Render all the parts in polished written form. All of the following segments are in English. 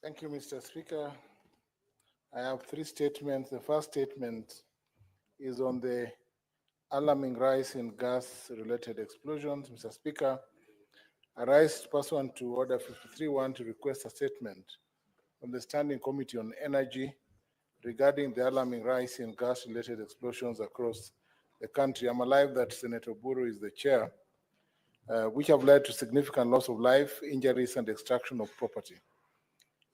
Thank you, Mr. Speaker. I have three statements. The first statement is on the alarming rise in gas-related explosions. Mr. Speaker, I rise pursuant to Order 53.1 to request a statement from the Standing Committee on Energy regarding the alarming rise in gas-related explosions across the country. I'm alive that Senator Buru is the chair, which have led to significant loss of life, injuries, and destruction of property.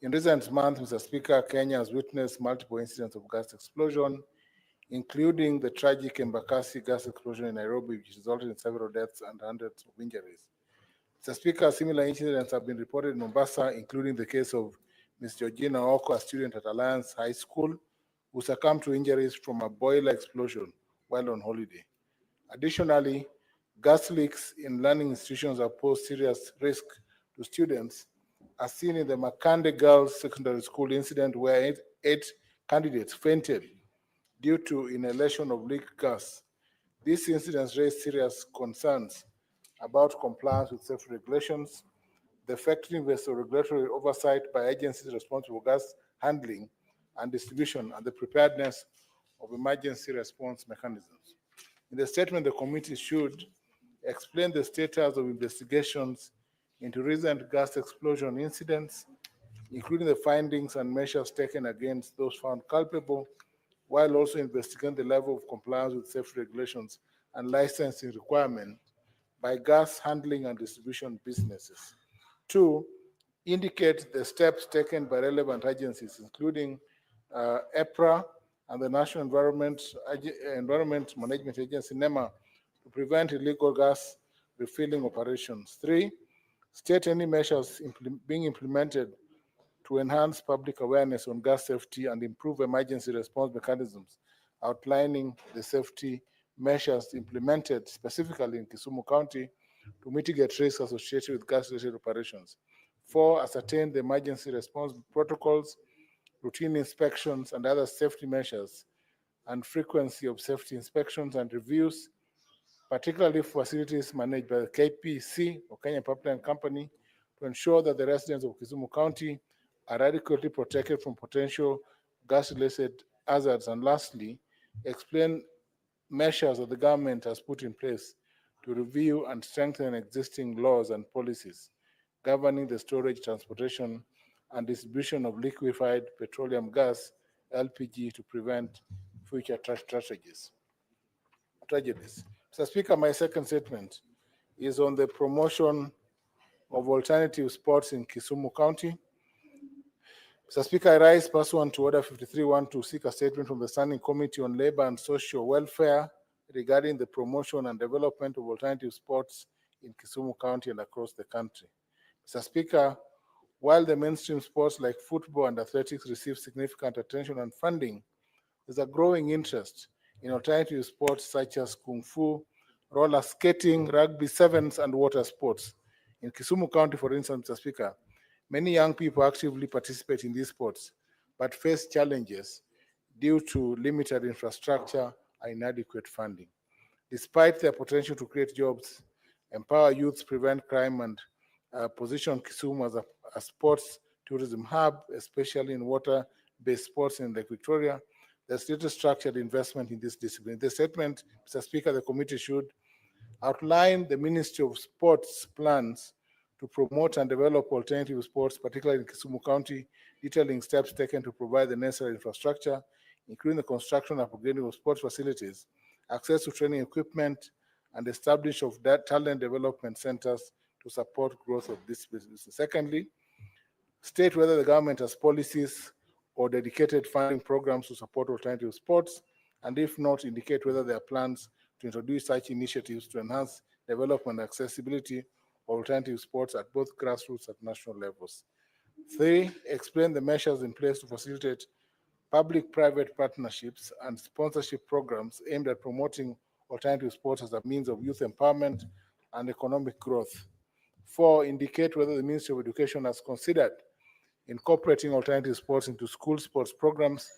In recent months, Mr. Speaker, Kenya has witnessed multiple incidents of gas explosion, including the tragic Embakasi gas explosion in Nairobi, which resulted in several deaths and hundreds of injuries. Mr. Speaker, similar incidents have been reported in Mombasa, including the case of Ms. Georgina Oko, a student at Alliance High School, who succumbed to injuries from a boiler explosion while on holiday. Additionally, gas leaks in learning institutions have posed serious risk to students, as seen in the Makande Girls Secondary School incident where eight candidates fainted due to inhalation of leaked gas. These incidents raise serious concerns about compliance with safety regulations, the effectiveness of regulatory oversight by agencies responsible for gas handling and distribution, and the preparedness of emergency response mechanisms. In the statement, the committee should explain the status of investigations into recent gas explosion incidents, including the findings and measures taken against those found culpable, while also investigating the level of compliance with safety regulations and licensing requirements by gas handling and distribution businesses. Two, indicate the steps taken by relevant agencies, including EPRA and the National Environment Management Agency, NEMA, to prevent illegal gas refilling operations. Three, state any measures being implemented to enhance public awareness on gas safety and improve emergency response mechanisms, outlining the safety measures implemented specifically in Kisumu County to mitigate risks associated with gas-related operations. Four, ascertain the emergency response protocols, routine inspections, and other safety measures, and frequency of safety inspections and reviews, particularly for facilities managed by the KPC, or Kenya Pipeline Company, to ensure that the residents of Kisumu County are adequately protected from potential gas-related hazards. And lastly, explain measures that the government has put in place to review and strengthen existing laws and policies governing the storage, transportation, and distribution of liquefied petroleum gas, LPG, to prevent future tragedies. Mr. Speaker, my second statement is on the promotion of alternative sports in Kisumu County. Mr. Speaker, I rise pursuant to Order 53.1 to seek a statement from the Standing Committee on Labor and Social Welfare regarding the promotion and development of alternative sports in Kisumu County and across the country. Mr. Speaker, while the mainstream sports like football and athletics receive significant attention and funding, there's a growing interest in alternative sports such as kung fu, roller skating, rugby sevens, and water sports. In Kisumu County, for instance, Mr. Speaker, many young people actively participate in these sports, but face challenges due to limited infrastructure and inadequate funding. Despite their potential to create jobs, empower youths, prevent crime, and position Kisumu as a sports tourism hub, especially in water-based sports in Lake Victoria, there's little structured investment in this discipline. The statement, Mr. Speaker, the committee should outline the Ministry of Sports plans to promote and develop alternative sports, particularly in Kisumu County, detailing steps taken to provide the necessary infrastructure, including the construction and upgrading of sports facilities, access to training equipment, and establish of talent development centers to support growth of this business. Secondly, state whether the government has policies or dedicated funding programs to support alternative sports, and if not, indicate whether there are plans to introduce such initiatives to enhance development and accessibility of alternative sports at both grassroots and national levels. Three, explain the measures in place to facilitate public-private partnerships and sponsorship programs aimed at promoting alternative sports as a means of youth empowerment and economic growth. Four, indicate whether the Ministry of Education has considered incorporating alternative sports into school sports programs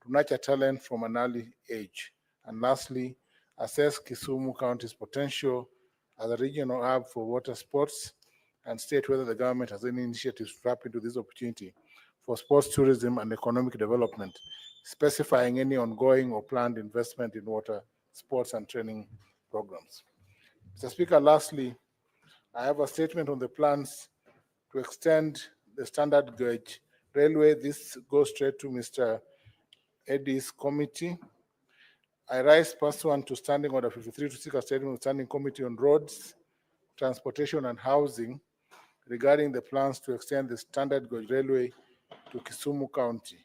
to nurture talent from an early age. And lastly, assess Kisumu County's potential as a regional hub for water sports and state whether the government has any initiatives to tap into this opportunity for sports tourism and economic development, specifying any ongoing or planned investment in water sports and training programs. Mr. Speaker, lastly, I have a statement on the plans to extend the standard gauge railway. This goes straight to Mr. Eddy's committee. I rise pursuant to Standing Order 53 to seek a statement of the Standing Committee on Roads, Transportation and Housing regarding the plans to extend the standard gauge railway to Kisumu County.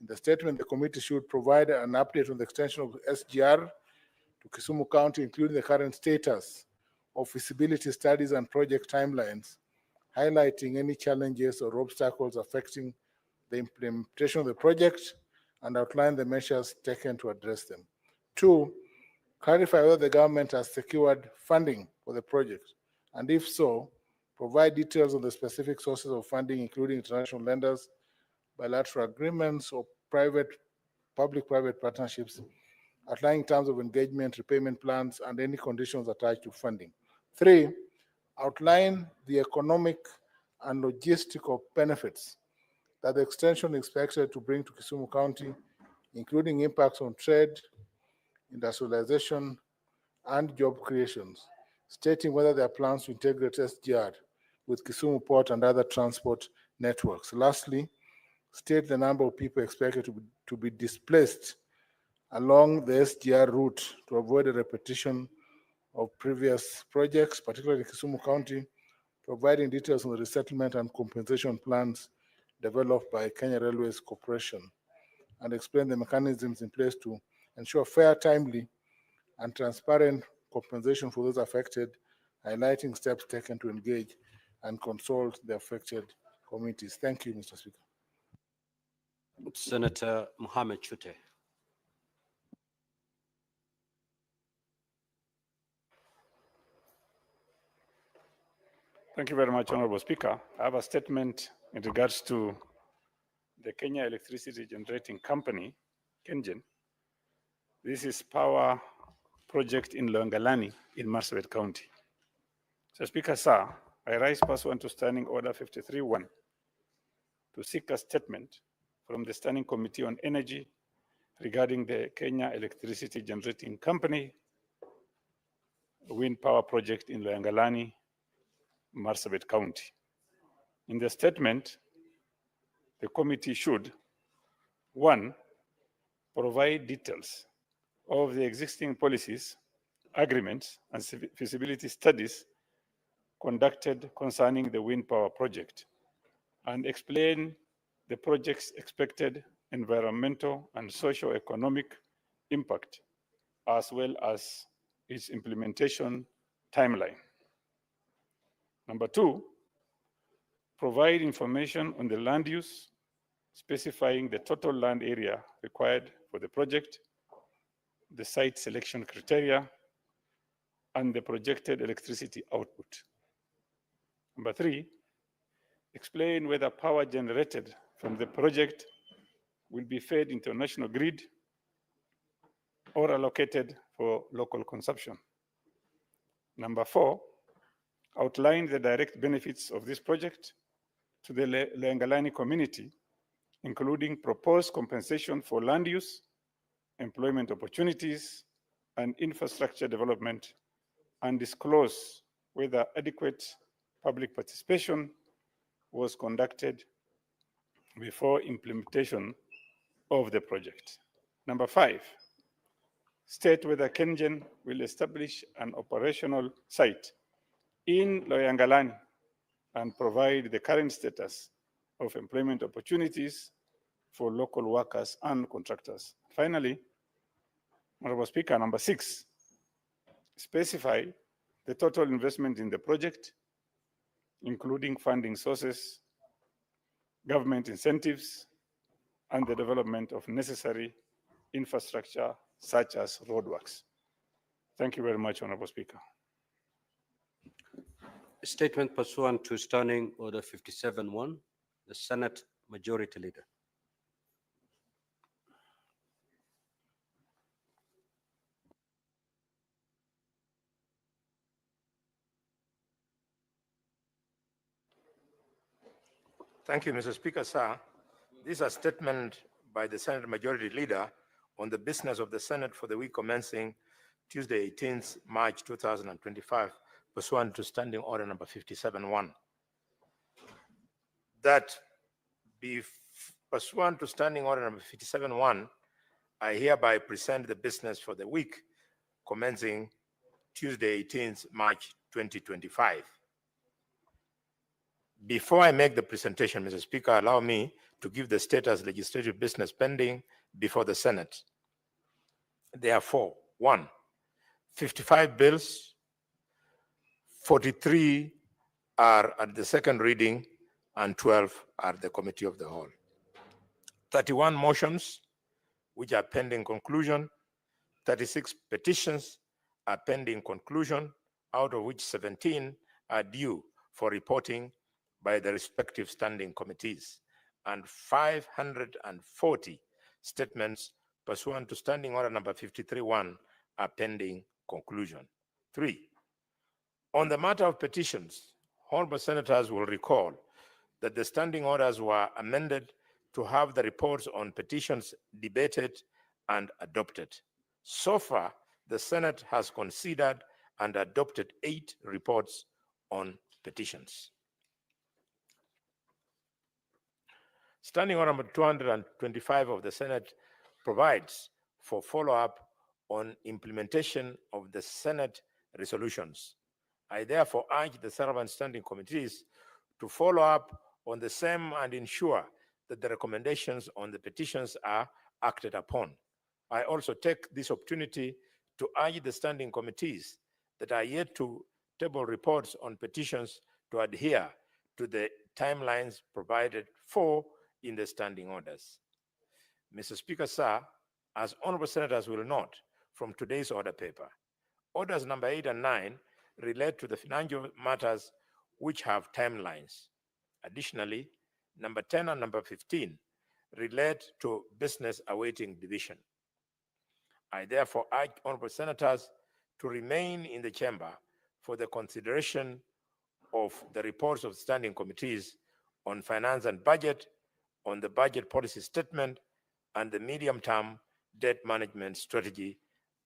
In the statement, the committee should provide an update on the extension of SGR to Kisumu County, including the current status of feasibility studies and project timelines, highlighting any challenges or obstacles affecting the implementation of the project and outline the measures taken to address them. 2, clarify whether the government has secured funding for the project, and if so, provide details on the specific sources of funding, including international lenders, bilateral agreements, or public-private partnerships, outlining terms of engagement, repayment plans, and any conditions attached to funding. 3, outline the economic and logistical benefits that the extension is expected to bring to Kisumu County, including impacts on trade, industrialization, and job creations, stating whether there are plans to integrate SGR with Kisumu Port and other transport networks. Lastly, state the number of people expected to be displaced along the SGR route to avoid a repetition of previous projects, particularly Kisumu County, providing details on the resettlement and compensation plans developed by Kenya Railways Corporation, and explain the mechanisms in place to ensure fair, timely, and transparent compensation for those affected, highlighting steps taken to engage and consult the affected communities. Thank you, Mr. Speaker. Senator Mohammed Chute. Thank you very much, Honorable Speaker. I have a statement in regards to the Kenya Electricity Generating Company, KENGEN. This is power project in Longalani in Marsabit County. So, Speaker, sir, I rise pursuant to Standing Order 53-1 to seek a statement from the Standing Committee on Energy regarding the Kenya Electricity Generating Company wind power project in Longalani, Marsabit County. In the statement, the committee should, 1, provide details of the existing policies, agreements, and feasibility studies conducted concerning the wind power project, and explain the project's expected environmental and socio-economic impact, as well as its implementation timeline. Number 2, provide information on the land use, specifying the total land area required for the project, the site selection criteria, and the projected electricity output. Number 3, explain whether power generated from the project will be fed into a national grid or allocated for local consumption. Number 4, outline the direct benefits of this project to the Longalani community, including proposed compensation for land use, employment opportunities, and infrastructure development, and disclose whether adequate public participation was conducted before implementation of the project. Number 5, state whether KENGEN will establish an operational site in Loyangalani and provide the current status of employment opportunities for local workers and contractors. Finally, Honorable Speaker, number 6, specify the total investment in the project, including funding sources, government incentives, and the development of necessary infrastructure such as roadworks. Thank you very much, Honorable Speaker. A statement pursuant to Standing Order 57-1, the Senate Majority Leader. Thank you, Mr. Speaker, sir. This is a statement by the Senate Majority Leader on the business of the Senate for the week commencing Tuesday, 18th March 2025, pursuant to Standing Order number 57-1. That pursuant to Standing Order number 57-1, I hereby present the business for the week commencing Tuesday, 18th March 2025. Before I make the presentation, Mr. Speaker, allow me to give the status legislative business pending before the Senate. Therefore, 1, 55 bills, 43 are at the second reading, and 12 are the committee of the whole. 31 motions, which are pending conclusion. 36 petitions are pending conclusion, out of which 17 are due for reporting by the respective standing committees, and 540 statements pursuant to Standing Order number 53-1 are pending conclusion. 3, on the matter of petitions, honorable senators will recall that the standing orders were amended to have the reports on petitions debated and adopted. So far, the Senate has considered and adopted 8 reports on petitions. Standing Order number 225 of the Senate provides for follow-up on implementation of the Senate resolutions. I therefore urge the relevant standing committees to follow up on the same and ensure that the recommendations on the petitions are acted upon. I also take this opportunity to urge the standing committees that are yet to table reports on petitions to adhere to the timelines provided for in the standing orders. Mr. Speaker, sir, as honorable senators will note from today's order paper, orders number 8 and 9 relate to the financial matters which have timelines. Additionally, number 10 and number 15 relate to business awaiting division. I therefore urge honorable senators to remain in the chamber for the consideration of the reports of standing committees on finance and budget, on the budget policy statement, and the medium-term debt management strategy,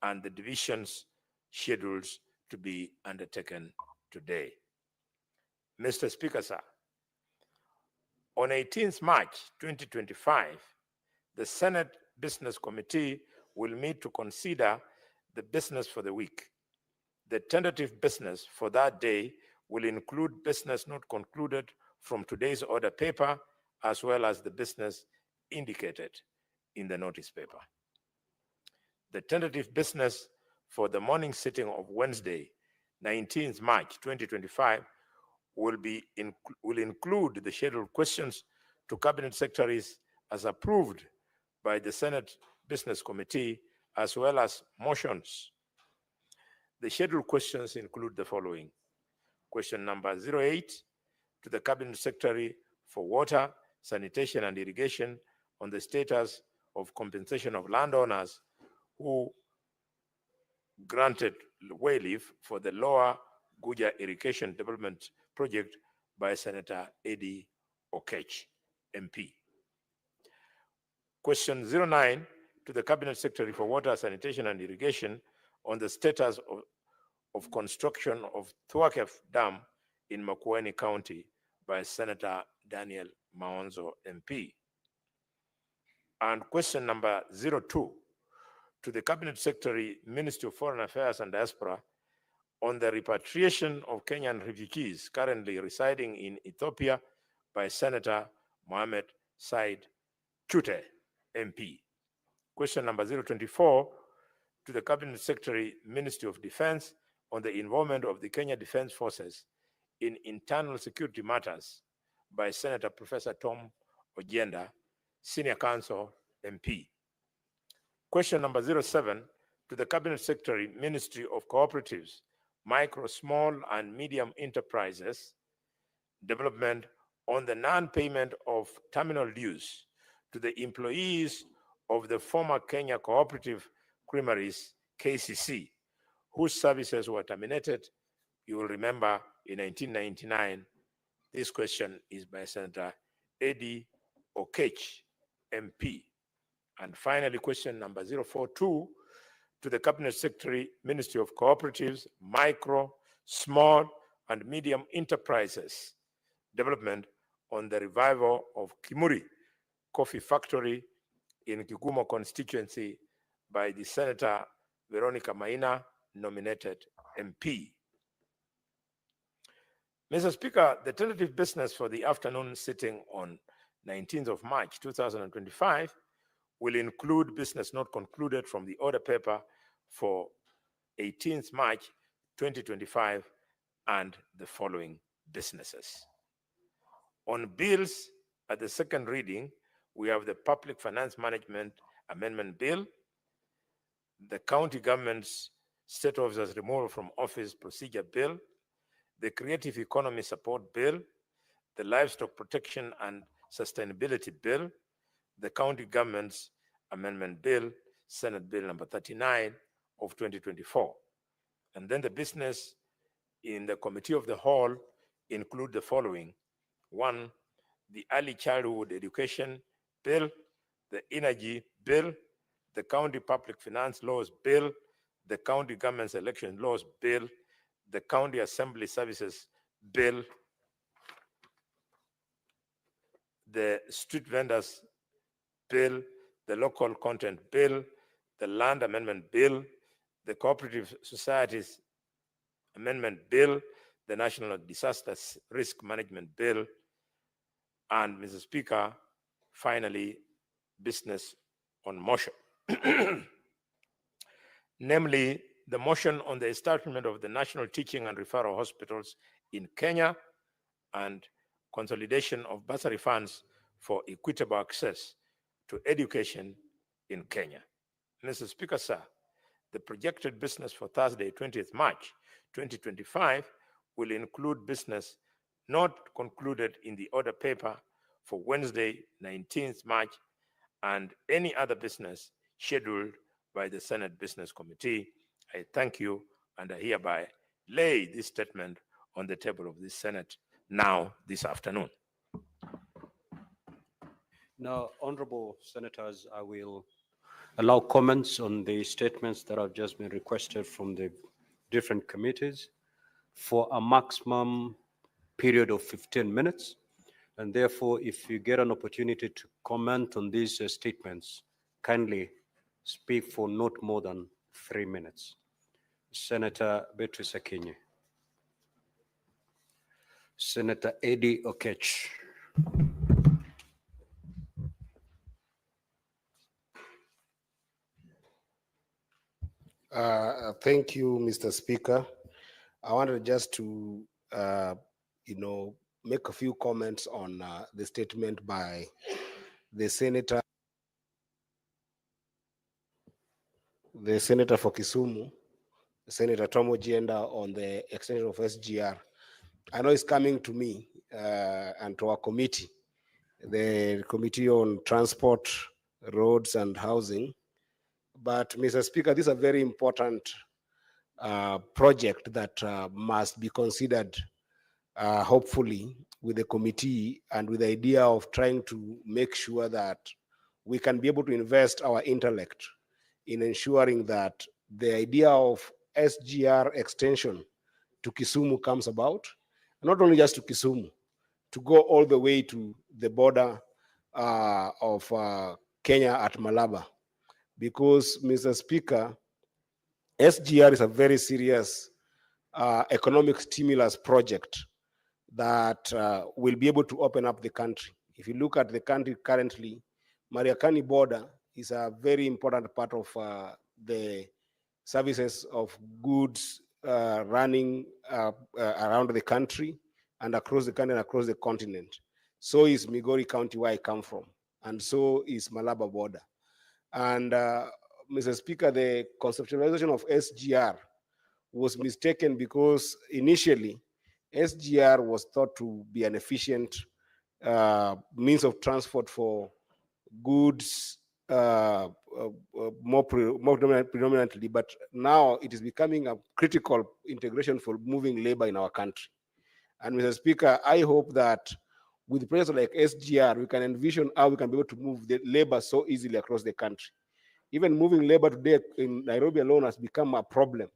and the divisions schedules to be undertaken today. Mr. Speaker, sir, on 18th March 2025, the Senate Business Committee will meet to consider the business for the week. The tentative business for that day will include business not concluded from today's order paper, as well as the business indicated in the notice paper. The tentative business for the morning sitting of Wednesday, 19th March 2025, will include the scheduled questions to cabinet secretaries as approved by the Senate Business Committee, as well as motions. The scheduled questions include the following. Question number 08 to the Cabinet Secretary for Water, Sanitation and Irrigation on the status of compensation of landowners who granted wayleave for the Lower Guja Irrigation Development Project by Senator Eddie Okech, MP. Question 09 to the Cabinet Secretary for Water, Sanitation and Irrigation on the status of construction of Thwakef Dam in Makueni County by Senator Daniel Maonzo, MP. And question number 02 to the Cabinet Secretary, Ministry of Foreign Affairs and Diaspora on the repatriation of Kenyan refugees currently residing in Ethiopia by Senator Mohamed Said Chute, MP. Question number 024 to the Cabinet Secretary, Ministry of Defense on the involvement of the Kenya Defense Forces in internal security matters by Senator Professor Tom Ojenda, Senior Counsel, MP. Question number 07 to the Cabinet Secretary, Ministry of Cooperatives, Micro, Small and Medium Enterprises Development on the non-payment of terminal dues to the employees of the former Kenya Cooperative Creameries, KCC, whose services were terminated. You will remember in 1999, this question is by Senator Eddie Okech, MP. And finally, question number 042 to the Cabinet Secretary, Ministry of Cooperatives, Micro, Small and Medium Enterprises Development on the revival of Kimuri Coffee Factory in Kigumo constituency by the Senator Veronica Maina, nominated MP. Mr. Speaker, the tentative business for the afternoon sitting on 19th of March 2025 will include business not concluded from the order paper for 18th March 2025 and the following businesses. On bills at the second reading, we have the Public Finance Management Amendment Bill, the County Government's State Officers Removal from Office Procedure Bill, the Creative Economy Support Bill, the Livestock Protection and Sustainability Bill, the County Government's Amendment Bill, Senate Bill number 39 of 2024. And then the business in the Committee of the Whole include the following. One, the Early Childhood Education Bill, the Energy Bill, the County Public Finance Laws Bill, the County Government's Election Laws Bill, the County Assembly Services Bill, the Street Vendors Bill, the Local Content Bill, the Land Amendment Bill, the Cooperative Societies Amendment Bill, the National Disaster Risk Management Bill, and, Mr. Speaker, finally, business on motion. Namely, the motion on the establishment of the National Teaching and Referral Hospitals in Kenya and consolidation of bursary funds for equitable access to education in Kenya. Mr. Speaker, sir, the projected business for Thursday, 20th March 2025 will include business not concluded in the order paper for Wednesday, 19th March, and any other business scheduled by the Senate Business Committee. I thank you, and I hereby lay this statement on the table of the Senate now this afternoon. Now, honorable senators, I will allow comments on the statements that have just been requested from the different committees for a maximum period of 15 minutes. And therefore, if you get an opportunity to comment on these statements, kindly speak for not more than 3 minutes. Senator Beatrice Akinyi. Senator Eddie Okech. Thank you, Mr. Speaker. I wanted just to, make a few comments on the statement by the senator for Kisumu, Senator Tom Ojienda, on the extension of SGR. I know it's coming to me and to our committee, the Committee on Transport, Roads and Housing. But, Mr. Speaker, this is a very important project that must be considered, hopefully, with the committee, and with the idea of trying to make sure that we can be able to invest our intellect in ensuring that the idea of SGR extension to Kisumu comes about, not only just to Kisumu, to go all the way to the border of Kenya at Malaba. Because, Mr. Speaker, SGR is a very serious economic stimulus project that will be able to open up the country. If you look at the country currently, Mariakani border is a very important part of the services of goods running around the country and across the country and across the continent. So is Migori County, where I come from, and so is Malaba border. And Mr. Speaker, the conceptualization of SGR was mistaken because initially SGR was thought to be an efficient means of transport for goods more predominantly, but now it is becoming a critical integration for moving labor in our country. And Mr. Speaker, I hope that with projects like SGR, we can envision how we can be able to move the labor so easily across the country. Even moving labor today in Nairobi alone has become a problem.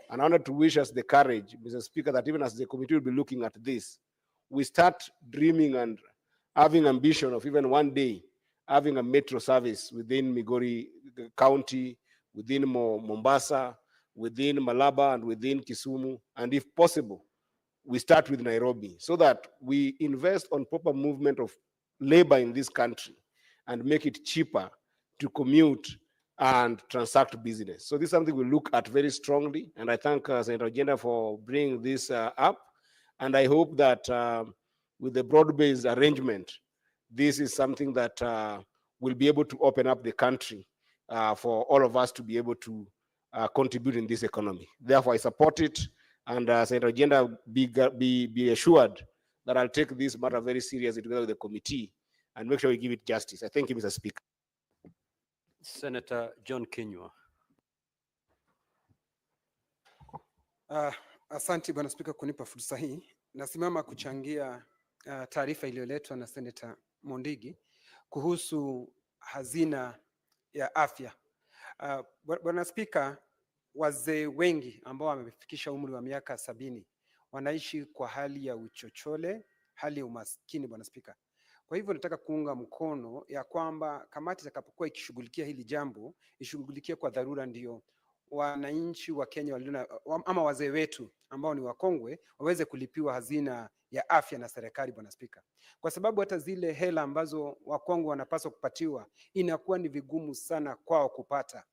And I wanted to wish us the courage, Mr. Speaker, that even as the committee will be looking at this, we start dreaming and having ambition of even one day having a metro service within Migori County, within Mombasa, within Malaba, and within Kisumu. And if possible, we start with Nairobi so that we invest on proper movement of labor in this country and make it cheaper to commute and transact business. So this is something we look at very strongly. And I thank Senator Agenda for bringing this up. And I hope that with the broad-based arrangement, this is something that will be able to open up the country for all of us to be able to contribute in this economy. Therefore, I support it. And Senator Agenda, be assured that I'll take this matter very seriously together with the committee and make sure we give it justice. I thank you, Mr. Speaker. Senator John Kinyua. Asante Bwana Spika kunipa fursa hii. Nasimama kuchangia taarifa iliyoletwa na Senator Mondigi kuhusu hazina ya afya. Bwana Spika, wazee wengi ambao wamefikisha umri wa miaka 70 wanaishi kwa hali ya uchochole, hali ya umaskini, Bwana Spika. Kwa hivyo nataka kuunga mkono ya kwamba kamati itakapokuwa ikishughulikia hili jambo, ishughulikie kwa dharura, ndio wananchi wa Kenya ama wazee wetu ambao ni wakongwe waweze kulipiwa hazina ya afya na serikali, Bwana Spika. Kwa sababu hata zile hela ambazo wakongwe wanapaswa kupatiwa inakuwa ni vigumu sana kwao kupata.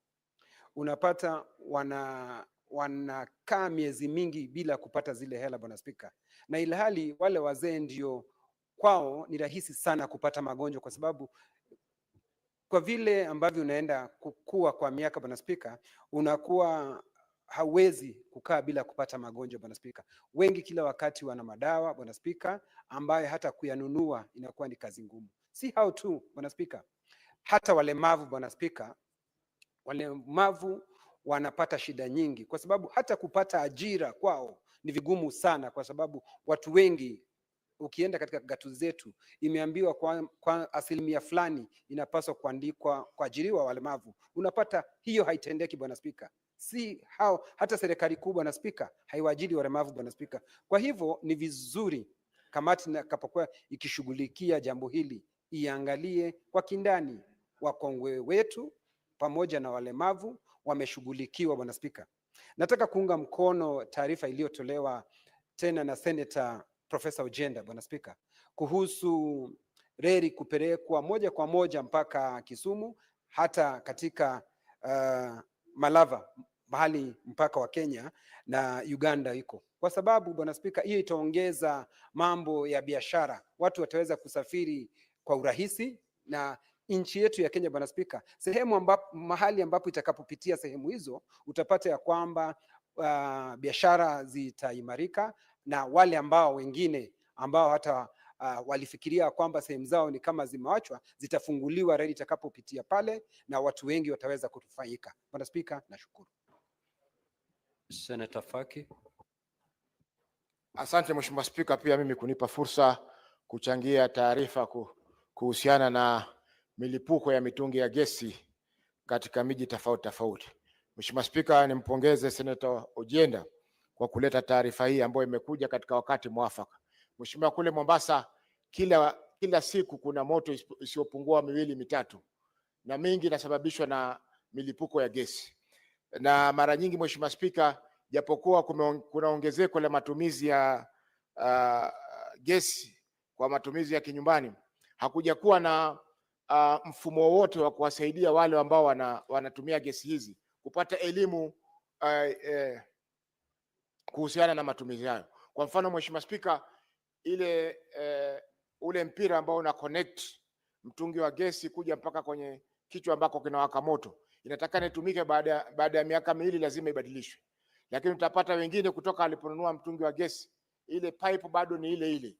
Unapata wanakaa miezi mingi bila kupata zile hela, Bwana Spika. Na ilhali wale wazee ndio kwao ni rahisi sana kupata magonjwa, kwa sababu kwa vile ambavyo unaenda kukua kwa miaka, Bwana Spika, unakuwa hauwezi kukaa bila kupata magonjwa, Bwana Spika. Wengi kila wakati wana madawa, Bwana Spika, ambaye hata kuyanunua inakuwa ni kazi ngumu. Si hao tu, Bwana Spika, hata walemavu, Bwana Spika, walemavu wanapata shida nyingi, kwa sababu hata kupata ajira kwao ni vigumu sana, kwa sababu watu wengi, ukienda katika gatuzi zetu, imeambiwa kwa asilimia fulani inapaswa kuajiriwa walemavu. Unapata hiyo haitendeki, Bwana Spika. Si hao, hata serikali kubwa, Bwana Spika, haiwaajiri walemavu, Bwana Spika. Kwa hivyo ni vizuri kamati itakapokuwa ikishughulikia jambo hili iangalie kwa kindani wakongwe wetu pamoja na walemavu wameshughulikiwa, Bwana Spika. Nataka kuunga mkono taarifa iliyotolewa tena na Senator Professor Agenda, Bwana Spika, kuhusu reli kupelekwa moja kwa moja mpaka Kisumu, hata katika Malava, mahali mpaka wa Kenya na Uganda iko. Kwa sababu, Bwana Spika, hiyo itaongeza mambo ya biashara. Watu wataweza kusafiri kwa urahisi, na nchi yetu ya Kenya, Bwana Spika, mahali ambapo itakapopitia sehemu hizo, utapata ya kwamba biashara zitaimarika, na wale ambao wengine ambao hata walifikiria kwamba sehemu zao ni kama zimewachwa, zitafunguliwa reli itakapopitia pale, na watu wengi wataweza kunufaika. Bwana Spika, nashukuru. Senator Faki. Asante Mheshimiwa Spika, pia mimi kunipa fursa kuchangia taarifa kuhusiana na milipuko ya mitungi ya gesi katika miji tofauti tofauti. Mheshimiwa Spika, nimpongeze Senator Agenda kwa kuleta taarifa hii ambayo imekuja katika wakati mwafaka. Mheshimiwa, kule Mombasa kila siku kuna moto isiyopungua 2-3, na mingi inasababishwa na milipuko ya gesi. Na mara nyingi Mheshimiwa Spika, japokuwa kuna ongezeko la matumizi ya gesi kwa matumizi ya kinyumbani, hakuja kuwa na mfumo wote wa kuwasaidia wale ambao wanatumia gesi hizi kupata elimu kuhusiana na matumizi hayo. Kwa mfano Mheshimiwa Spika, ule mpira ambao una connect mtungi wa gesi kuja mpaka kwenye kichwa ambako kinawaka moto, inatakana itumike baada ya miaka 2 lazima ibadilishwe. Lakini utapata wengine kutoka aliponunua mtungi wa gesi, ile pipe bado ni ile ile,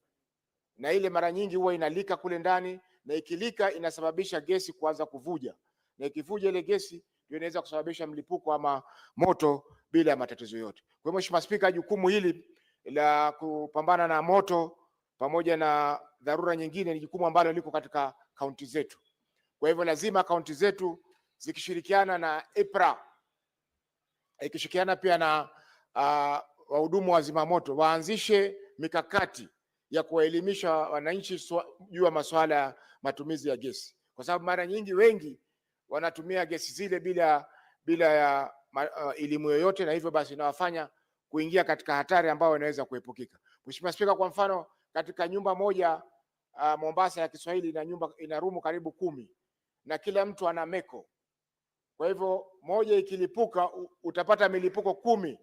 na ile mara nyingi huwa inalika kule ndani, na ikilika inasababisha gesi kuanza kuvuja, na ikivuja ile gesi ndio inaweza kusababisha mlipuko ama moto bila matatizo yote. Kwa hiyo Mheshimiwa Spika, jukumu hili la kupambana na moto pamoja dharura nyingine ni jukumu ambalo liko katika kaunti zetu. Kwa hivyo lazima kaunti zetu zikishirikiana na IPRA, ikishirikiana pia na wahudumu wa zimamoto, waanzishe mikakati ya kuwaelimisha wananchi juu ya masuala ya matumizi ya gesi, kwa sababu mara nyingi wengi wanatumia gesi zile bila ya elimu yoyote, na hivyo basi inawafanya kuingia katika hatari ambayo inaweza kuepukika. Mheshimiwa Spika, kwa mfano katika nyumba moja Mombasa ya Kiswahili ina rumu karibu 10 na kila mtu ana meko. Kwa hivyo moja ikilipuka utapata milipuko 10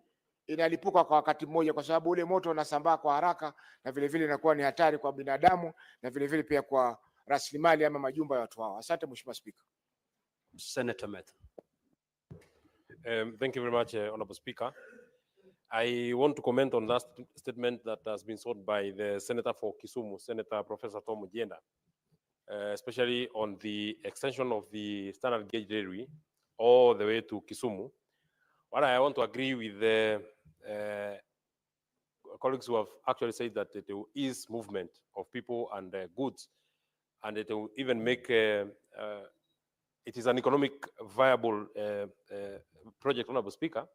inalipuka kwa wakati mmoja, kwa sababu ule moto unasambaa kwa haraka na vile vile inakuwa ni hatari kwa binadamu na vile vile pia kwa rasilimali ama majumba ya watu hao. Asante Mheshimiwa Spika. Senator Meth. Thank you very much, Honorable Speaker. I want to comment on that statement that has been sought by the Senator for Kisumu, Senator Professor Tom Ujenda, especially on the extension of the standard gauge railway all the way to Kisumu. What I want to agree with the colleagues who have actually said that there is movement of people and goods, and it will even make it is an economic viable project, Honorable Speaker.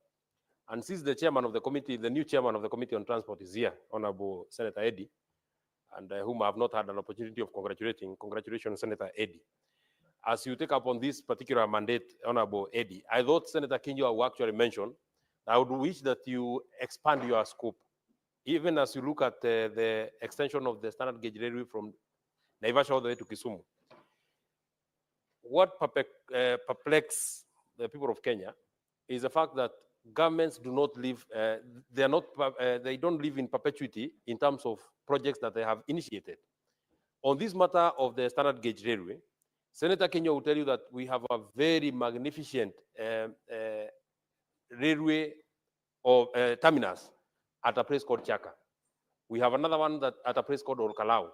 And since the chairman of the committee, the new chairman of the Committee on Transport is here, Honorable Senator Eddy, and whom I have not had an opportunity of congratulating. Congratulations, Senator Eddy. As you take up on this particular mandate, Honorable Eddy, I thought Senator Kinjo actually mentioned, I would wish that you expand your scope, even as you look at the extension of the standard gauge railway from Naivasha all the way to Kisumu. What perplexes the people of Kenya is the fact that governments do not live, they don't live in perpetuity in terms of projects that they have initiated. On this matter of the standard gauge railway, Senator Kenya will tell you that we have a very magnificent railway or terminus at a place called Chaka. We have another one at a place called Olkalau.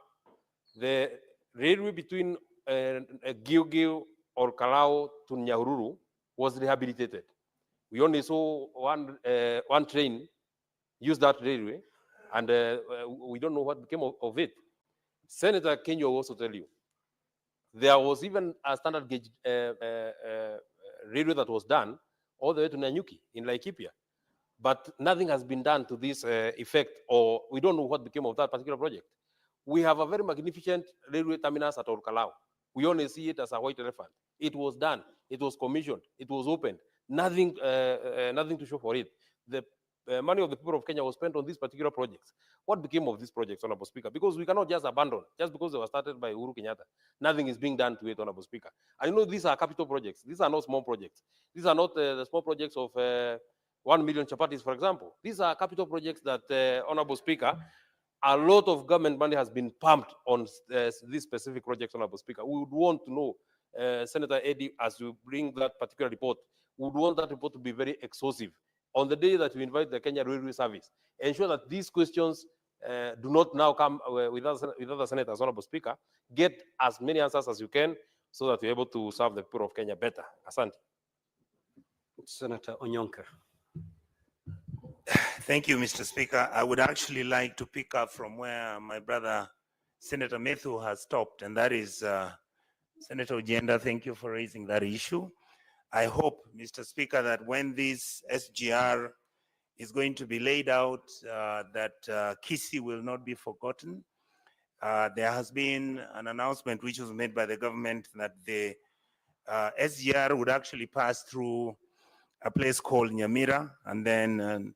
The railway between Gilgil or Kalau to Nyahururu was rehabilitated. We only saw one train use that railway, and we don't know what became of it. Senator Kenya will also tell you, there was even a standard gauge railway that was done all the way to Nanyuki in Laikipia, but nothing has been done to this effect, or we don't know what became of that particular project. We have a very magnificent railway terminus at Olkalau. We only see it as a white elephant. It was done, it was commissioned, it was opened. Nothing to show for it. The money of the people of Kenya was spent on these particular projects. What became of these projects, Honorable Speaker? Because we cannot just abandon, just because they were started by Uhuru Kenyatta. Nothing is being done to it, Honorable Speaker. I know these are capital projects. These are not small projects. These are not the small projects of 1 million chapatis, for example. These are capital projects that, Honorable Speaker, a lot of government money has been pumped on these specific projects, Honorable Speaker. We would want to know, Senator Eddy, as you bring that particular report, we would want that report to be very exhaustive. On the day that we invite the Kenya Railway Service, ensure that these questions do not now come with other senators, Honorable Speaker. Get as many answers as you can so that we're able to serve the people of Kenya better. Asante. Senator Onyonka. Thank you, Mr. Speaker. I would actually like to pick up from where my brother, Senator Methu, has stopped, and that is Senator Ujenda. Thank you for raising that issue. I hope, Mr. Speaker, that when this SGR is going to be laid out, that Kisii will not be forgotten. There has been an announcement which was made by the government that the SGR would actually pass through a place called Nyamira and then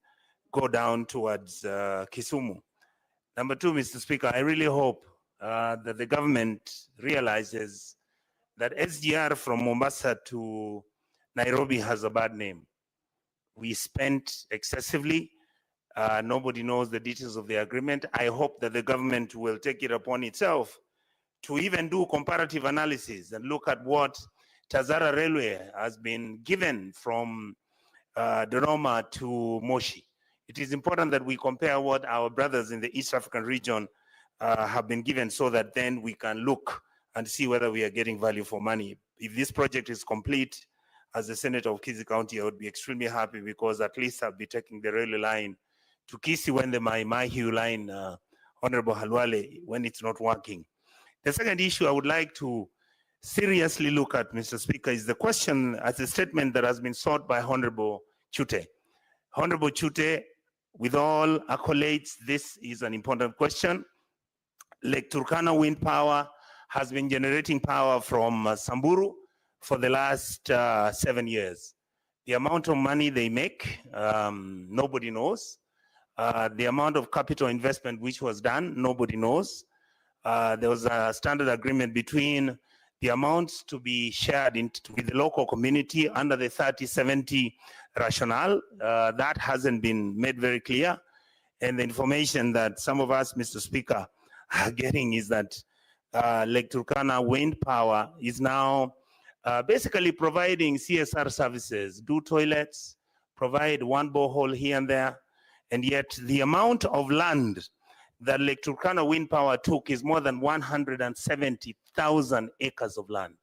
go down towards Kisumu. Number two, Mr. Speaker, I really hope that the government realizes that SGR from Mombasa to Nairobi has a bad name. We spent excessively. Nobody knows the details of the agreement. I hope that the government will take it upon itself to even do comparative analysis and look at what Tazara Railway has been given from Dodoma to Moshi. It is important that we compare what our brothers in the East African region have been given, so that then we can look and see whether we are getting value for money. If this project is complete, as the senator of Kisii County, I would be extremely happy, because at least I'll be taking the railway line to Kisii when the Mai Mahiu line Honorable Halwale when it's not working. The second issue I would like to seriously look at, Mr. Speaker, is the question as a statement that has been sought by Honorable Chute. Honorable Chute, with all accolades, this is an important question. Lake Turkana wind power has been generating power from Samburu for the last 7 years. The amount of money they make, nobody knows. The amount of capital investment which was done, nobody knows. There was a standard agreement between the amounts to be shared with the local community under the 30-70 rationale. That hasn't been made very clear. And the information that some of us, Mr. Speaker, are getting is that Lake Turkana wind power is now basically providing CSR services, do toilets, provide one borehole here and there. And yet the amount of land that Lake Turkana wind power took is more than 170,000 acres of land.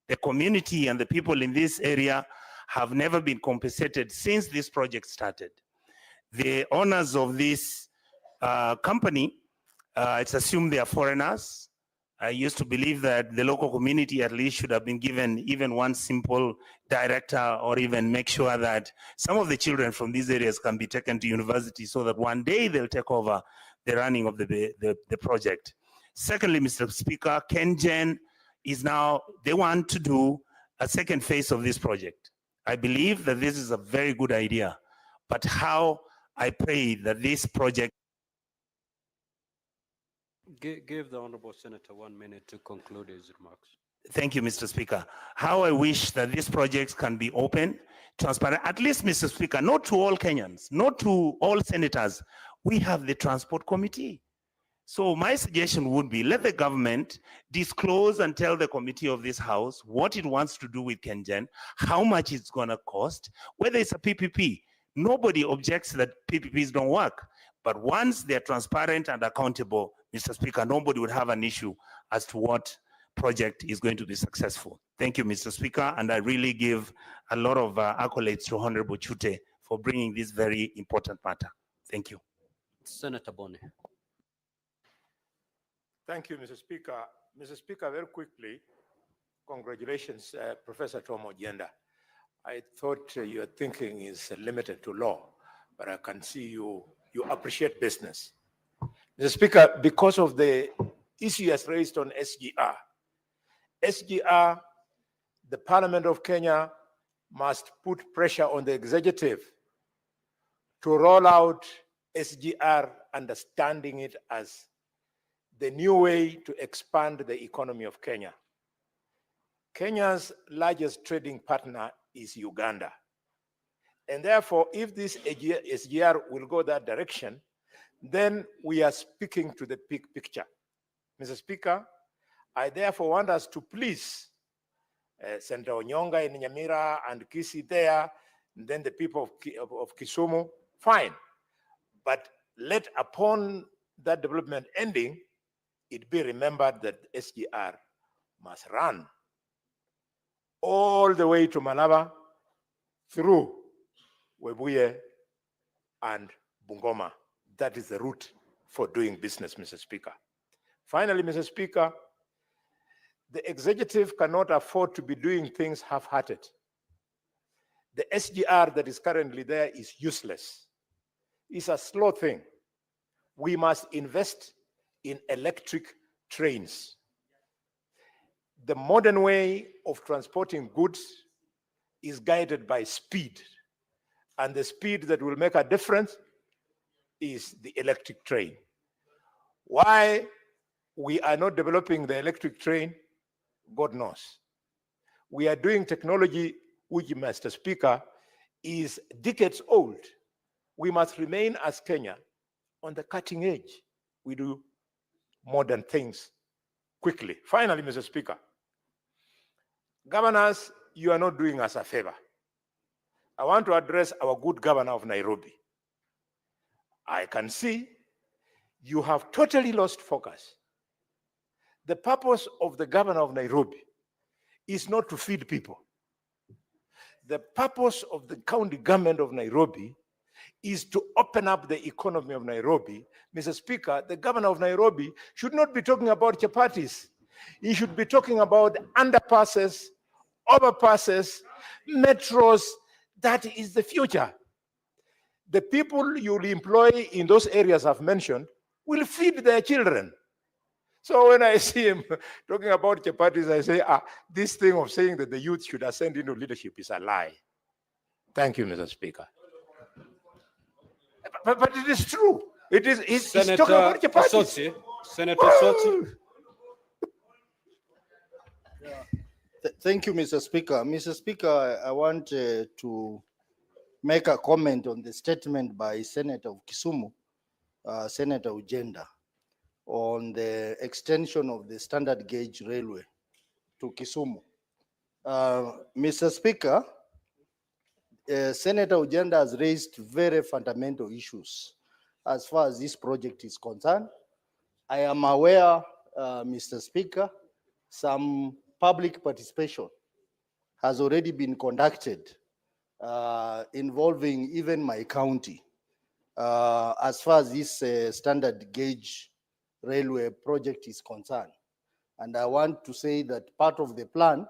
The community and the people in this area have never been compensated since this project started. The owners of this company, it's assumed they are foreigners. I used to believe that the local community at least should have been given even one simple director, or even make sure that some of the children from these areas can be taken to university so that one day they'll take over the running of the project. Secondly, Mr. Speaker, KenGen is now, they want to do a second phase of this project. I believe that this is a very good idea, but how I pray that this project. Give the Honorable Senator 1 minute to conclude his remarks. Thank you, Mr. Speaker. How I wish that these projects can be open, transparent, at least, Mr. Speaker, not to all Kenyans, not to all senators. We have the Transport Committee. So my suggestion would be, let the government disclose and tell the committee of this house what it wants to do with KenGen, how much it's gonna cost, whether it's a PPP. Nobody objects that PPPs don't work. But once they're transparent and accountable, Mr. Speaker, nobody would have an issue as to what project is going to be successful. Thank you, Mr. Speaker, and I really give a lot of accolades to Honorable Chute for bringing this very important matter. Thank you. Senator Boni. Thank you, Mr. Speaker. Mr. Speaker, very quickly, congratulations, Professor Tom Ojienda. I thought your thinking is limited to law, but I can see you appreciate business. Mr. Speaker, because of the issue as raised on SGR, the Parliament of Kenya must put pressure on the executive to roll out SGR, understanding it as the new way to expand the economy of Kenya. Kenya's largest trading partner is Uganda. And therefore, if this SGR will go that direction, then we are speaking to the big picture. Mr. Speaker, I therefore want us to please Senator Onyonga in Nyamira and Kisii there, and then the people of Kisumu, fine. But let upon that development ending, it be remembered that SGR must run all the way to Malaba through Webuye and Bungoma. That is the route for doing business, Mr. Speaker. Finally, Mr. Speaker, the executive cannot afford to be doing things half-hearted. The SGR that is currently there is useless. It's a slow thing. We must invest in electric trains. The modern way of transporting goods is guided by speed, and the speed that will make a difference is the electric train. Why we are not developing the electric train, God knows. We are doing technology which, Mr. Speaker, is decades old. We must remain as Kenya on the cutting edge. We do modern things quickly. Finally, Mr. Speaker, governors, you are not doing us a favor. I want to address our good governor of Nairobi. I can see you have totally lost focus. The purpose of the governor of Nairobi is not to feed people. The purpose of the county government of Nairobi is to open up the economy of Nairobi, Mr. Speaker, the governor of Nairobi should not be talking about chapatis. He should be talking about underpasses, overpasses, metros. That is the future. The people you will employ in those areas I've mentioned will feed their children. So when I see him talking about chapatis, I say, this thing of saying that the youth should ascend into leadership is a lie. Thank you, Mr. Speaker. But it is true. It is. He's talking about chapatis. Soti, Senator Soti. Thank you, Mr. Speaker. Mr. Speaker, I want to make a comment on the statement by Senator of Kisumu, Senator Ujenda, on the extension of the standard gauge railway to Kisumu. Mr. Speaker, Senator Ujenda has raised very fundamental issues as far as this project is concerned. I am aware, Mr. Speaker, some public participation has already been conducted involving even my county as far as this standard gauge railway project is concerned. And I want to say that part of the plan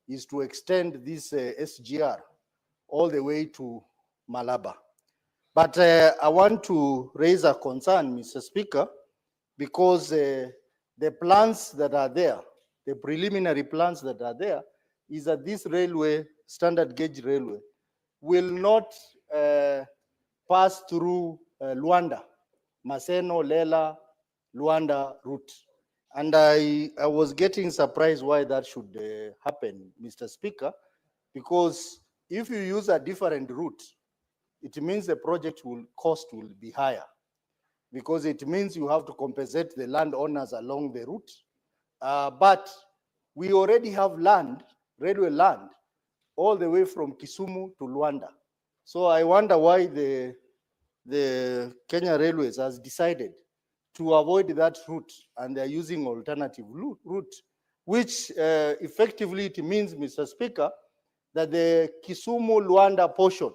is to extend this SGR all the way to Malaba. But I want to raise a concern, Mr. Speaker, because the plans that are there, the preliminary plans that are there, is that this railway, standard gauge railway, will not pass through Luanda, Maseno, Lela, Luanda route. And I was getting surprised why that should happen, Mr. Speaker, because if you use a different route, it means the project cost will be higher, because it means you have to compensate the landowners along the route. But we already have land, railway land, all the way from Kisumu to Luanda. So I wonder why the Kenya Railways has decided to avoid that route, and they're using alternative route, which effectively it means, Mr. Speaker, that the Kisumu-Luanda portion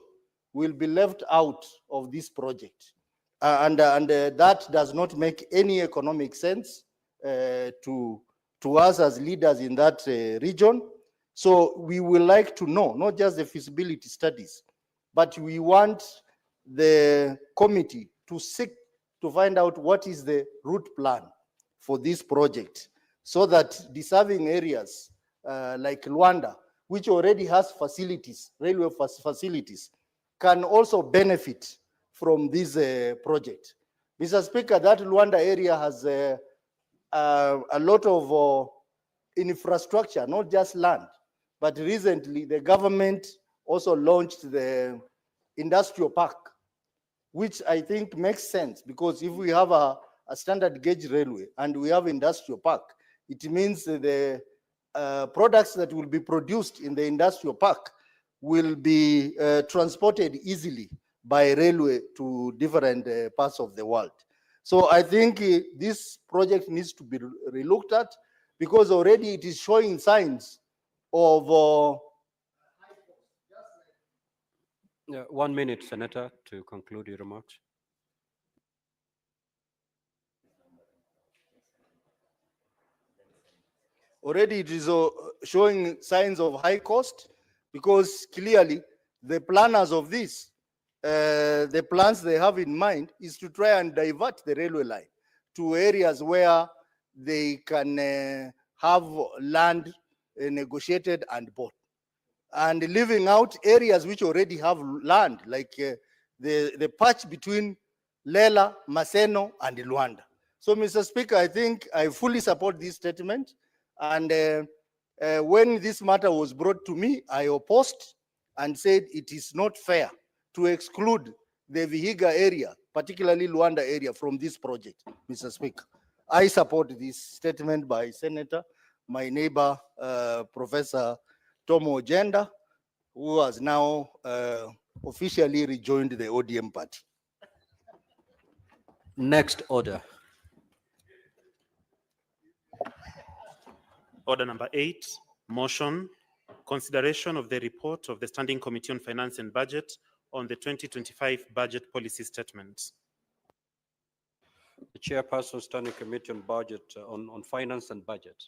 will be left out of this project. And that does not make any economic sense to us as leaders in that region. So we would like to know, not just the feasibility studies, but we want the committee to seek to find out what is the route plan for this project, so that deserving areas like Luanda, which already has facilities, railway facilities, can also benefit from this project. Mr. Speaker, that Luanda area has a lot of infrastructure, not just land, but recently the government also launched the industrial park, which I think makes sense, because if we have a standard gauge railway and we have industrial park, it means the products that will be produced in the industrial park will be transported easily by railway to different parts of the world. So I think this project needs to be relooked at, because already it is showing signs of 1 minute, Senator, to conclude your remarks. already it is showing signs of high cost, because clearly the planners of this, the plans they have in mind is to try and divert the railway line to areas where they can have land negotiated and bought, and leaving out areas which already have land, like the patch between Lela, Maseno, and Luanda. So, Mr. Speaker, I think I fully support this statement. And when this matter was brought to me, I opposed and said it is not fair to exclude the Vihiga area, particularly Luanda area, from this project, Mr. Speaker. I support this statement by Senator, my neighbor, Professor Tomo Ojenda, who has now officially rejoined the ODM party. Next order. Order number 8, motion, consideration of the report of the Standing Committee on Finance and Budget on the 2025 budget policy statement. The Chairperson, Standing Committee on Budget, on Finance and Budget.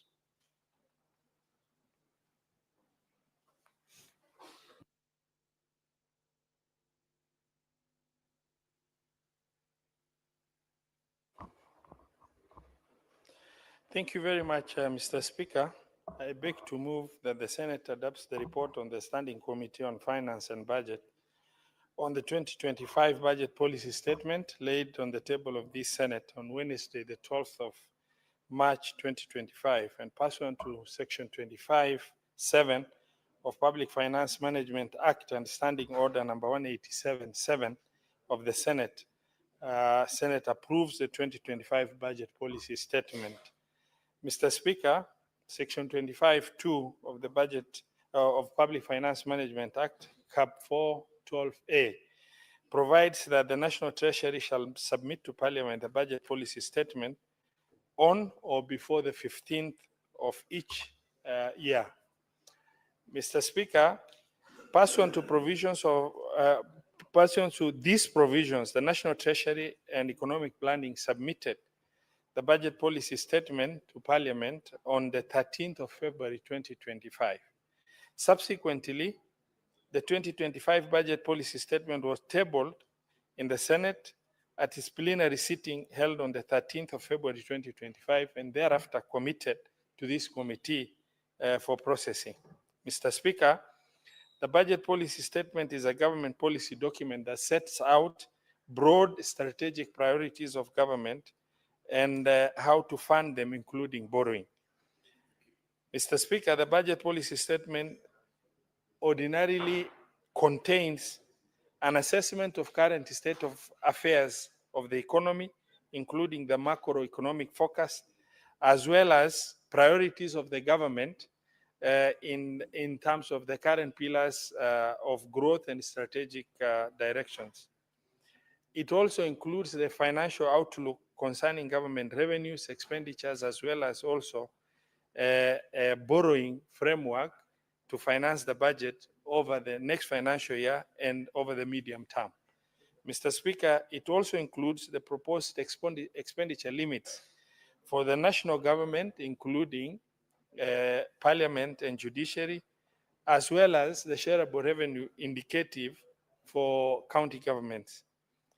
Thank you very much, Mr. Speaker. I beg to move that the Senate adopts the report on the Standing Committee on Finance and Budget on the 2025 budget policy statement laid on the table of this Senate on Wednesday, the 12th of March 2025, and pursuant to Section 25(7) of Public Finance Management Act and Standing Order number 187(7) of the Senate. Senate approves the 2025 budget policy statement. Mr. Speaker, Section 25(2) of the Budget of Public Finance Management Act, Cap 412A, provides that the National Treasury shall submit to Parliament a budget policy statement on or before the 15th of each year. Mr. Speaker, pursuant to these provisions, the National Treasury and Economic Planning submitted the budget policy statement to Parliament on the 13th of February 2025. Subsequently, the 2025 budget policy statement was tabled in the Senate at its plenary sitting held on the 13th of February 2025 and thereafter committed to this committee for processing. Mr. Speaker, the budget policy statement is a government policy document that sets out broad strategic priorities of government and how to fund them, including borrowing. Mr. Speaker, the budget policy statement ordinarily contains an assessment of current state of affairs of the economy, including the macroeconomic forecast, as well as priorities of the government in terms of the current pillars of growth and strategic directions. It also includes the financial outlook concerning government revenues, expenditures, as well as also a borrowing framework to finance the budget over the next financial year and over the medium term. Mr. Speaker, it also includes the proposed expenditure limits for the national government, including Parliament and judiciary, as well as the shareable revenue indicative for county governments.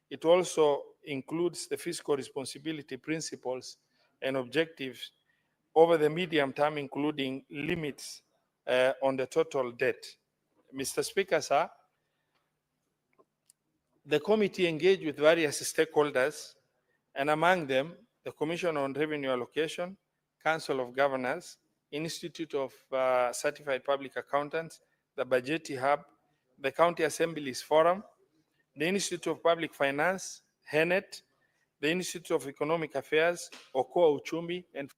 It also includes the fiscal responsibility principles and objectives over the medium term, including limits on the total debt. Mr. Speaker, sir, the committee engaged with various stakeholders, and among them, the Commission on Revenue Allocation, Council of Governors, Institute of Certified Public Accountants, the Budgetary Hub, the County Assemblies Forum, the Institute of Public Finance, HENET, the Institute of Economic Affairs, Okoa Uchumi, and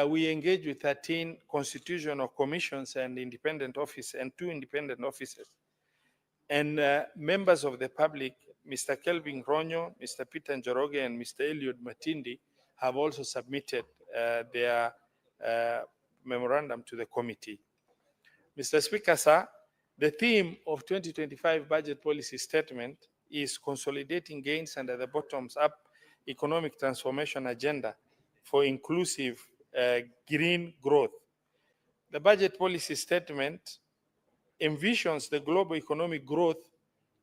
we engage with 13 constitutional commissions and independent office and 2 independent offices. And members of the public, Mr. Kelvin Ronyo, Mr. Peter Njoroge, and Mr. Eliud Matindi have also submitted their memorandum to the committee. Mr. Speaker, sir, the theme of 2025 budget policy statement is consolidating gains under the bottoms-up economic transformation agenda for inclusive green growth. The budget policy statement envisions the global economic growth.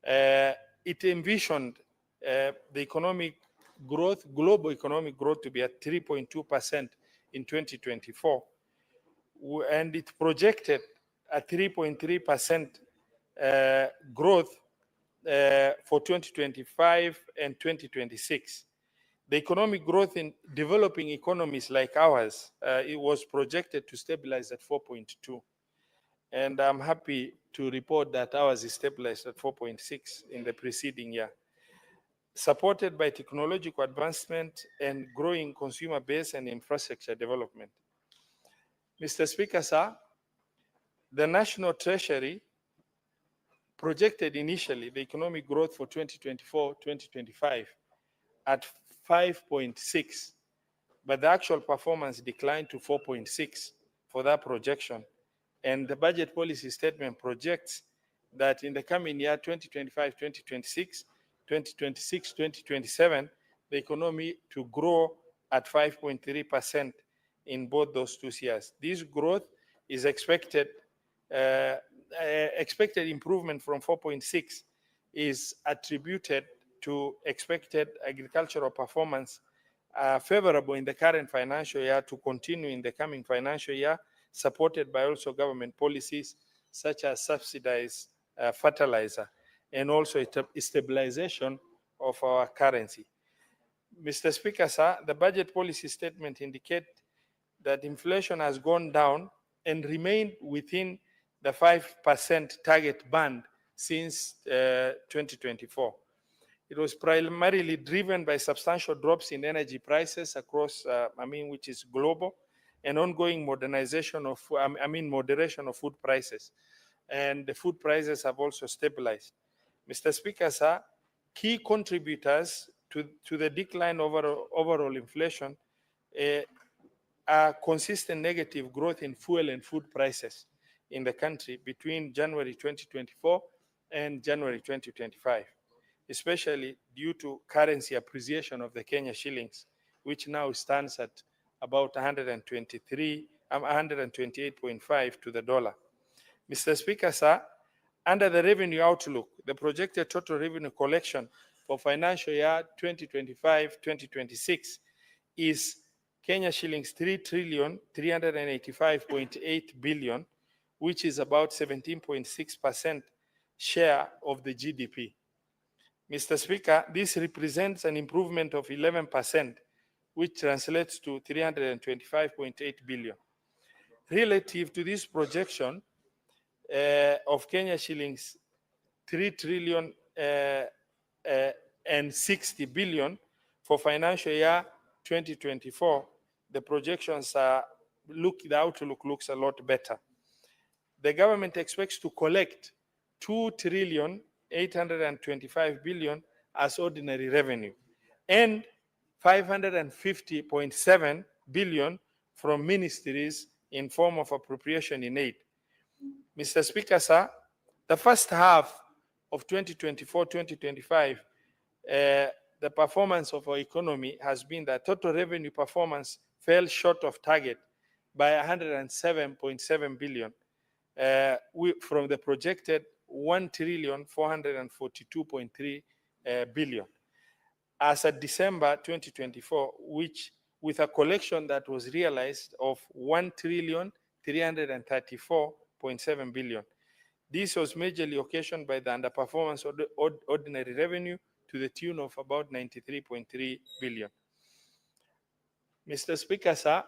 It envisioned the global economic growth to be at 3.2% in 2024. And it projected a 3.3% growth for 2025 and 2026. The economic growth in developing economies like ours, it was projected to stabilize at 4.2. And I'm happy to report that ours is stabilized at 4.6 in the preceding year. Supported by technological advancement and growing consumer base and infrastructure development. Mr. Speaker, sir, the National Treasury projected initially the economic growth for 2024-2025 at 5.6, but the actual performance declined to 4.6 for that projection. And the budget policy statement projects that in the coming year, 2025, 2026, 2026, 2027, the economy to grow at 5.3% in both those 2 years. This growth is expected improvement from 4.6 is attributed to expected agricultural performance favorable in the current financial year to continue in the coming financial year, supported by also government policies such as subsidized fertilizer and also stabilization of our currency. Mr. Speaker, sir, the budget policy statement indicates that inflation has gone down and remained within the 5% target band since 2024. It was primarily driven by substantial drops in energy prices across, which is global, and ongoing modernization of, moderation of food prices. And the food prices have also stabilized. Mr. Speaker, sir, key contributors to the decline overall inflation are consistent negative growth in fuel and food prices in the country between January 2024 and January 2025, especially due to currency appreciation of the Kenya shillings, which now stands at about 128.5 to the dollar. Mr. Speaker, sir, under the revenue outlook, the projected total revenue collection for financial year 2025-2026 is Kenya shillings 3,385.8 billion, which is about 17.6% share of the GDP. Mr. Speaker, this represents an improvement of 11%, which translates to 325.8 billion. Relative to this projection of Kenya shillings 3,060 billion for financial year 2024, the projections the outlook looks a lot better. The government expects to collect 2,825 billion as ordinary revenue and 550.7 billion from ministries in form of appropriation in aid. Mr. Speaker, sir, the first half of 2024-2025, the performance of our economy has been that total revenue performance fell short of target by 107.7 billion from the projected 1,442.3 billion as of December 2024, which with a collection that was realized of 1,334.7 billion. This was majorly occasioned by the underperformance of the ordinary revenue to the tune of about 93.3 billion. Mr. Speaker, sir,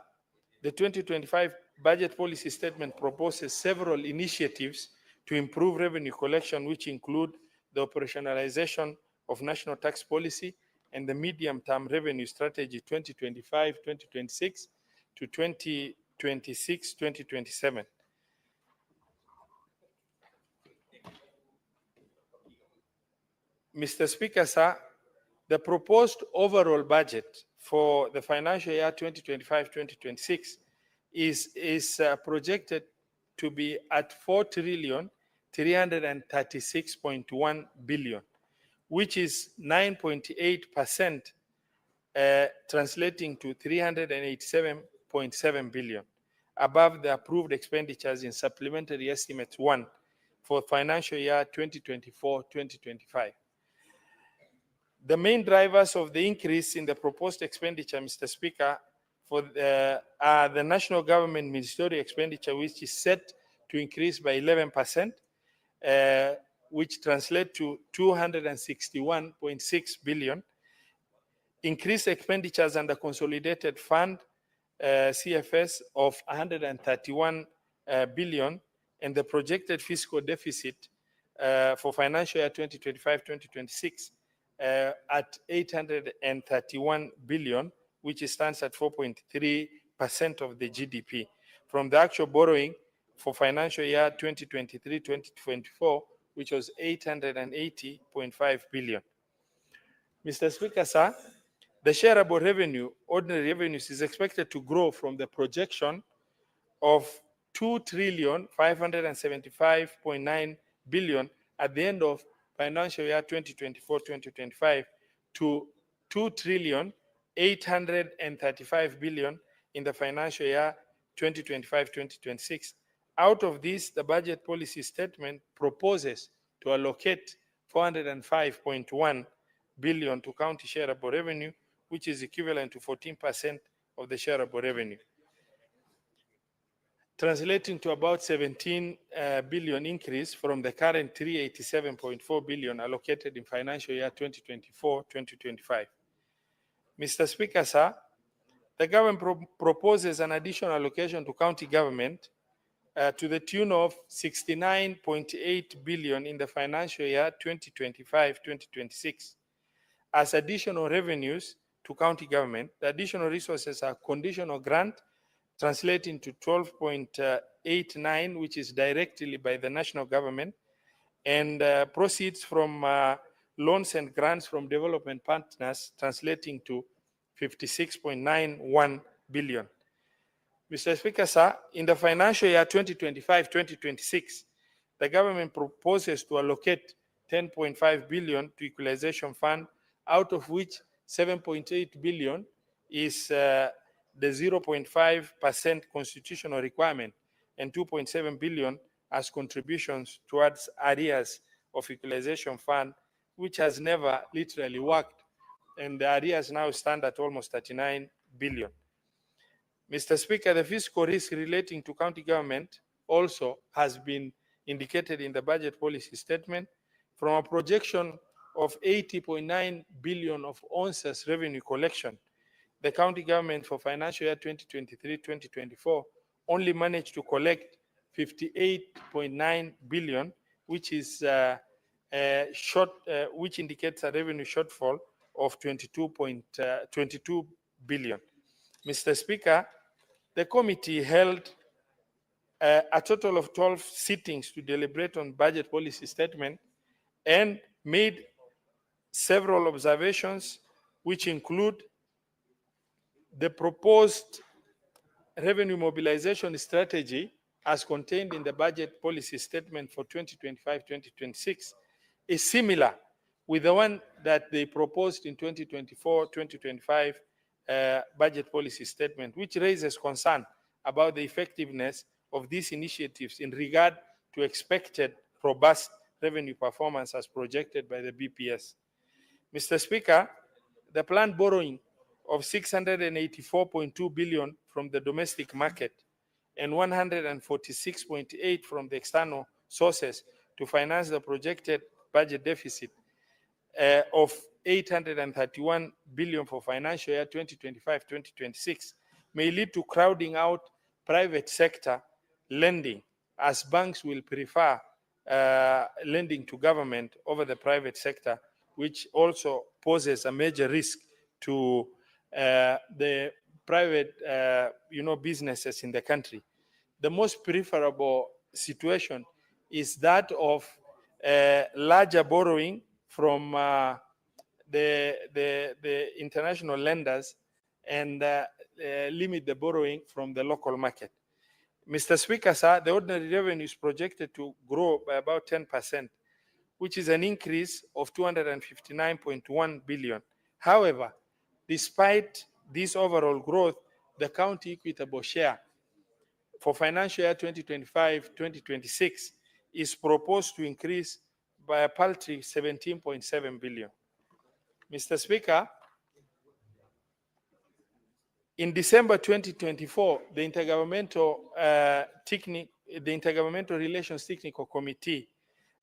the 2025 budget policy statement proposes several initiatives to improve revenue collection, which include the operationalization of national tax policy and the medium-term revenue strategy 2025-2026 to 2026-2027. Mr. Speaker, sir, the proposed overall budget for the financial year 2025-2026 is projected to be at 4,336.1 billion, which is 9.8%, translating to 387.7 billion, above the approved expenditures in supplementary estimates 1 for financial year 2024-2025. The main drivers of the increase in the proposed expenditure, Mr. Speaker, are the national government ministerial expenditure, which is set to increase by 11%, which translates to 261.6 billion. Increased expenditures under consolidated fund, CFS, of 131 billion, and the projected fiscal deficit for financial year 2025-2026 at 831 billion, which stands at 4.3% of the GDP. From the actual borrowing for financial year 2023-2024, which was 880.5 billion. Mr. Speaker, sir, the shareable revenue, ordinary revenues, is expected to grow from the projection of 2,575.9 billion at the end of financial year 2024-2025 to 2,835 billion in the financial year 2025-2026. Out of this, the budget policy statement proposes to allocate 405.1 billion to county shareable revenue, which is equivalent to 14% of the shareable revenue, translating to about 17 billion increase from the current 387.4 billion allocated in financial year 2024-2025. Mr. Speaker, sir, the government proposes an additional allocation to county government to the tune of 69.8 billion in the financial year 2025-2026 as additional revenues to county government. The additional resources are conditional grant translating to 12.89, which is directly by the national government, and proceeds from loans and grants from development partners translating to 56.91 billion. Mr. Speaker, sir, in the financial year 2025-2026, the government proposes to allocate 10.5 billion to equalization fund, out of which 7.8 billion is the 0.5% constitutional requirement and 2.7 billion as contributions towards arrears of equalization fund, which has never literally worked. And the arrears now stand at almost 39 billion. Mr. Speaker, the fiscal risk relating to county government also has been indicated in the budget policy statement. From a projection of 80.9 billion of ONSA's revenue collection, the county government for financial year 2023-2024 only managed to collect 58.9 billion, which is which indicates a revenue shortfall of 22 billion. Mr. Speaker, the committee held a total of 12 sittings to deliberate on budget policy statement and made several observations, which include the proposed revenue mobilization strategy as contained in the budget policy statement for 2025-2026 is similar with the one that they proposed in 2024-2025 budget policy statement, which raises concern about the effectiveness of these initiatives in regard to expected robust revenue performance as projected by the BPS. Mr. Speaker, the planned borrowing of 684.2 billion from the domestic market and 146.8 from the external sources to finance the projected budget deficit of 831 billion for financial year 2025-2026 may lead to crowding out private sector lending, as banks will prefer lending to government over the private sector, which also poses a major risk to the private businesses in the country. The most preferable situation is that of larger borrowing from the international lenders and limit the borrowing from the local market. Mr. Speaker, sir, the ordinary revenue is projected to grow by about 10%, which is an increase of 259.1 billion. However, despite this overall growth, the county equitable share for financial year 2025-2026 is proposed to increase by a paltry 17.7 billion. Mr. Speaker, in December 2024, the Intergovernmental Relations Technical Committee,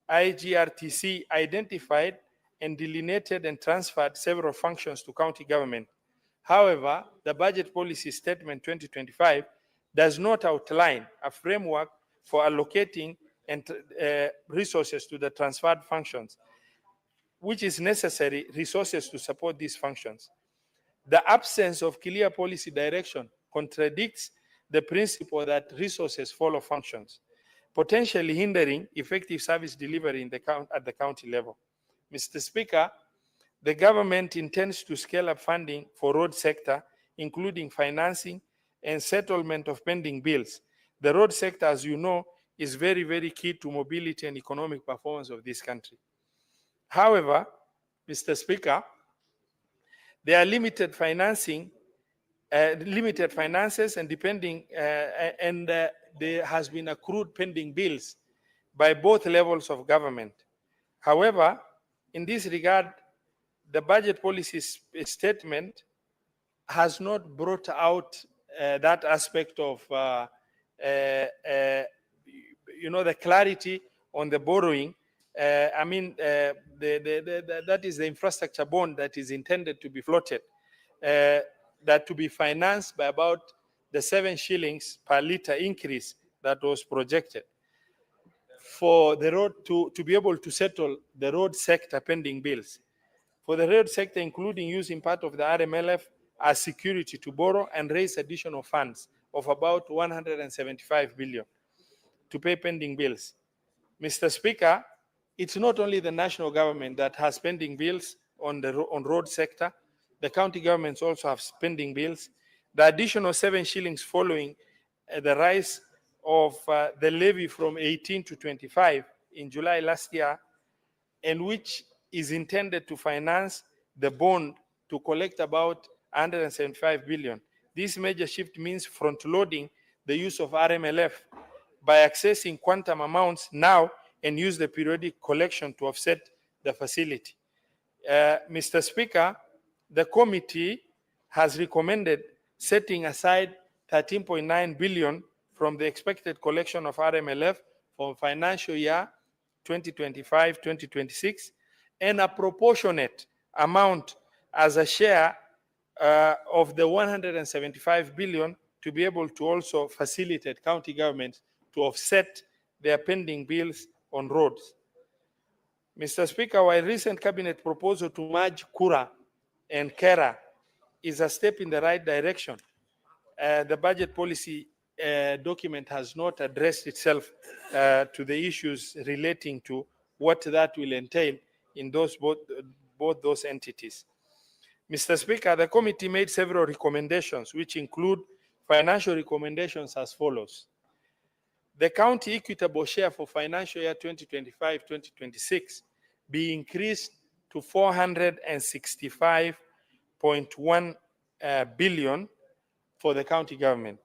IGRTC, identified and delineated and transferred several functions to county government. However, the budget policy statement 2025 does not outline a framework for allocating resources to the transferred functions, which is necessary resources to support these functions. The absence of clear policy direction contradicts the principle that resources follow functions, potentially hindering effective service delivery at the county level. Mr. Speaker, the government intends to scale up funding for road sector, including financing and settlement of pending bills. The road sector, as you know, is very, very key to mobility and economic performance of this country. However, Mr. Speaker, there are limited finances and there has been accrued pending bills by both levels of government. However, in this regard, the budget policy statement has not brought out that aspect of the clarity on the borrowing. That is the infrastructure bond that is intended to be floated, that to be financed by about the 7 shillings per litre increase that was projected for the road to be able to settle the road sector pending bills. For the road sector, including using part of the RMLF as security to borrow and raise additional funds of about 175 billion to pay pending bills. Mr. Speaker, it's not only the national government that has pending bills on the road sector. The county governments also have pending bills. The additional 7 shillings following the rise of the levy from 18 to 25 in July last year, and which is intended to finance the bond to collect about 175 billion. This major shift means front-loading the use of RMLF by accessing quantum amounts now and use the periodic collection to offset the facility. Mr. Speaker, the committee has recommended setting aside 13.9 billion from the expected collection of RMLF for financial year 2025-2026 and a proportionate amount as a share of the 175 billion to be able to also facilitate county governments to offset their pending bills on roads. Mr. Speaker, while recent cabinet proposal to merge Kura and Kera is a step in the right direction, the budget policy document has not addressed itself to the issues relating to what that will entail in both those entities. Mr. Speaker, the committee made several recommendations, which include financial recommendations as follows. The county equitable share for financial year 2025-2026 be increased to 465.1 billion for the county government.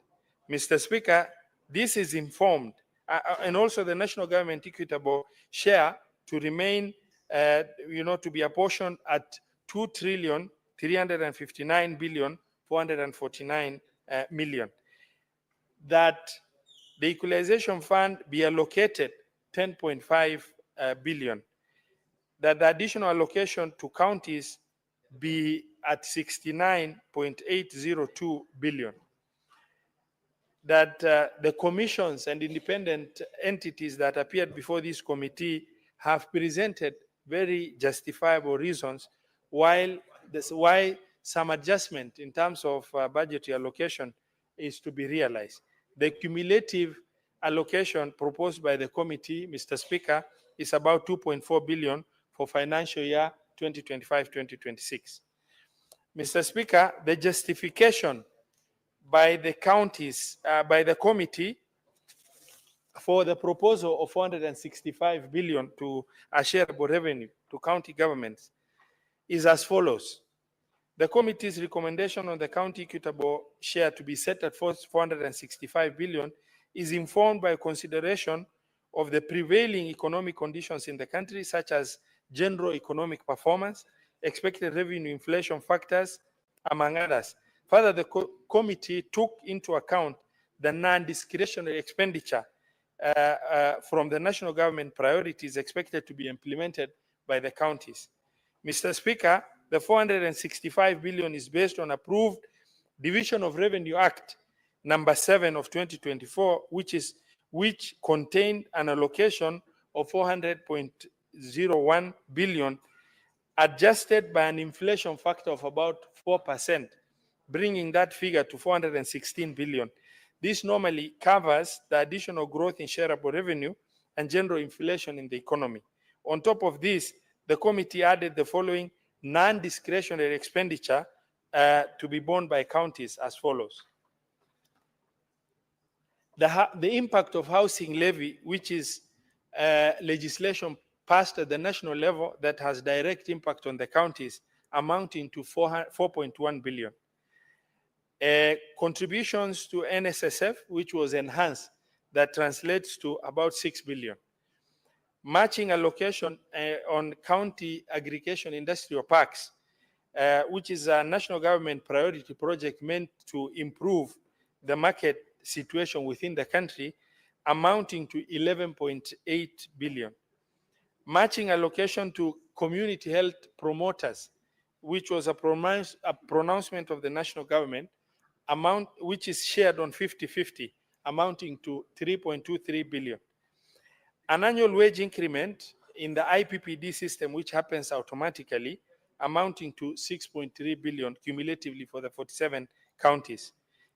Mr. Speaker, this is informed, and also the national government equitable share to remain, to be apportioned at 2,359,449 million. That the equalization fund be allocated 10.5 billion. That the additional allocation to counties be at 69.802 billion. That the commissions and independent entities that appeared before this committee have presented very justifiable reasons why some adjustment in terms of budgetary allocation is to be realized. The cumulative allocation proposed by the committee, Mr. Speaker, is about 2.4 billion for financial year 2025-2026. Mr. Speaker, the justification by the counties, by the committee for the proposal of 465 billion to a shareable revenue to county governments is as follows. The committee's recommendation on the county equitable share to be set at 465 billion is informed by consideration of the prevailing economic conditions in the country, such as general economic performance, expected revenue inflation factors, among others. Further, the committee took into account the non-discretionary expenditure from the national government priorities expected to be implemented by the counties. Mr. Speaker, the 465 billion is based on approved Division of Revenue Act number 7 of 2024, which contained an allocation of 400.01 billion, adjusted by an inflation factor of about 4%, bringing that figure to 416 billion. This normally covers the additional growth in shareable revenue and general inflation in the economy. On top of this, the committee added the following non-discretionary expenditure to be borne by counties as follows. the impact of housing levy, which is legislation passed at the national level that has direct impact on the counties, amounting to 4.1 billion. Contributions to NSSF, which was enhanced, that translates to about 6 billion. Matching allocation on county aggregation industrial parks, which is a national government priority project meant to improve the market situation within the country, amounting to 11.8 billion. Matching allocation to community health promoters, which was a pronouncement of the national government, amount which is shared on 50-50, amounting to 3.23 billion. An annual wage increment in the IPPD system, which happens automatically, amounting to 6.3 billion cumulatively for the 47 counties.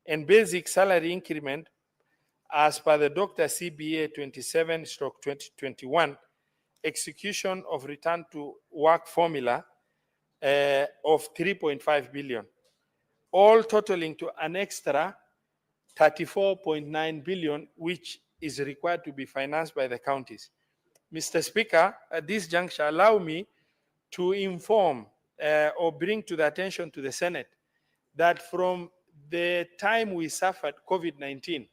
And basic salary increment, as per the Dr. CBA 27/2021, execution of return to work formula of 3.5 billion, all totaling to an extra 34.9 billion, which is required to be financed by the counties. Mr. Speaker, at this juncture, allow me to inform or bring to the attention to the Senate that from the time we suffered COVID-19,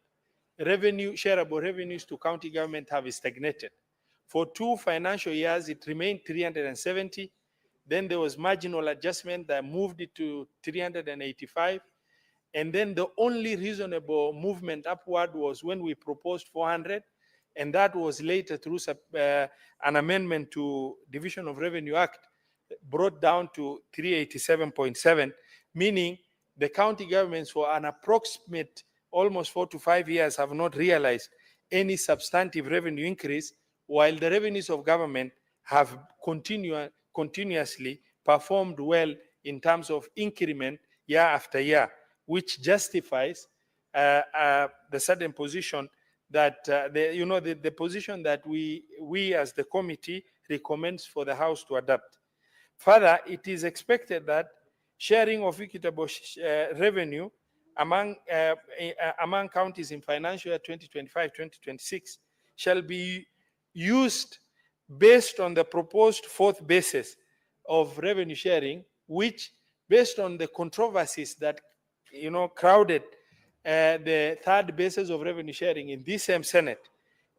shareable revenues to county government have stagnated. For 2 financial years, it remained 370. Then there was marginal adjustment that moved it to 385. And then the only reasonable movement upward was when we proposed 400, and that was later through an amendment to Division of Revenue Act brought down to 387.7, meaning the county governments for an approximate almost 4 to 5 years have not realized any substantive revenue increase, while the revenues of government have continuously performed well in terms of increment year after year, which justifies the certain position that the position that we as the committee recommends for the House to adopt. Further, it is expected that sharing of equitable revenue among counties in financial year 2025-2026 shall be used based on the proposed 4th basis of revenue sharing, which, based on the controversies that crowded the 3rd basis of revenue sharing in this same Senate,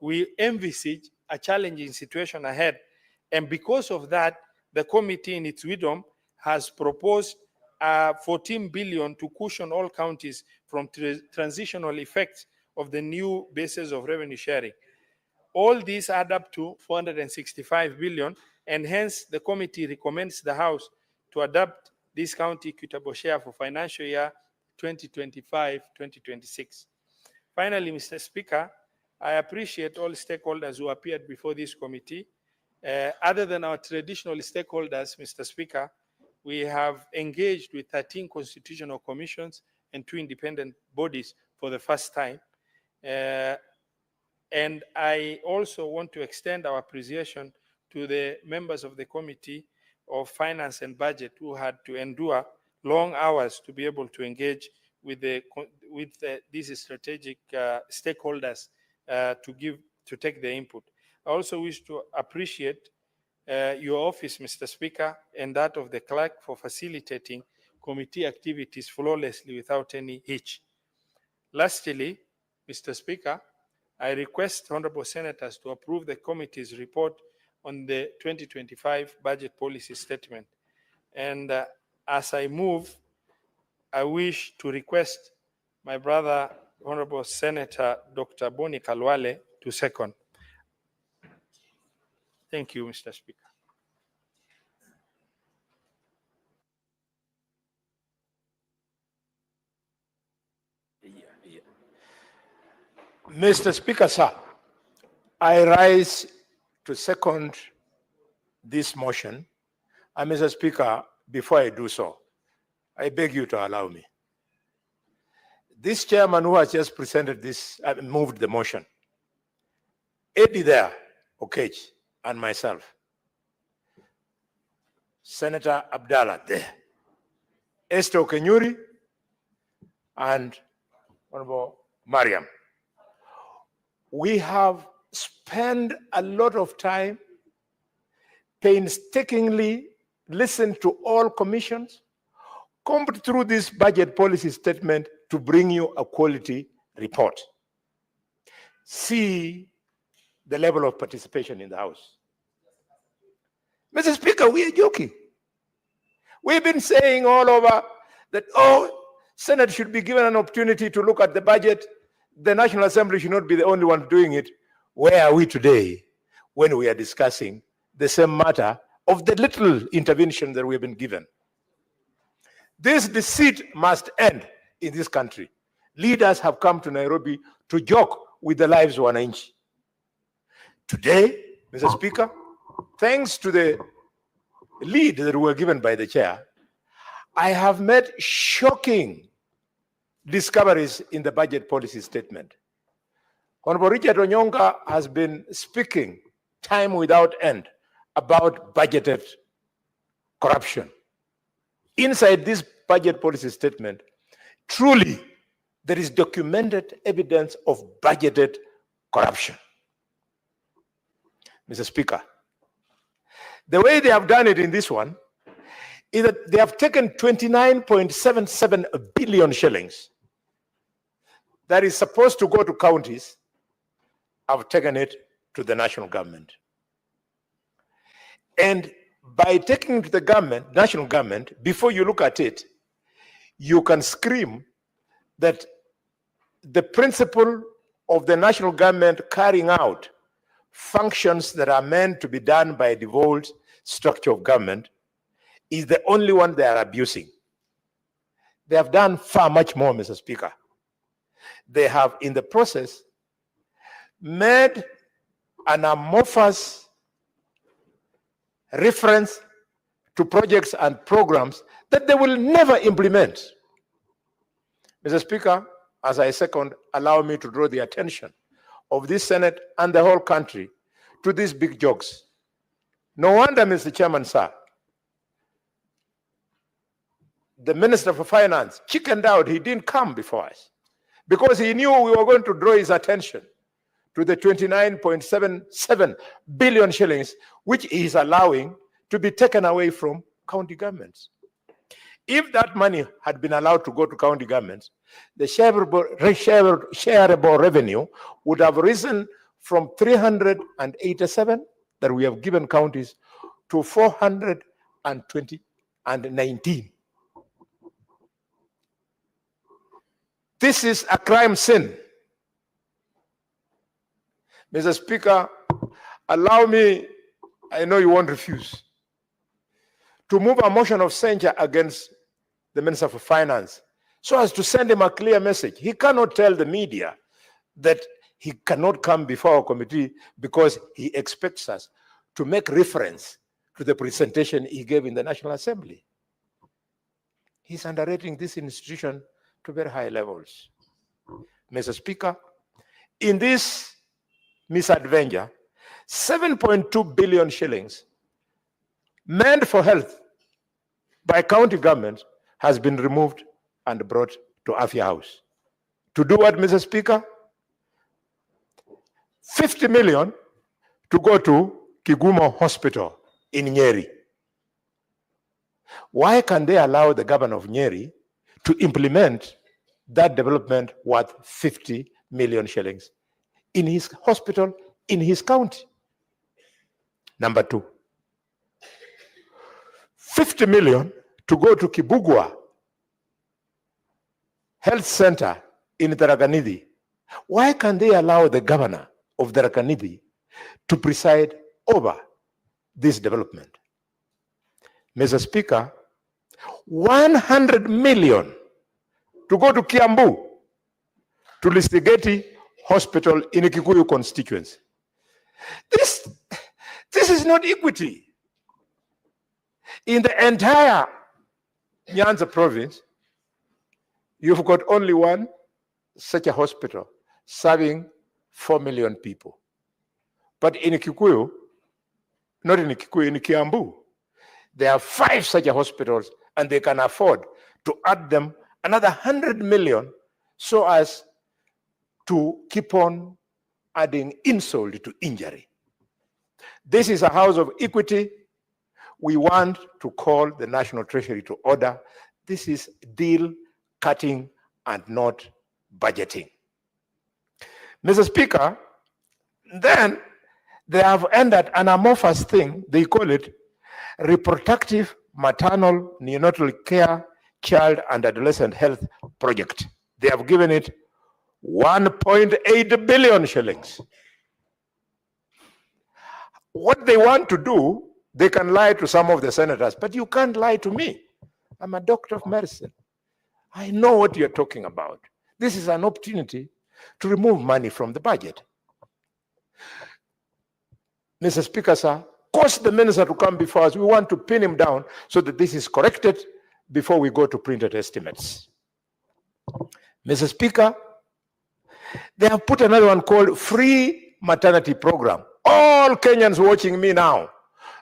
we envisage a challenging situation ahead. And because of that, the committee in its wisdom has proposed 14 billion to cushion all counties from transitional effects of the new basis of revenue sharing. All these add up to 465 billion, and hence the committee recommends the House to adopt this county equitable share for financial year 2025-2026. Finally, Mr. Speaker, I appreciate all stakeholders who appeared before this committee. Other than our traditional stakeholders, Mr. Speaker, we have engaged with 13 constitutional commissions and 2 independent bodies for the first time. And I also want to extend our appreciation to the members of the Committee of Finance and Budget who had to endure long hours to be able to engage with these strategic stakeholders to take their input. I also wish to appreciate your office, Mr. Speaker, and that of the clerk for facilitating committee activities flawlessly without any hitch. Lastly, Mr. Speaker, I request honorable senators to approve the committee's report on the 2025 budget policy statement. And as I move, I wish to request my brother, Honorable Senator Dr. Boni Kalwale, to second. Thank you, Mr. Speaker. Mr. Speaker, sir, I rise to second this motion. And Mr. Speaker, before I do so, I beg you to allow me. This chairman who has just presented this, moved the motion, Eddie there, Okech, and myself, Senator Abdallah there, Esther Kenyuri, and Honorable Mariam. We have spent a lot of time painstakingly listened to all commissions, combed through this budget policy statement to bring you a quality report. See the level of participation in the House. Mr. Speaker, we are joking. We've been saying all over that, Senate should be given an opportunity to look at the budget. The National Assembly should not be the only one doing it. Where are we today when we are discussing the same matter of the little intervention that we have been given? This deceit must end in this country. Leaders have come to Nairobi to joke with the lives of wananchi. Today, Mr. Speaker, thanks to the lead that we were given by the chair, I have made shocking discoveries in the budget policy statement. Honorable Richard Onyonga has been speaking time without end about budgeted corruption. Inside this budget policy statement, truly, there is documented evidence of budgeted corruption. Mr. Speaker, the way they have done it in this one is that they have taken 29.77 billion shillings that is supposed to go to counties, have taken it to the national government. And by taking it to the government, national government, before you look at it, you can scream that the principle of the national government carrying out functions that are meant to be done by a devolved structure of government is the only one they are abusing. They have done far much more, Mr. Speaker. They have, in the process, made an amorphous reference to projects and programs that they will never implement. Mr. Speaker, as I second, allow me to draw the attention of this Senate and the whole country to these big jokes. No wonder, Mr. Chairman, sir, the Minister for Finance chickened out. He didn't come before us because he knew we were going to draw his attention to the 29.77 billion shillings, which he is allowing to be taken away from county governments. If that money had been allowed to go to county governments, the shareable revenue would have risen from 387 that we have given counties to 419. This is a crime sin. Mr. Speaker, allow me, I know you won't refuse, to move a motion of censure against the Minister for Finance so as to send him a clear message. He cannot tell the media that he cannot come before our committee because he expects us to make reference to the presentation he gave in the National Assembly. He's underrating this institution to very high levels. Mr. Speaker, in this misadventure, 7.2 billion shillings meant for health by county governments has been removed and brought to Afya House. To do what, Mr. Speaker? 50 million to go to Kigumo Hospital in Nyeri. Why can they allow the governor of Nyeri to implement that development worth 50 million shillings in his hospital, in his county? Number two, 50 million to go to Kibugwa Health Center in Tarakanidhi. Why can they allow the governor of Tarakanidhi to preside over this development? Mr. Speaker, 100 million to go to Kiambu, to Listigeti Hospital in a Kikuyu constituency. This is not equity. In the entire Nyanza province, you've got only one such a hospital serving 4 million people. But in Kikuyu, not in Kikuyu, in Kiambu, there are 5 such a hospitals, and they can afford to add them another 100 million so as to keep on adding insult to injury. This is a house of equity. We want to call the National Treasury to order. This is deal cutting and not budgeting. Mr. Speaker, then they have ended an amorphous thing. They call it Reproductive Maternal Neonatal Care Child and Adolescent Health Project. They have given it 1.8 billion shillings. What they want to do, they can lie to some of the senators, but you can't lie to me. I'm a doctor of medicine. I know what you're talking about. This is an opportunity to remove money from the budget. Mr. Speaker, sir, cause the minister to come before us. We want to pin him down so that this is corrected before we go to printed estimates. Mr. Speaker, they have put another one called Free Maternity Program. All Kenyans watching me now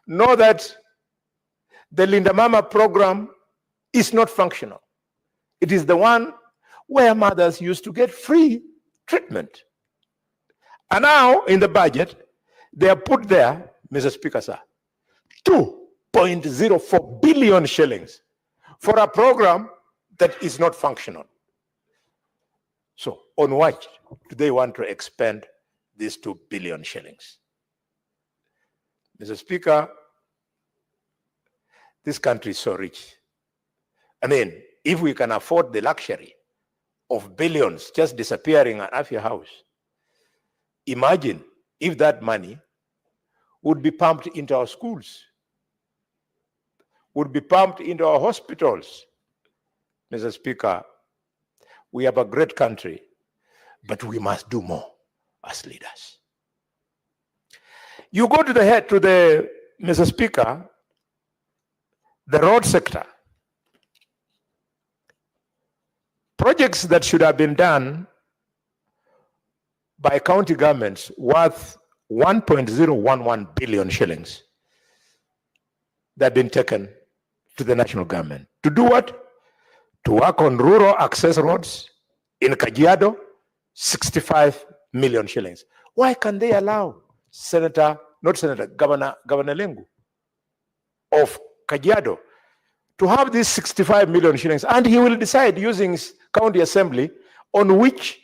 know that the Linda Mama program is not functional. It is the one where mothers used to get free treatment. And now in the budget, they have put there, Mr. Speaker, sir, 2.04 billion shillings for a program that is not functional. So on what do they want to expend these 2 billion shillings? Mr. Speaker, this country is so rich. I mean, if we can afford the luxury of billions just disappearing out of your house, imagine if that money would be pumped into our schools, would be pumped into our hospitals. Mr. Speaker, we have a great country, but we must do more as leaders. You go to Mr. Speaker, the road sector. Projects that should have been done by county governments worth 1.011 billion shillings that have been taken to the national government. To do what? To work on rural access roads in Kajiado, 65 million shillings. Why can they allow Governor Lengu of Kajiado to have these 65 million shillings, and he will decide using his county assembly on which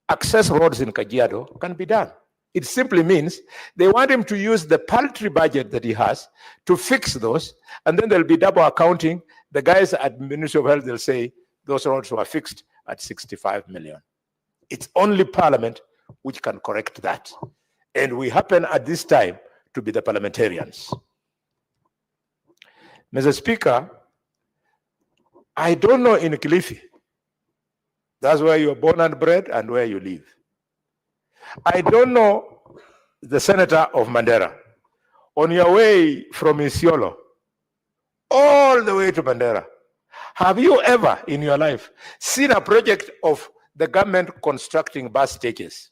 access roads in Kajiado can be done. It simply means they want him to use the paltry budget that he has to fix those, and then there'll be double accounting. The guys at Ministry of Health, they'll say those roads were fixed at 65 million. It's only Parliament which can correct that. And we happen at this time to be the parliamentarians. Mr. Speaker, I don't know in Kilifi. That's where you're born and bred and where you live. I don't know the senator of Mandera. On your way from Isiolo all the way to Mandera, have you ever in your life seen a project of the government constructing bus stages?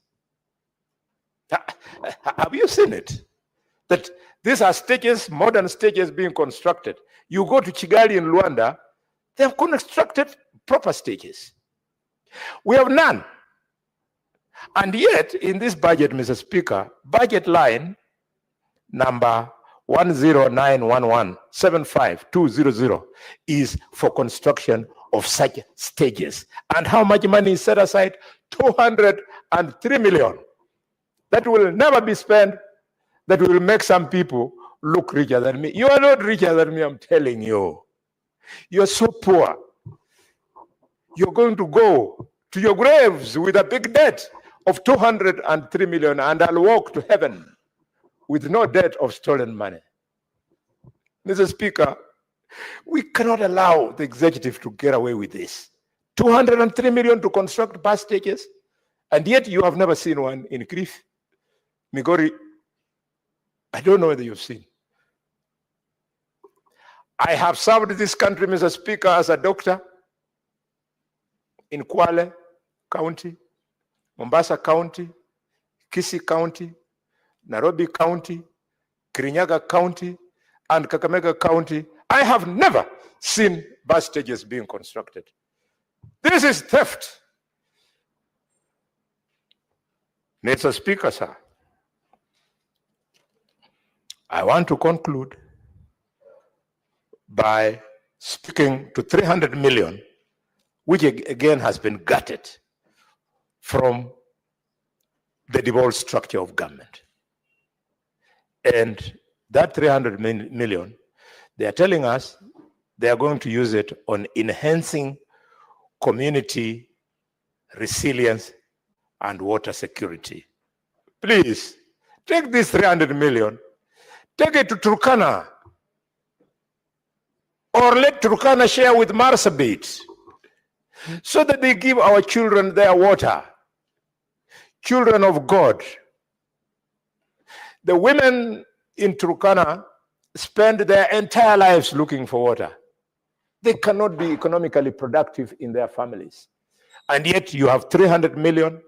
Have you seen it? That these are stages, modern stages being constructed. You go to Kigali in Rwanda, they have constructed proper stages. We have none. And yet, in this budget, Mr. Speaker, budget line number 10911752000 is for construction of such stages. And how much money is set aside? 203 million. That will never be spent. That will make some people look richer than me. You are not richer than me, I'm telling you. You're so poor. You're going to go to your graves with a big debt of 203 million, and I'll walk to heaven with no debt of stolen money. Mr. Speaker, we cannot allow the executive to get away with this. 203 million to construct bus stages, and yet you have never seen one in Cliff, Migori. I don't know whether you've seen. I have served this country, Mr. Speaker, as a doctor in Kwale County, Mombasa County, Kisii County, Nairobi County, Kirinyaga County, and Kakamega County. I have never seen bus stages being constructed. This is theft. Mr. Speaker, sir, I want to conclude by speaking to 300 million, which again has been gutted from the devolved structure of government. And that 300 million, they are telling us they are going to use it on enhancing community resilience and water security. Please, take this 300 million, take it to Turkana, or let Turkana share with Marsabit, so that they give our children their water, children of God. The women in Turkana spend their entire lives looking for water. They cannot be economically productive in their families. And yet you have 300 million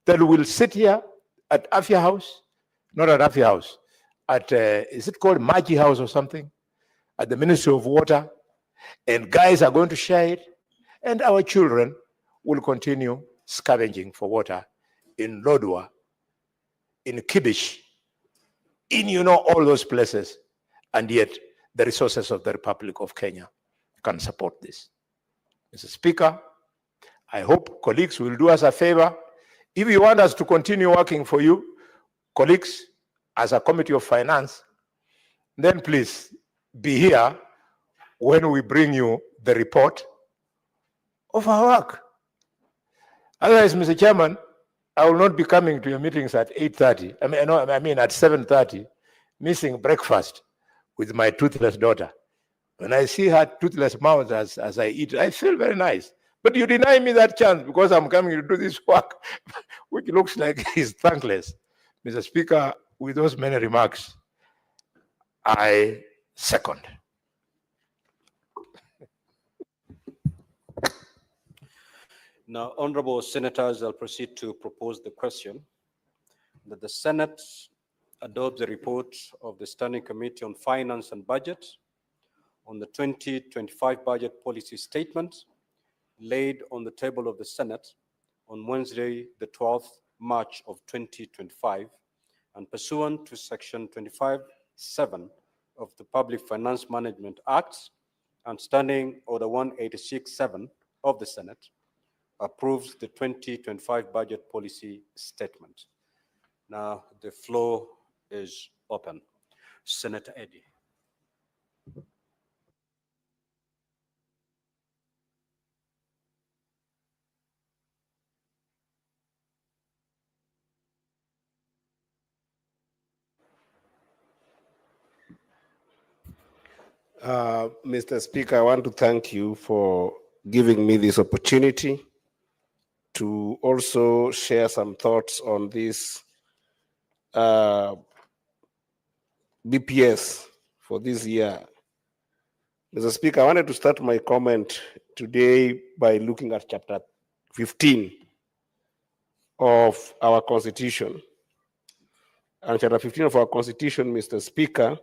that will sit here at Afia House, not at Afia House, at, is it called Maji House or something? At the Ministry of Water, and guys are going to share it, and our children will continue scavenging for water in Lodwar, in Kibish, in all those places, and yet the resources of the Republic of Kenya can support this. Mr. Speaker, I hope colleagues will do us a favor. If you want us to continue working for you, colleagues, as a Committee of Finance, then please be here when we bring you the report of our work. Otherwise, Mr. Chairman, I will not be coming to your meetings at 8:30. I mean at 7:30, missing breakfast with my toothless daughter. When I see her toothless mouth as I eat, I feel very nice. But you deny me that chance because I'm coming to do this work, which looks like is thankless. Mr. Speaker, with those many remarks, I second. Now, honorable senators, I'll proceed to propose the question that the Senate adopt the report of the Standing Committee on Finance and Budget on the 2025 budget policy statement laid on the table of the Senate on Wednesday, the 12th March of 2025, and pursuant to Section 25(7) of the Public Finance Management Act and Standing Order 186(7) of the Senate, approves the 2025 budget policy statement. Now, the floor is open. Senator Eddy. Mr. Speaker, I want to thank you for giving me this opportunity to also share some thoughts on this BPS for this year. Mr. Speaker, I wanted to start my comment today by looking at chapter 15 of our Constitution. And chapter 15 of our Constitution, Mr. Speaker,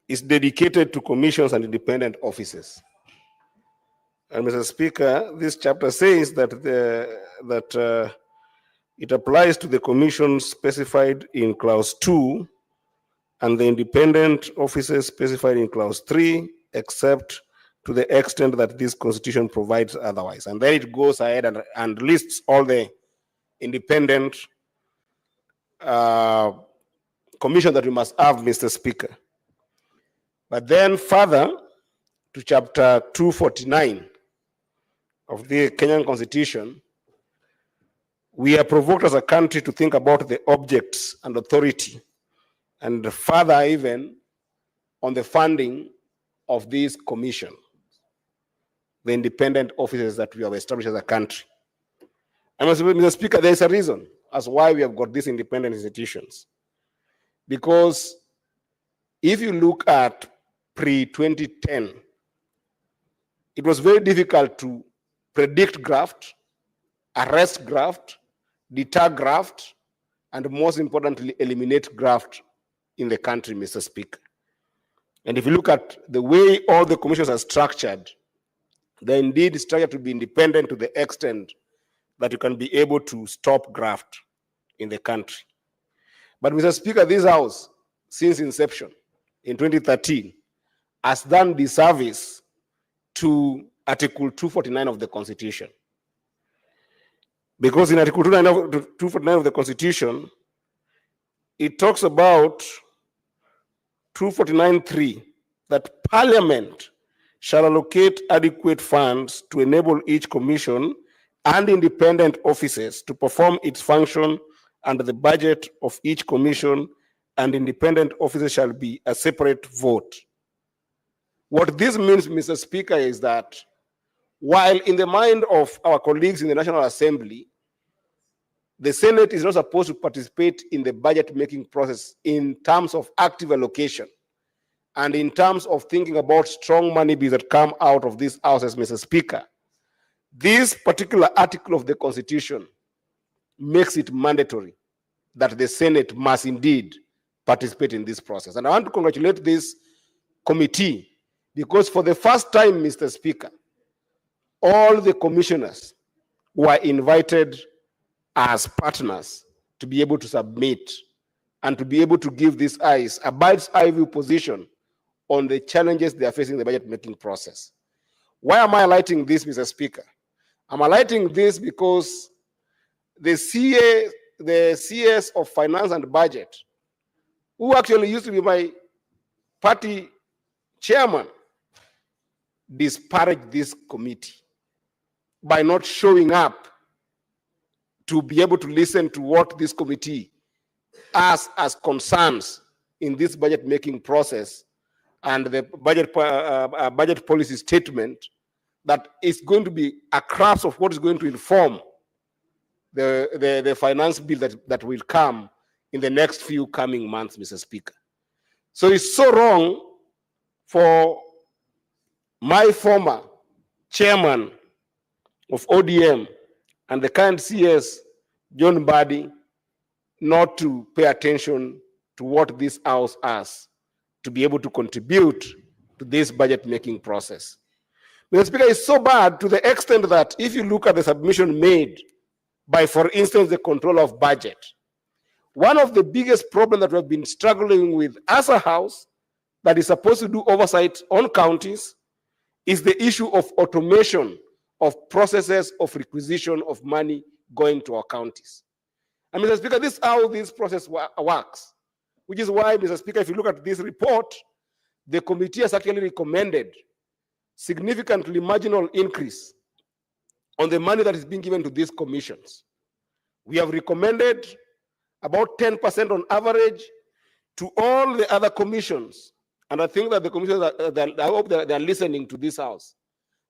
is dedicated to commissions and independent offices. And Mr. Speaker, this chapter says that it applies to the commissions specified in clause 2 and the independent offices specified in clause 3, except to the extent that this constitution provides otherwise. And then it goes ahead and lists all the independent commission that we must have, Mr. Speaker. But then further to chapter 249 of the Kenyan Constitution, we are provoked as a country to think about the objects and authority, and further even on the funding of this commission, the independent offices that we have established as a country. And Mr. Speaker, there is a reason as why we have got these independent institutions. Because if you look at pre-2010, it was very difficult to predict graft, arrest graft, deter graft, and most importantly, eliminate graft in the country, Mr. Speaker. And if you look at the way all the commissions are structured, they're indeed structured to be independent to the extent that you can be able to stop graft in the country. But Mr. Speaker, this House, since inception in 2013, has done disservice to Article 249 of the Constitution. Because in Article 249 of the Constitution, it talks about 249.3 that Parliament shall allocate adequate funds to enable each commission and independent offices to perform its function, and the budget of each commission and independent offices shall be a separate vote. What this means, Mr. Speaker, is that while in the mind of our colleagues in the National Assembly, the Senate is not supposed to participate in the budget-making process in terms of active allocation and in terms of thinking about strong money bills that come out of this House, as Mr. Speaker, this particular article of the Constitution makes it mandatory that the Senate must indeed participate in this process. And I want to congratulate this committee because for the first time, Mr. Speaker, all the commissioners were invited as partners to be able to submit and to be able to give this a bird's eye view position on the challenges they are facing in the budget making process. Why am I highlighting this, Mr. Speaker? I'm highlighting this because the CS of Finance and Budget, who actually used to be my party chairman, disparaged this committee by not showing up to be able to listen to what this committee has as concerns in this budget making process and the budget policy statement that is going to be a crux of what is going to inform the finance bill that will come in the next few coming months, Mr. Speaker. So it's so wrong for my former chairman of ODM and the current CS, John Mbadi, not to pay attention to what this House has to be able to contribute to this budget-making process. Mr. Speaker, it's so bad to the extent that if you look at the submission made by, for instance, the controller of budget, one of the biggest problems that we've been struggling with as a House that is supposed to do oversight on counties is the issue of automation of processes of requisition of money going to our counties. And Mr. Speaker, this is how this process works, which is why, Mr. Speaker, if you look at this report, the committee has actually recommended significantly marginal increase on the money that is being given to these commissions. We have recommended about 10% on average to all the other commissions. And I think that the commissioners, I hope that they're listening to this House,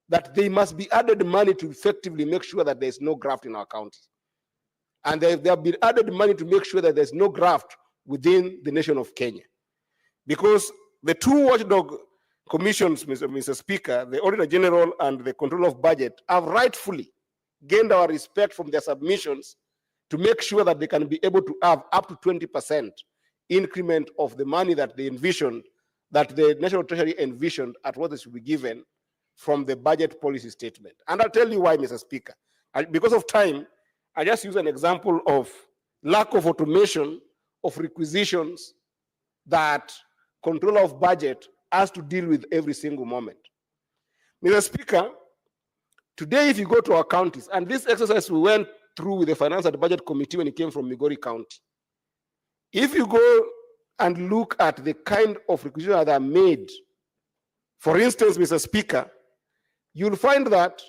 that they must be added money to effectively make sure that there's no graft in our county. And there have been added money to make sure that there's no graft within the nation of Kenya. Because the two watchdog commissions, Mr. Speaker, the Auditor General and the Controller of Budget, have rightfully gained our respect from their submissions to make sure that they can be able to have up to 20% increment of the money that they envisioned, that the National Treasury envisioned at what they should be given from the budget policy statement. And I'll tell you why, Mr. Speaker. Because of time, I just use an example of lack of automation of requisitions that Controller of Budget has to deal with every single moment. Mr. Speaker, today if you go to our counties, and this exercise we went through with the Finance and Budget Committee when it came from Migori County, if you go and look at the kind of requisitions that are made, for instance, Mr. Speaker, you'll find that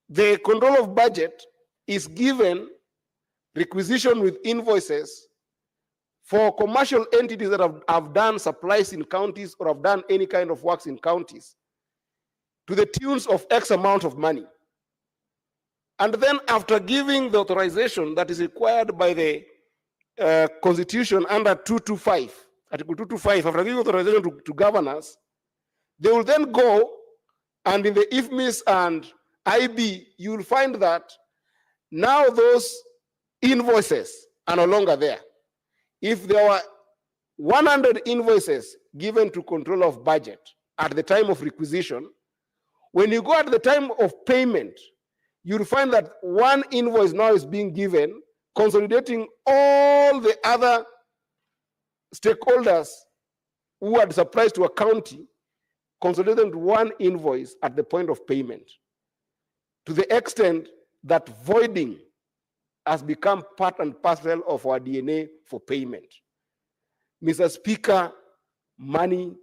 the Controller of Budget is given requisition with invoices for commercial entities that have done supplies in counties or have done any kind of works in counties to the tunes of X amount of money. And then after giving the authorization that is required by the Constitution under 225, Article 225, after giving authorization to governors, they will then go and in the IFMIS and IB, you will find that now those invoices are no longer there. If there were 100 invoices given to Controller of Budget at the time of requisition, when you go at the time of payment, you'll find that one invoice now is being given, consolidating all the other stakeholders who had supplies to a county, consolidating one invoice at the point of payment, to the extent that voiding has become part and parcel of our DNA for payment. Mr. Speaker, money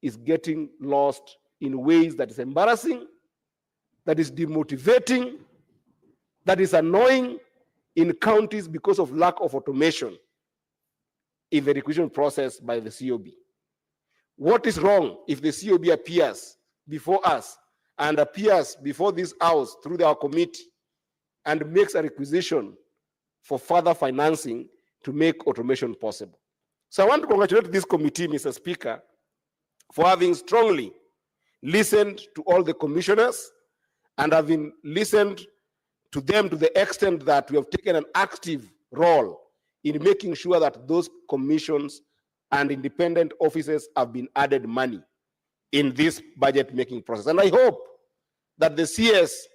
is getting lost in ways that is embarrassing, that is demotivating, that is annoying in counties because of lack of automation in the requisition process by the COB. What is wrong if the COB appears before us and appears before this house through our committee and makes a requisition for further financing to make automation possible? So I want to congratulate this committee, Mr. Speaker, for having strongly listened to all the commissioners and having listened to them to the extent that we have taken an active role in making sure that those commissions and independent offices have been added money in this budget making process. And I hope that the CS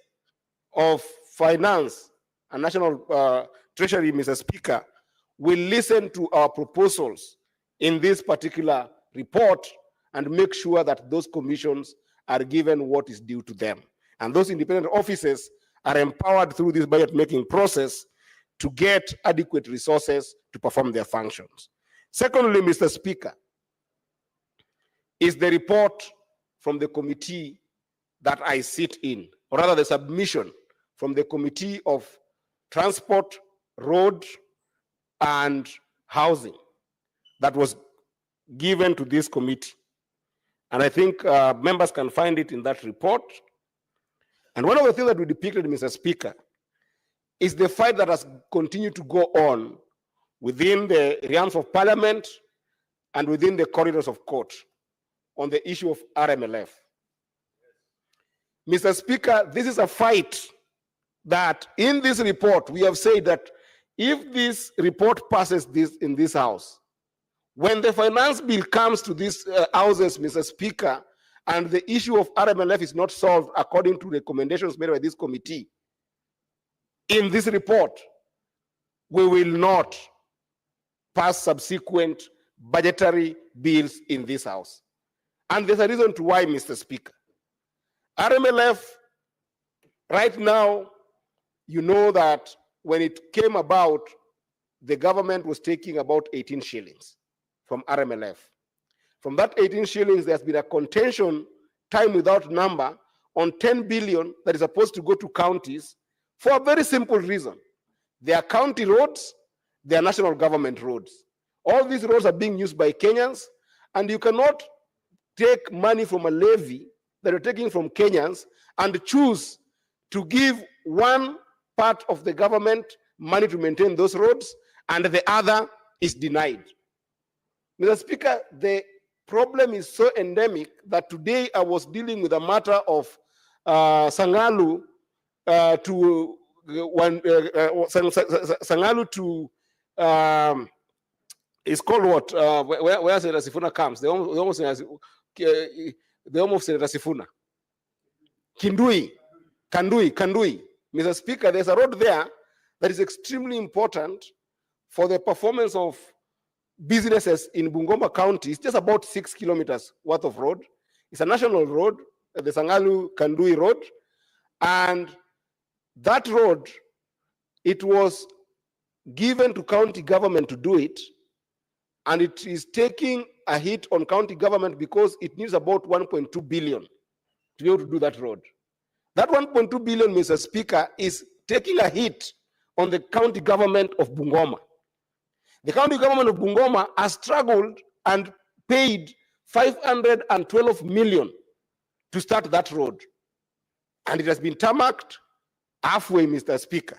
of Finance and National Treasury, Mr. Speaker, will listen to our proposals in this particular report and make sure that those commissions are given what is due to them. And those independent offices are empowered through this budget making process to get adequate resources to perform their functions. Secondly, Mr. Speaker, is the report from the committee that I sit in, or rather the submission from the Committee of Transport, Road, and Housing that was given to this committee. And I think members can find it in that report. And one of the things that we depicted, Mr. Speaker, is the fight that has continued to go on within the realms of parliament and within the corridors of court on the issue of RMLF. Mr. Speaker, this is a fight that in this report, we have said that if this report passes this in this house, when the finance bill comes to these houses, Mr. Speaker, and the issue of RMLF is not solved according to recommendations made by this committee, in this report, we will not pass subsequent budgetary bills in this house. And there's a reason to why, Mr. Speaker. RMLF, right now, you know that when it came about, the government was taking about 18 shillings from RMLF. From that 18 shillings, there's been a contention, time without number, on 10 billion that is supposed to go to counties for a very simple reason. They are county roads, they are national government roads. All these roads are being used by Kenyans, and you cannot take money from a levy that you're taking from Kenyans and choose to give one part of the government money to maintain those roads, and the other is denied. Mr. Speaker, the problem is so endemic that today I was dealing with a matter of Sangalu to Sangalu to it's called what? Where Senator Sifuna comes? The home of Senator Sifuna. Kandui. Mr. Speaker, there's a road there that is extremely important for the performance of businesses in Bungoma County. It's just about 6 kilometers worth of road. It's a national road, the Sangalu-Kandui Road. And that road, it was given to county government to do it. And it is taking a hit on county government because it needs about 1.2 billion to be able to do that road. That 1.2 billion, Mr. Speaker, is taking a hit on the county government of Bungoma. The county government of Bungoma has struggled and paid 512 million to start that road. And it has been tarmacked halfway, Mr. Speaker.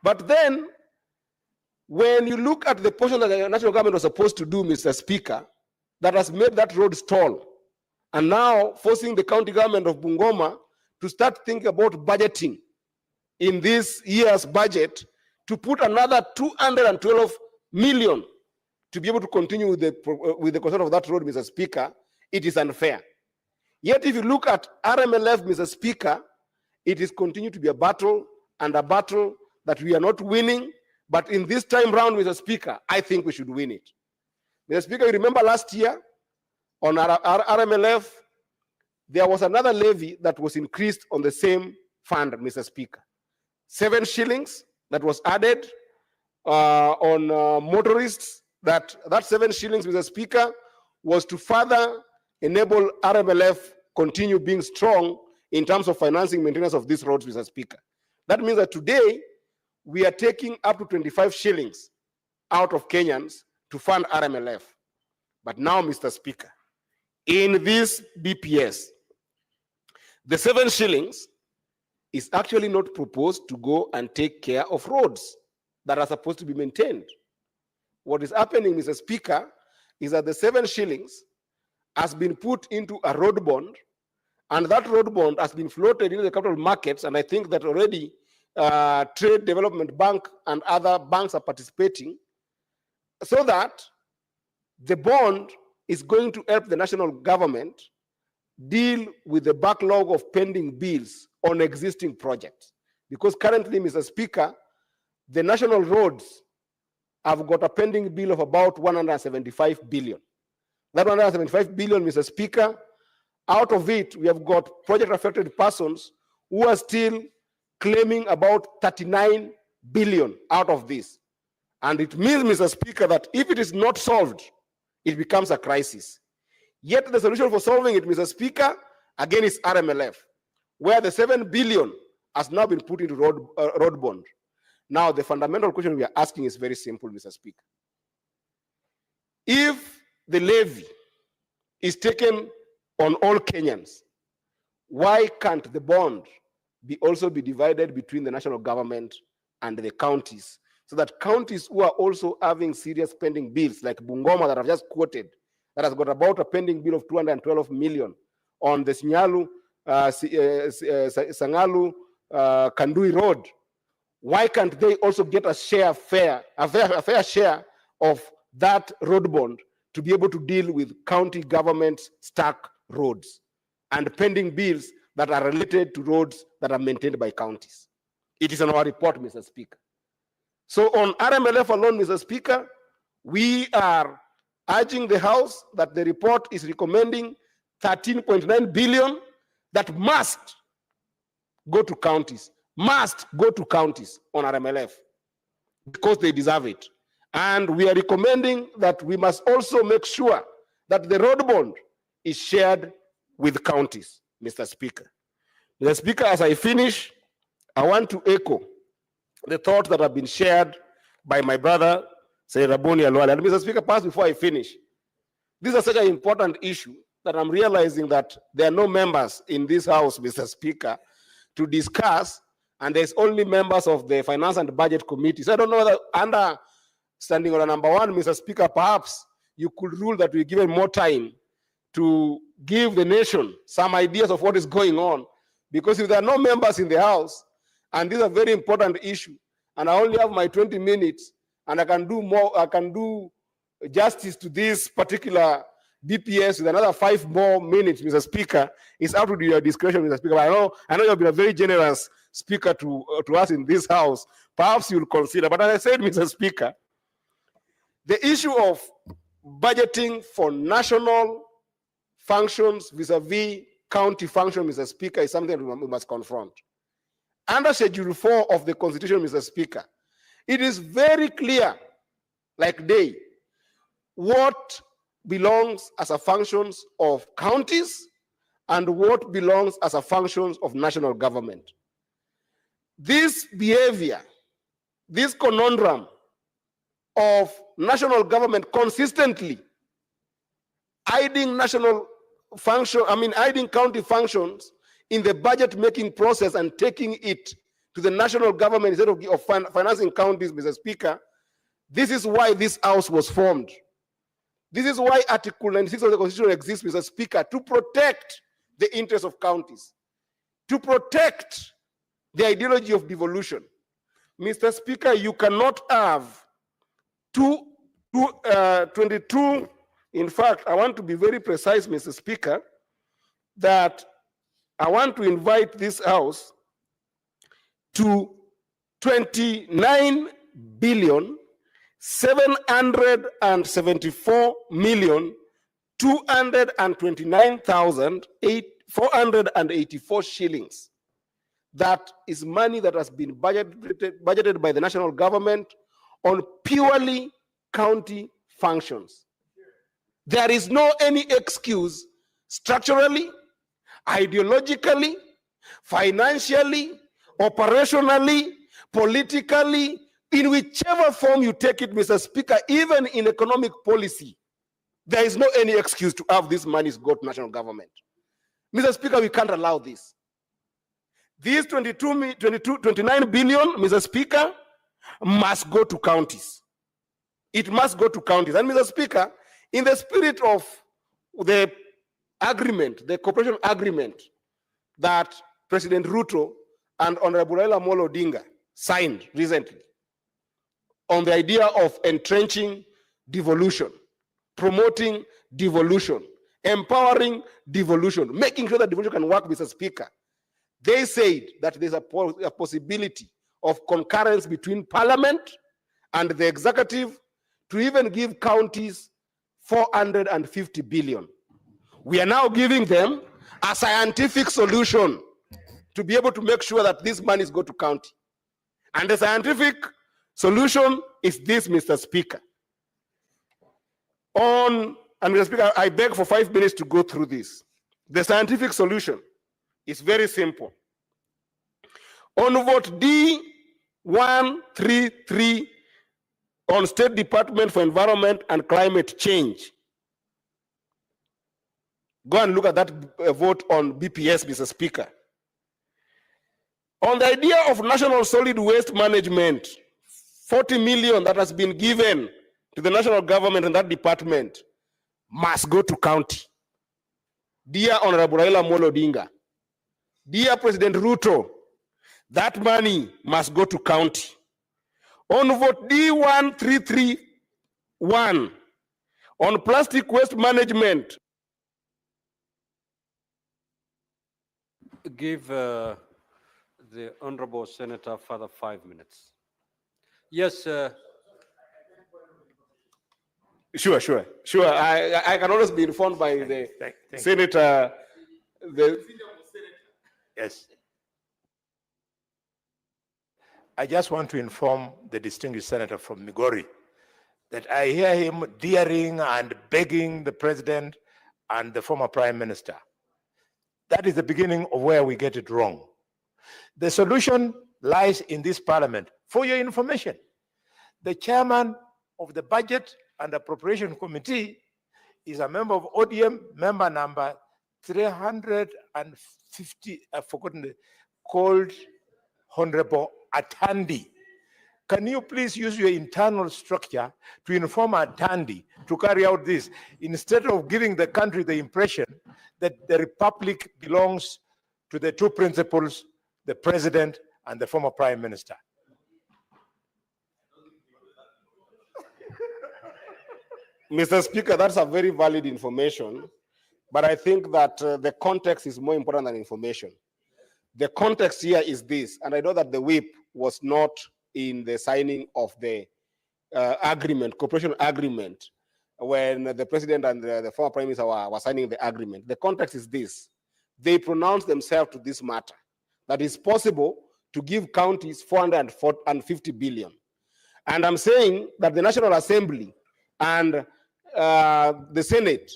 But then, when you look at the portion that the national government was supposed to do, Mr. Speaker, that has made that road stall, and now forcing the county government of Bungoma to start thinking about budgeting in this year's budget to put another 212 million to be able to continue with the construction of that road, Mr. Speaker, it is unfair. Yet if you look at RMLF, Mr. Speaker, it is continued to be a battle, and a battle that we are not winning. But in this time round, Mr. Speaker, I think we should win it. Mr. Speaker, you remember last year on our RMLF, there was another levy that was increased on the same fund, Mr. Speaker. 7 shillings that was added on motorists. That 7 shillings, Mr. Speaker, was to further enable RMLF continue being strong in terms of financing maintenance of these roads, Mr. Speaker. That means that today we are taking up to 25 shillings out of Kenyans to fund RMLF. But now, Mr. Speaker, in this BPS, the 7 shillings is actually not proposed to go and take care of roads that are supposed to be maintained. What is happening, Mr. Speaker, is that the 7 shillings has been put into a road bond, and that road bond has been floated into the capital markets, and I think that already Trade Development Bank and other banks are participating, so that the bond is going to help the national government deal with the backlog of pending bills on existing projects. Because currently, Mr. Speaker, the national roads have got a pending bill of about 175 billion. That 175 billion, Mr. Speaker, out of it, we have got project affected persons who are still claiming about 39 billion out of this. And it means, Mr. Speaker, that if it is not solved, it becomes a crisis. Yet the solution for solving it, Mr. Speaker, again is RMLF, where the 7 billion has now been put into road bond. Now, the fundamental question we are asking is very simple, Mr. Speaker. If the levy is taken on all Kenyans, why can't the bond also be divided between the national government and the counties, so that counties who are also having serious pending bills, like Bungoma that I've just quoted, that has got about a pending bill of 212 million on the Sinyalu, Sangalu, Kandui Road, why can't they also get a fair share of that road bond to be able to deal with county government stuck roads and pending bills that are related to roads that are maintained by counties? It is in our report, Mr. Speaker. So on RMLF alone, Mr. Speaker, we are urging the House that the report is recommending 13.9 billion that must go to counties, on RMLF, because they deserve it. And we are recommending that we must also make sure that the road bond is shared with counties, Mr. Speaker. Mr. Speaker, as I finish, I want to echo the thoughts that have been shared by my brother, Senator Boni Alwale. And Mr. Speaker, perhaps before I finish, this is such an important issue that I'm realizing that there are no members in this House, Mr. Speaker, to discuss, and there's only members of the Finance and Budget Committee. So I don't know whether under standing order number 1, Mr. Speaker, perhaps you could rule that we're given more time to give the nation some ideas of what is going on. Because if there are no members in the House, and this is a very important issue, and I only have my 20 minutes, and I can do more, I can do justice to this particular BPS with another 5 more minutes, Mr. Speaker, it's up to your discretion, Mr. Speaker. But I know you've been a very generous speaker to us in this House. Perhaps you'll consider. But as I said, Mr. Speaker, the issue of budgeting for national functions vis-a-vis county function, Mr. Speaker, is something we must confront. Under Schedule 4 of the Constitution, Mr. Speaker, it is very clear, like day, what belongs as a functions of counties and what belongs as a functions of national government. This behavior, this conundrum of national government consistently hiding hiding county functions in the budget making process and taking it to the national government instead of financing counties, Mr. Speaker, this is why this House was formed. This is why Article 96 of the Constitution exists, Mr. Speaker, to protect the interests of counties, to protect the ideology of devolution. Mr. Speaker, you cannot have 22, in fact, I want to be very precise, Mr. Speaker, that I want to invite this House to 29,774,229,484 shillings. That is money that has been budgeted by the national government on purely county functions. There is no any excuse structurally, ideologically, financially, operationally, politically, in whichever form you take it, Mr. Speaker, even in economic policy, there is no any excuse to have these monies go to national government. Mr. Speaker, we can't allow this. These 29 billion, Mr. Speaker, must go to counties. It must go to counties. And Mr. Speaker, in the spirit of the agreement, the cooperation agreement that President Ruto and Honorable Raila Amolo Odinga signed recently on the idea of entrenching devolution, promoting devolution, empowering devolution, making sure that devolution can work, Mr. Speaker. They said that there's a possibility of concurrence between Parliament and the executive to even give counties 450 billion. We are now giving them a scientific solution to be able to make sure that these monies go to county. And the scientific solution is this, Mr. Speaker. And Mr. Speaker, I beg for 5 minutes to go through this. The scientific solution is very simple. On vote D133 on State Department for Environment and Climate Change, go and look at that vote on BPS, Mr. Speaker. On the idea of national solid waste management, 40 million that has been given to the national government and that department must go to county. Dear Honorable Raila Amolo Odinga, dear President Ruto, that money must go to county. On vote D1331 on plastic waste management, Give the Honorable Senator further 5 minutes. Yes, Sure. I can always be informed by the Senator. Yes. I just want to inform the distinguished senator from Migori that I hear him daring and begging the president and the former prime minister. That is the beginning of where we get it wrong. The solution lies in this parliament. For your information, the chairman of the Budget and Appropriation Committee is a member of ODM, member number 350, I've forgotten, called Honorable Atandi. Can you please use your internal structure to inform Atandi to carry out this, instead of giving the country the impression that the republic belongs to the two principals, the president and the former prime minister? Mr. Speaker, that's a very valid information, but I think that the context is more important than information. The context here is this, and I know that the whip was not in the signing of the agreement, cooperation agreement, when the president and the former prime minister were signing the agreement. The context is this. They pronounced themselves to this matter, that it's possible to give counties 450 billion. And I'm saying that the National Assembly and the Senate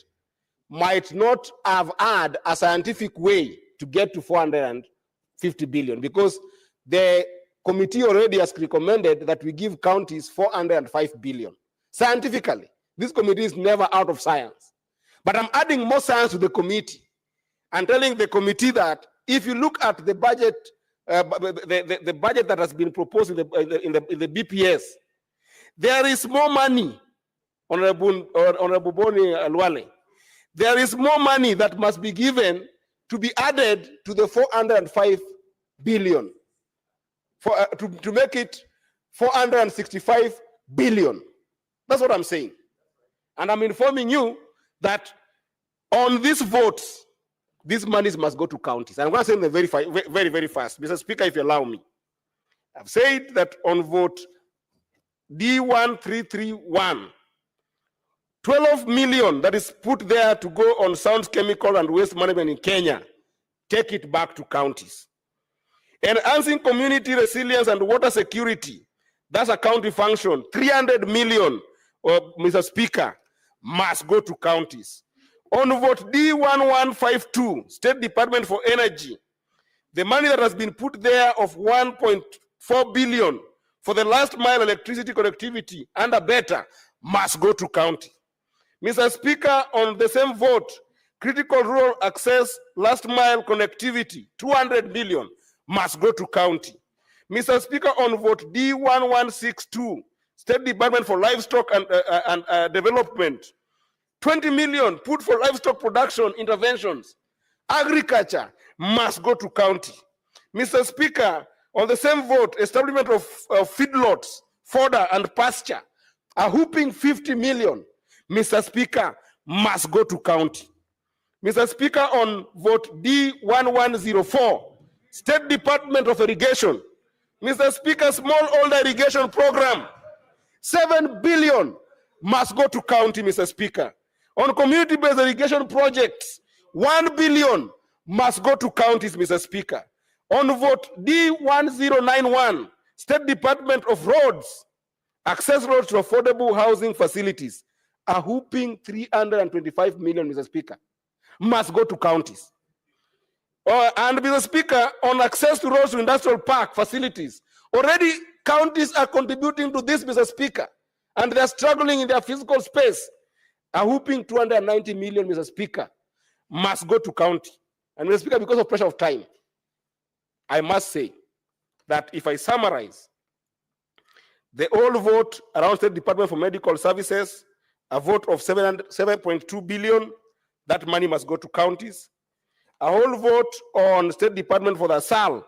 might not have had a scientific way to get to 450 billion, because the committee already has recommended that we give counties 405 billion. Scientifically, this committee is never out of science. But I'm adding more science to the committee and telling the committee that if you look at the budget, the budget that has been proposed in the BPS, there is more money, Honorable Boni Alwale, there is more money that must be given to be added to the 405 billion to make it 465 billion. That's what I'm saying. And I'm informing you that on these votes, these monies must go to counties. I'm going to say them very fast. Mr. Speaker, if you allow me. I've said that on vote D1331, 12 million that is put there to go on sound chemical and waste management in Kenya, take it back to counties. Enhancing community resilience and water security, that's a county function, 300 million, Mr. Speaker, must go to counties. On vote D1152, State Department for Energy, the money that has been put there of 1.4 billion for the last mile electricity connectivity and a better must go to county. Mr. Speaker, on the same vote, critical rural access, last mile connectivity, 200 million must go to county. Mr. Speaker, on vote D1162, State Department for Livestock and Development, 20 million put for livestock production interventions. Agriculture must go to county. Mr. Speaker, on the same vote, establishment of feedlots, fodder and pasture, a whooping 50 million, Mr. Speaker, must go to county. Mr. Speaker, on vote D1104, State Department of Irrigation, Mr. Speaker, smallholder irrigation program, 7 billion must go to county, Mr. Speaker. On community-based irrigation projects, 1 billion must go to counties, Mr. Speaker. On vote D1091, State Department of Roads, access roads to affordable housing facilities, a whooping 325 million, Mr. Speaker, must go to counties. And Mr. Speaker, on access to roads to industrial park facilities, already counties are contributing to this, Mr. Speaker, and they're struggling in their physical space. A whooping 290 million, Mr. Speaker, must go to county. And Mr. Speaker, because of pressure of time, I must say that if I summarize, the old vote around State Department for Medical Services, a vote of 7.2 billion, that money must go to counties. A whole vote on State Department for the SAL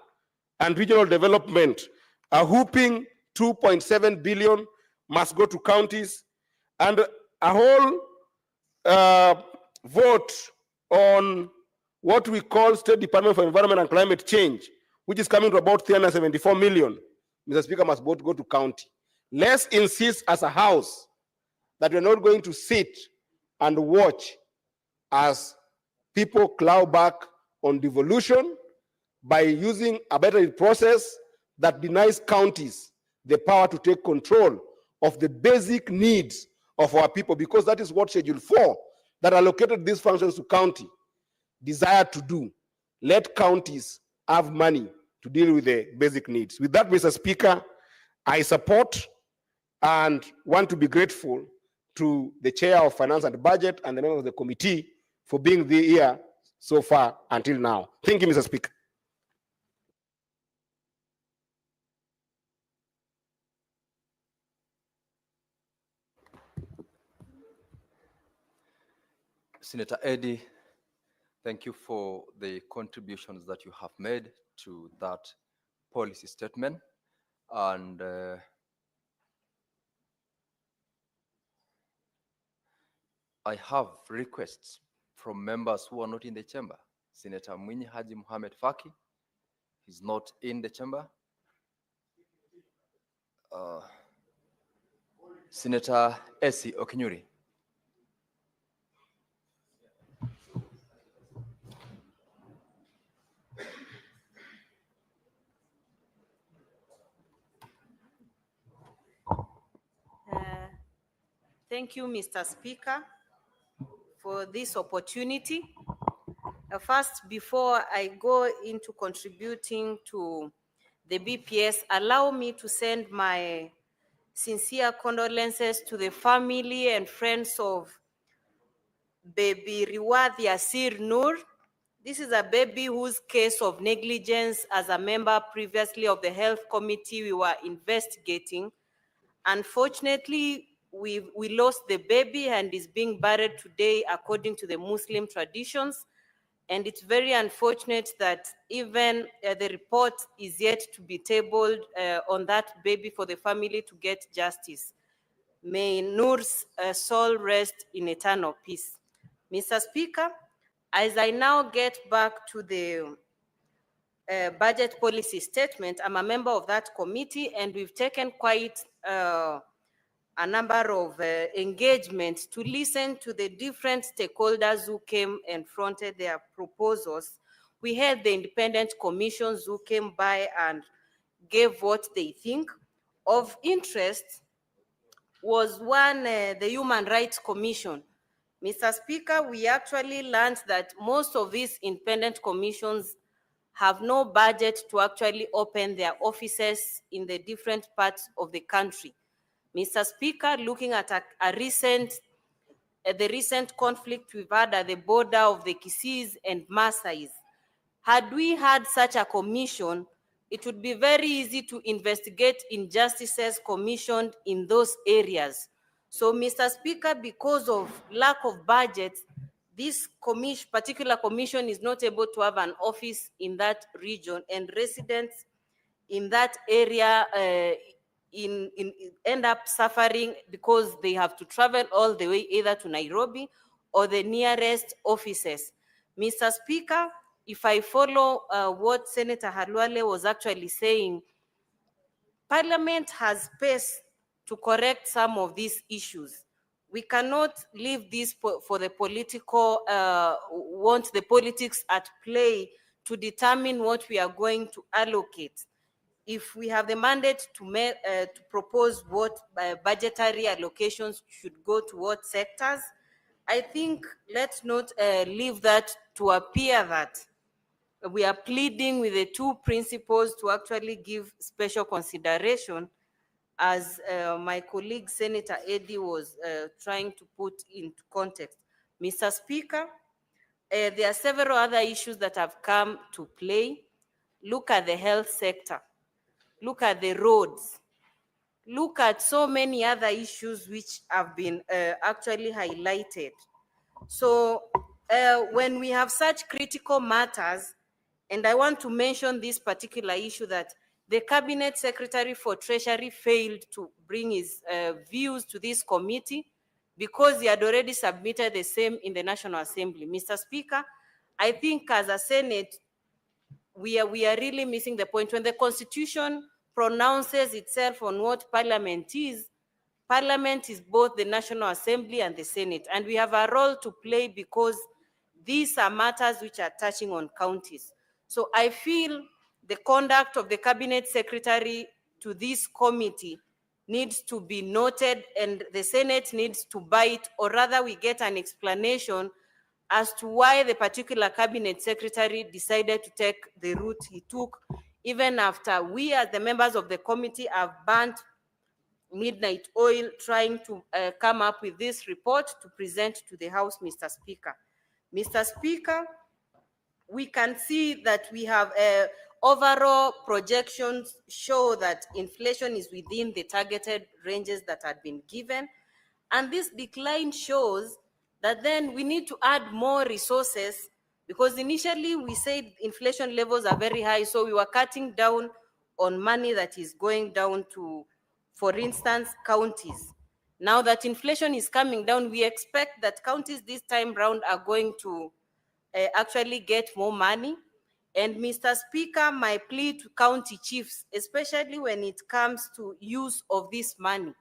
and regional development, a whooping 2.7 billion must go to counties. And a whole vote on what we call State Department for Environment and Climate Change, which is coming to about 374 million, Mr. Speaker, must both go to county. Let's insist as a house that we're not going to sit and watch as people claw back on devolution by using a better process that denies counties the power to take control of the basic needs of our people, because that is what Schedule 4 that allocated these functions to county desire to do. Let counties have money to deal with the basic needs. With that, Mr. Speaker, I support and want to be grateful to the Chair of Finance and Budget and the members of the committee for being here so far until now. Thank you, Mr. Speaker. Senator Eddy, thank you for the contributions that you have made to that policy statement. And I have requests from members who are not in the chamber. Senator Mwinyi Haji Mohamed Faki is not in the chamber. Senator Essie Okinyuri. Thank you, Mr. Speaker, for this opportunity. First, before I go into contributing to the BPS, allow me to send my sincere condolences to the family and friends of baby Riwadh Yasir Nur. This is a baby whose case of negligence as a member previously of the health committee we were investigating. Unfortunately, we lost the baby and is being buried today according to the Muslim traditions. And it's very unfortunate that even the report is yet to be tabled on that baby for the family to get justice. May Nur's soul rest in eternal peace. Mr. Speaker, as I now get back to the budget policy statement. I'm a member of that committee, and we've taken quite a number of engagements to listen to the different stakeholders who came and fronted their proposals. We had the independent commissions who came by and gave what they think. Of interest was one, the Human Rights Commission. Mr. Speaker, we actually learned that most of these independent commissions have no budget to actually open their offices in the different parts of the country. Mr. Speaker, looking at the recent conflict we've had at the border of the Kisis and Maasais, had we had such a commission, it would be very easy to investigate injustices commissioned in those areas. So, Mr. Speaker, because of lack of budget, this particular commission is not able to have an office in that region, and residents in that area end up suffering because they have to travel all the way either to Nairobi or the nearest offices. Mr. Speaker, if I follow what Senator Halwale was actually saying, Parliament has space to correct some of these issues. We cannot leave this for the political, want the politics at play to determine what we are going to allocate. If we have the mandate to propose what budgetary allocations should go to what sectors, I think let's not leave that to appear that we are pleading with the two principles to actually give special consideration, as my colleague Senator Eddy was trying to put into context. Mr. Speaker, there are several other issues that have come to play. Look at the health sector. Look at the roads. Look at so many other issues which have been actually highlighted. So when we have such critical matters, and I want to mention this particular issue that the Cabinet Secretary for Treasury failed to bring his views to this committee because he had already submitted the same in the National Assembly. Mr. Speaker, I think as a Senate, we are really missing the point. When the Constitution pronounces itself on what Parliament is both the National Assembly and the Senate, and we have a role to play because these are matters which are touching on counties. So I feel the conduct of the Cabinet Secretary to this committee needs to be noted, and the Senate needs to buy it, or rather we get an explanation as to why the particular Cabinet Secretary decided to take the route he took, even after we as the members of the committee have burnt midnight oil trying to come up with this report to present to the House, Mr. Speaker. Mr. Speaker, we can see that we have overall projections show that inflation is within the targeted ranges that had been given. And this decline shows that then we need to add more resources, because initially we said inflation levels are very high, so we were cutting down on money that is going down to, for instance, counties. Now that inflation is coming down, we expect that counties this time round are going to actually get more money. And Mr. Speaker, my plea to county chiefs, especially when it comes to use of this money,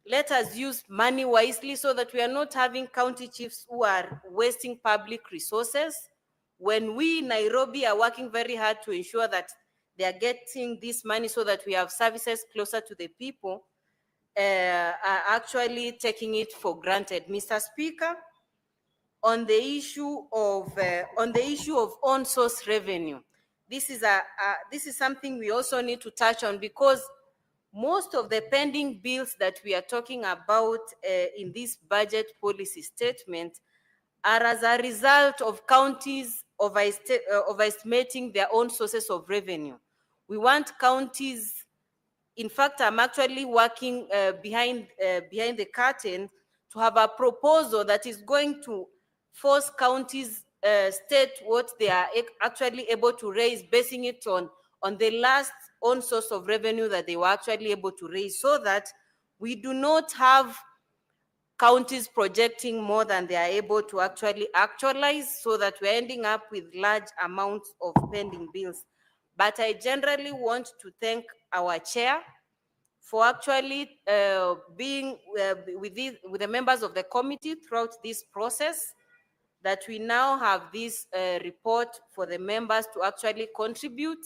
let us use money wisely so that we are not having county chiefs who are wasting public resources, when we in Nairobi are working very hard to ensure that they are getting this money so that we have services closer to the people, are actually taking it for granted. Mr. Speaker, on the issue of on source revenue, this is something we also need to touch on, because most of the pending bills that we are talking about in this budget policy statement are as a result of counties overestimating their own sources of revenue. We want counties, in fact, I'm actually working behind the curtain to have a proposal that is going to force counties state what they are actually able to raise, basing it on the last own source of revenue that they were actually able to raise, so that we do not have counties projecting more than they are able to actually actualize, so that we're ending up with large amounts of pending bills. But I generally want to thank our chair for actually being with the members of the committee throughout this process, that we now have this report for the members to actually contribute.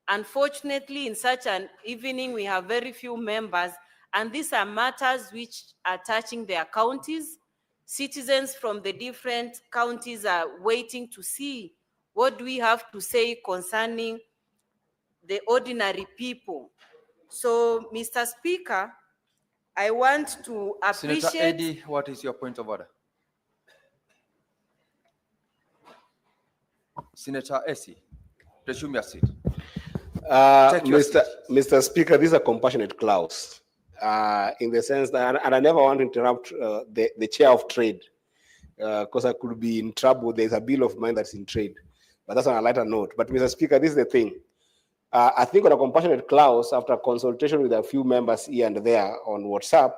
Unfortunately, in such an evening, we have very few members, and these are matters which are touching their counties. Citizens from the different counties are waiting to see what do we have to say concerning the ordinary people. So, Mr. Speaker, I want to Senator appreciate. Eddy, what is your point of order? Senator Essie, resume your seat. Take your Mr. Speaker, this is a compassionate clause in the sense that, and I never want to interrupt the chair of trade because I could be in trouble. There's a bill of mine that's in trade, but that's on a lighter note. But Mr. Speaker, this is the thing. I think on a compassionate clause, after consultation with a few members here and there on WhatsApp,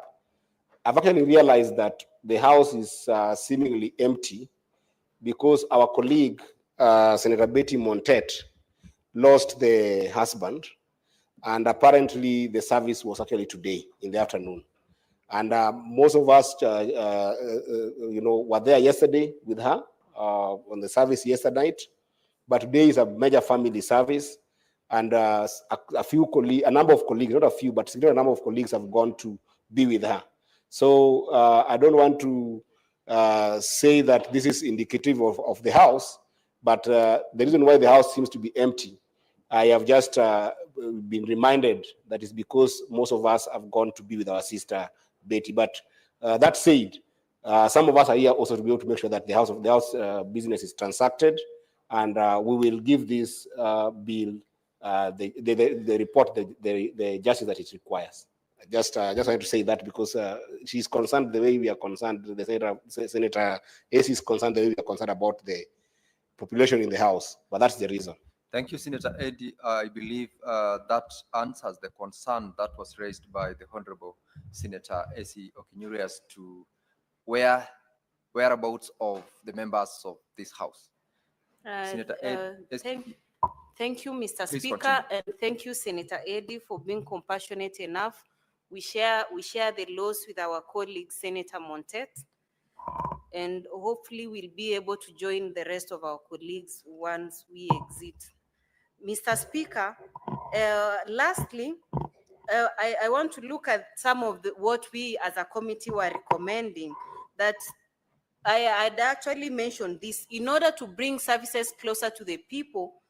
I've actually realized that the house is seemingly empty because our colleague, Senator Betty Montet, lost the husband, and apparently the service was actually today in the afternoon. And most of us, were there yesterday with her on the service yesterday night, but today is a major family service, and a number of colleagues, not a few, but a significant number of colleagues have gone to be with her. So I don't want to say that this is indicative of the house, but the reason why the house seems to be empty, I have just been reminded that it's because most of us have gone to be with our sister Betty. But that said, some of us are here also to be able to make sure that the house business is transacted, and we will give this bill the report, the justice that it requires. Just wanted to say that because she's concerned the way we are concerned. The Senator Ace is concerned the way we are concerned about the population in the house, but that's the reason. Thank you, Senator Eddy. I believe that answers the concern that was raised by the Honorable Senator Essie Okinyuri to whereabouts of the members of this house. Senator Eddy. Thank you, Mr. Please Speaker, continue. and thank you, Senator Eddy, for being compassionate enough. We share the loss with our colleague, Senator Montet, and hopefully we'll be able to join the rest of our colleagues once we exit. Mr. Speaker, lastly, I want to look at some of what we as a committee were recommending, that I'd actually mentioned this in order to bring services closer to the people.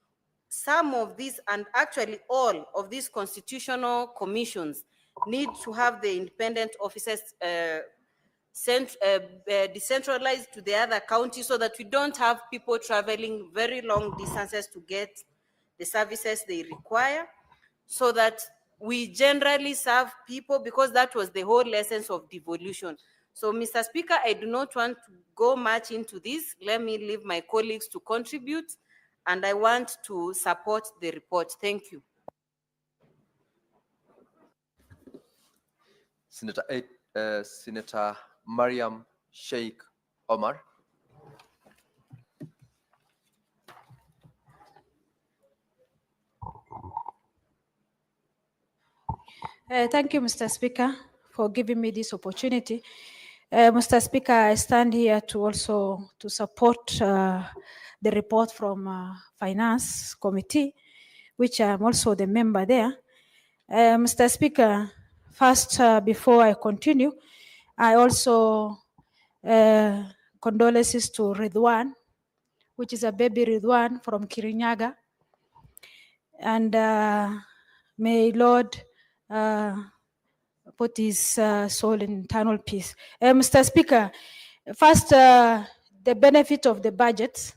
Some of these, and actually all of these constitutional commissions, need to have the independent officers decentralized to the other counties, so that we don't have people traveling very long distances to get the services they require, so that we generally serve people, because that was the whole essence of devolution. So, Mr. Speaker, I do not want to go much into this. Let me leave my colleagues to contribute, and I want to support the report. Thank you. Senator Mariam Sheikh Omar. Thank you, Mr. Speaker, for giving me this opportunity. Mr. Speaker, I stand here to also support the report from Finance Committee, which I'm also the member there. Mr. Speaker, first, before I continue, I also condolences to Ridwan, which is a baby Ridwan from Kirinyaga. And may Lord put his soul in eternal peace. Mr. Speaker, first, the benefit of the budget.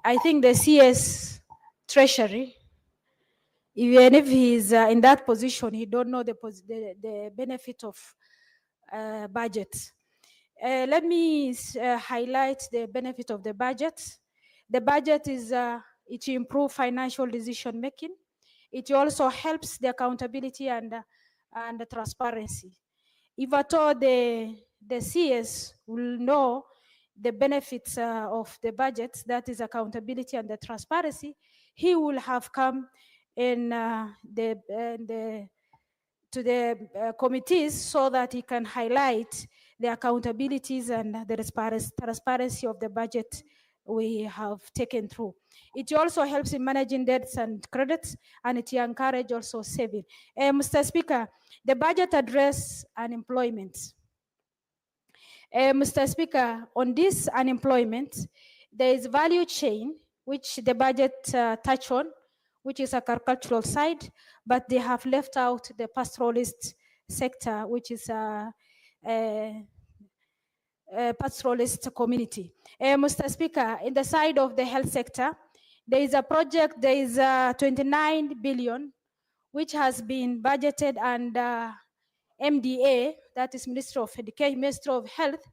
I think the CS Treasury, even if he's in that position, he don't know the benefit of budget. Let me highlight the benefit of the budget. The budget is it improves financial decision making. It also helps the accountability and the transparency. if at all the CS will know the benefits of the budget, that is accountability and the transparency, he will have come in to the committees so that he can highlight the accountabilities and the transparency of the budget we have taken through. It also helps in managing debts and credits, and it encourages also saving. Mr. Speaker, the budget address unemployment. Mr. Speaker, on this unemployment, there is value chain, which the budget touch on, which is agricultural side, but they have left out the pastoralist sector, which is a pastoralist community. Mr. Speaker, in the side of the health sector, there is a project, there is 29 billion, which has been budgeted under MDA, that is Ministry of Education, Ministry of Health,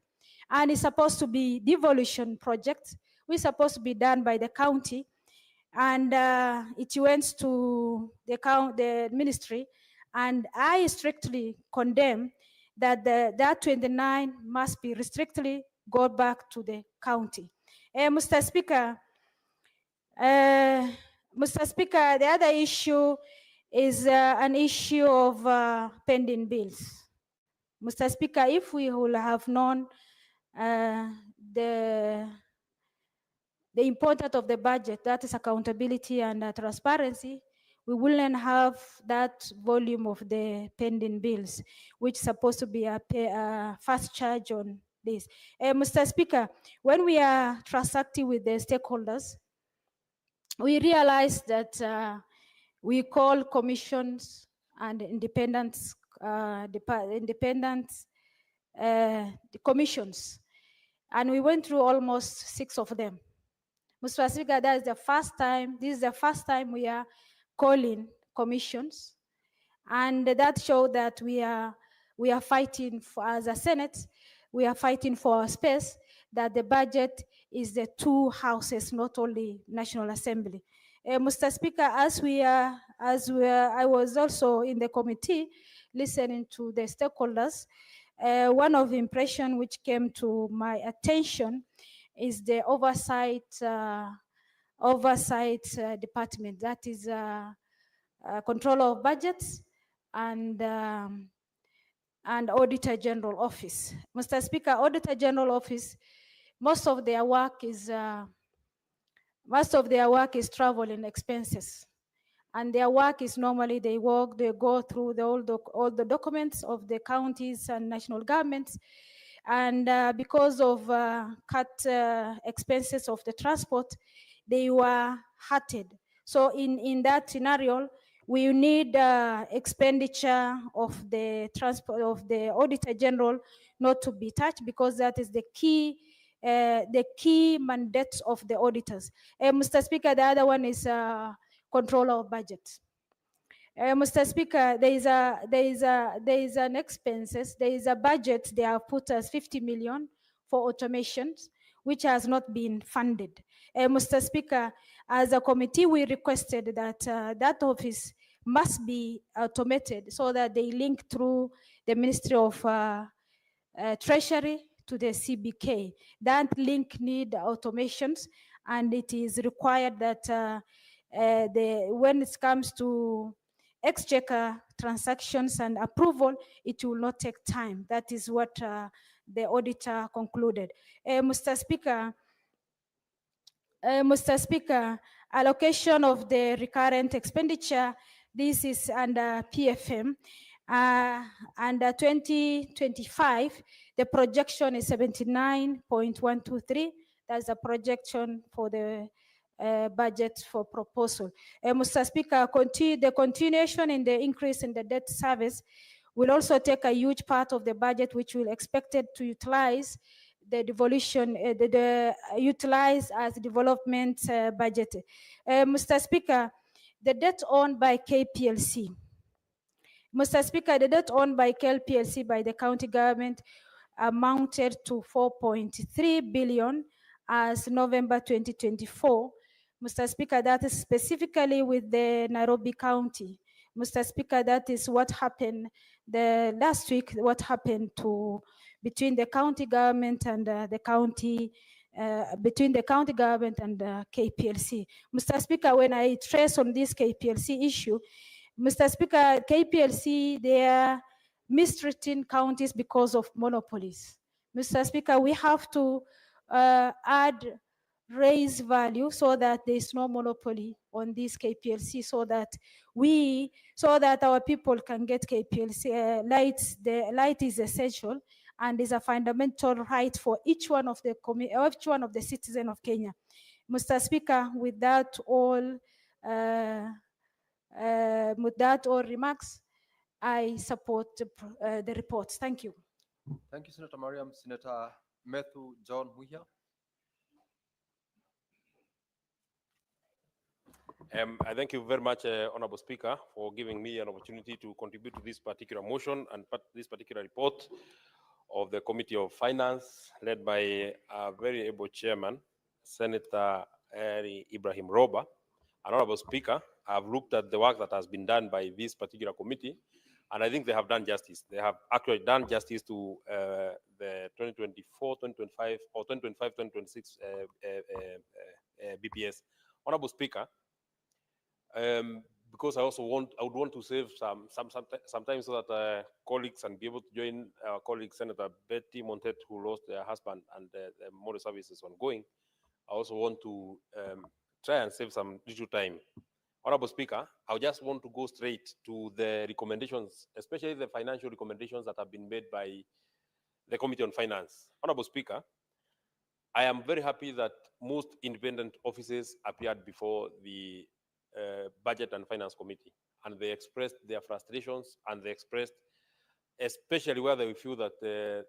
and it's supposed to be devolution project, which is supposed to be done by the county, and it went to the ministry, and I strictly condemn that that 29 must be strictly go back to the county. Mr. Speaker, the other issue is an issue of pending bills. Mr. Speaker, if we will have known the importance of the budget, that is accountability and transparency, we wouldn't have that volume of the pending bills, which is supposed to be a fast charge on this. Mr. Speaker, when we are transacting with the stakeholders, we realize that we call commissions and independent commissions, and we went through almost 6 of them. Mr. Speaker, that is the first time, this is the first time we are calling commissions, and that shows that we are fighting for, as a Senate, we are fighting for our space, that the budget is the 2 houses, not only National Assembly. Mr. Speaker, I was also in the committee listening to the stakeholders. One of the impression which came to my attention is the oversight department, that is control of budgets and Auditor General Office. Mr. Speaker, Auditor General Office, most of their work is travel and expenses, and their work is normally they go through all the documents of the counties and national governments, and because of cut expenses of the transport, they were hurted. So in that scenario, we need expenditure of the transport of the Auditor General not to be touched, because that is the key mandate of the auditors. Mr. Speaker, the other one is control of budget. Mr. Speaker, there is an expenses, there is a budget they have put as 50 million for automations, which has not been funded. Mr. Speaker, as a committee, we requested that that office must be automated so that they link through the Ministry of Treasury to the CBK. That link need automations, and it is required that when it comes to exchequer transactions and approval, it will not take time. That is what the auditor concluded. Mr. Speaker, allocation of the recurrent expenditure, this is under PFM. Under 2025, the projection is 79.123. That's a projection for the budget for proposal. Mr. Speaker, the continuation in the increase in the debt service will also take a huge part of the budget, which will expected to utilize the devolution, utilize as development budget. Mr. Speaker, the debt owned by KPLC. Mr. Speaker, the debt owned by KPLC by the county government amounted to 4.3 billion as November 2024. Mr. Speaker, that is specifically with the Nairobi County, Mr. Speaker, that is what happened the last week, what happened between the county government and the county, between the county government and KPLC. Mr. Speaker, when I trace on this KPLC issue, Mr. Speaker, KPLC, they are mistreating counties because of monopolies. Mr. Speaker, we have to raise value so that there is no monopoly on this KPLC, so that our people can get KPLC lights. The light is essential and is a fundamental right for each one of the citizens of Kenya. Mr. Speaker, with that all remarks, I support the report. Thank you. Thank you, Senator Mariam. Senator Methu John Muhia. I thank you very much, Honorable Speaker, for giving me an opportunity to contribute to this particular motion and this particular report of the Committee of Finance, led by a very able chairman, Senator Ibrahim Roba. Honorable Speaker, I've looked at the work that has been done by this particular committee, and I think they have done justice. They have actually done justice to the 2024, 2025, or 2025, 2026 BPS. Honorable Speaker, because I would want to save sometimes so that colleagues and be able to join our colleague Senator Betty Montet, who lost their husband, and the motor service is ongoing. I also want to try and save some little time. Honorable Speaker, I just want to go straight to the recommendations, especially the financial recommendations that have been made by the Committee on Finance. Honorable Speaker, I am very happy that most independent offices appeared before the Budget and Finance Committee, and they expressed their frustrations, and they expressed, especially where they feel that the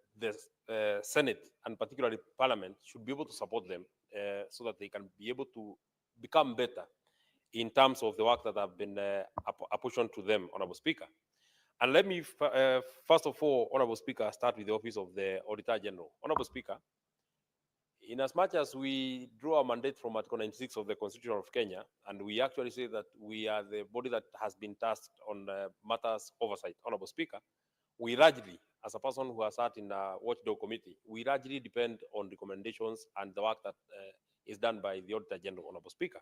Senate and particularly Parliament should be able to support them so that they can be able to become better in terms of the work that have been apportioned to them, Honorable Speaker. And let me, first of all, Honorable Speaker, start with the Office of the Auditor General. Honorable Speaker, in as much as we draw a mandate from Article 96 of the Constitution of Kenya, and we actually say that we are the body that has been tasked on matters oversight, Honorable Speaker, we largely, as a person who has sat in a watchdog committee, we largely depend on recommendations and the work that is done by the Auditor General, Honorable Speaker.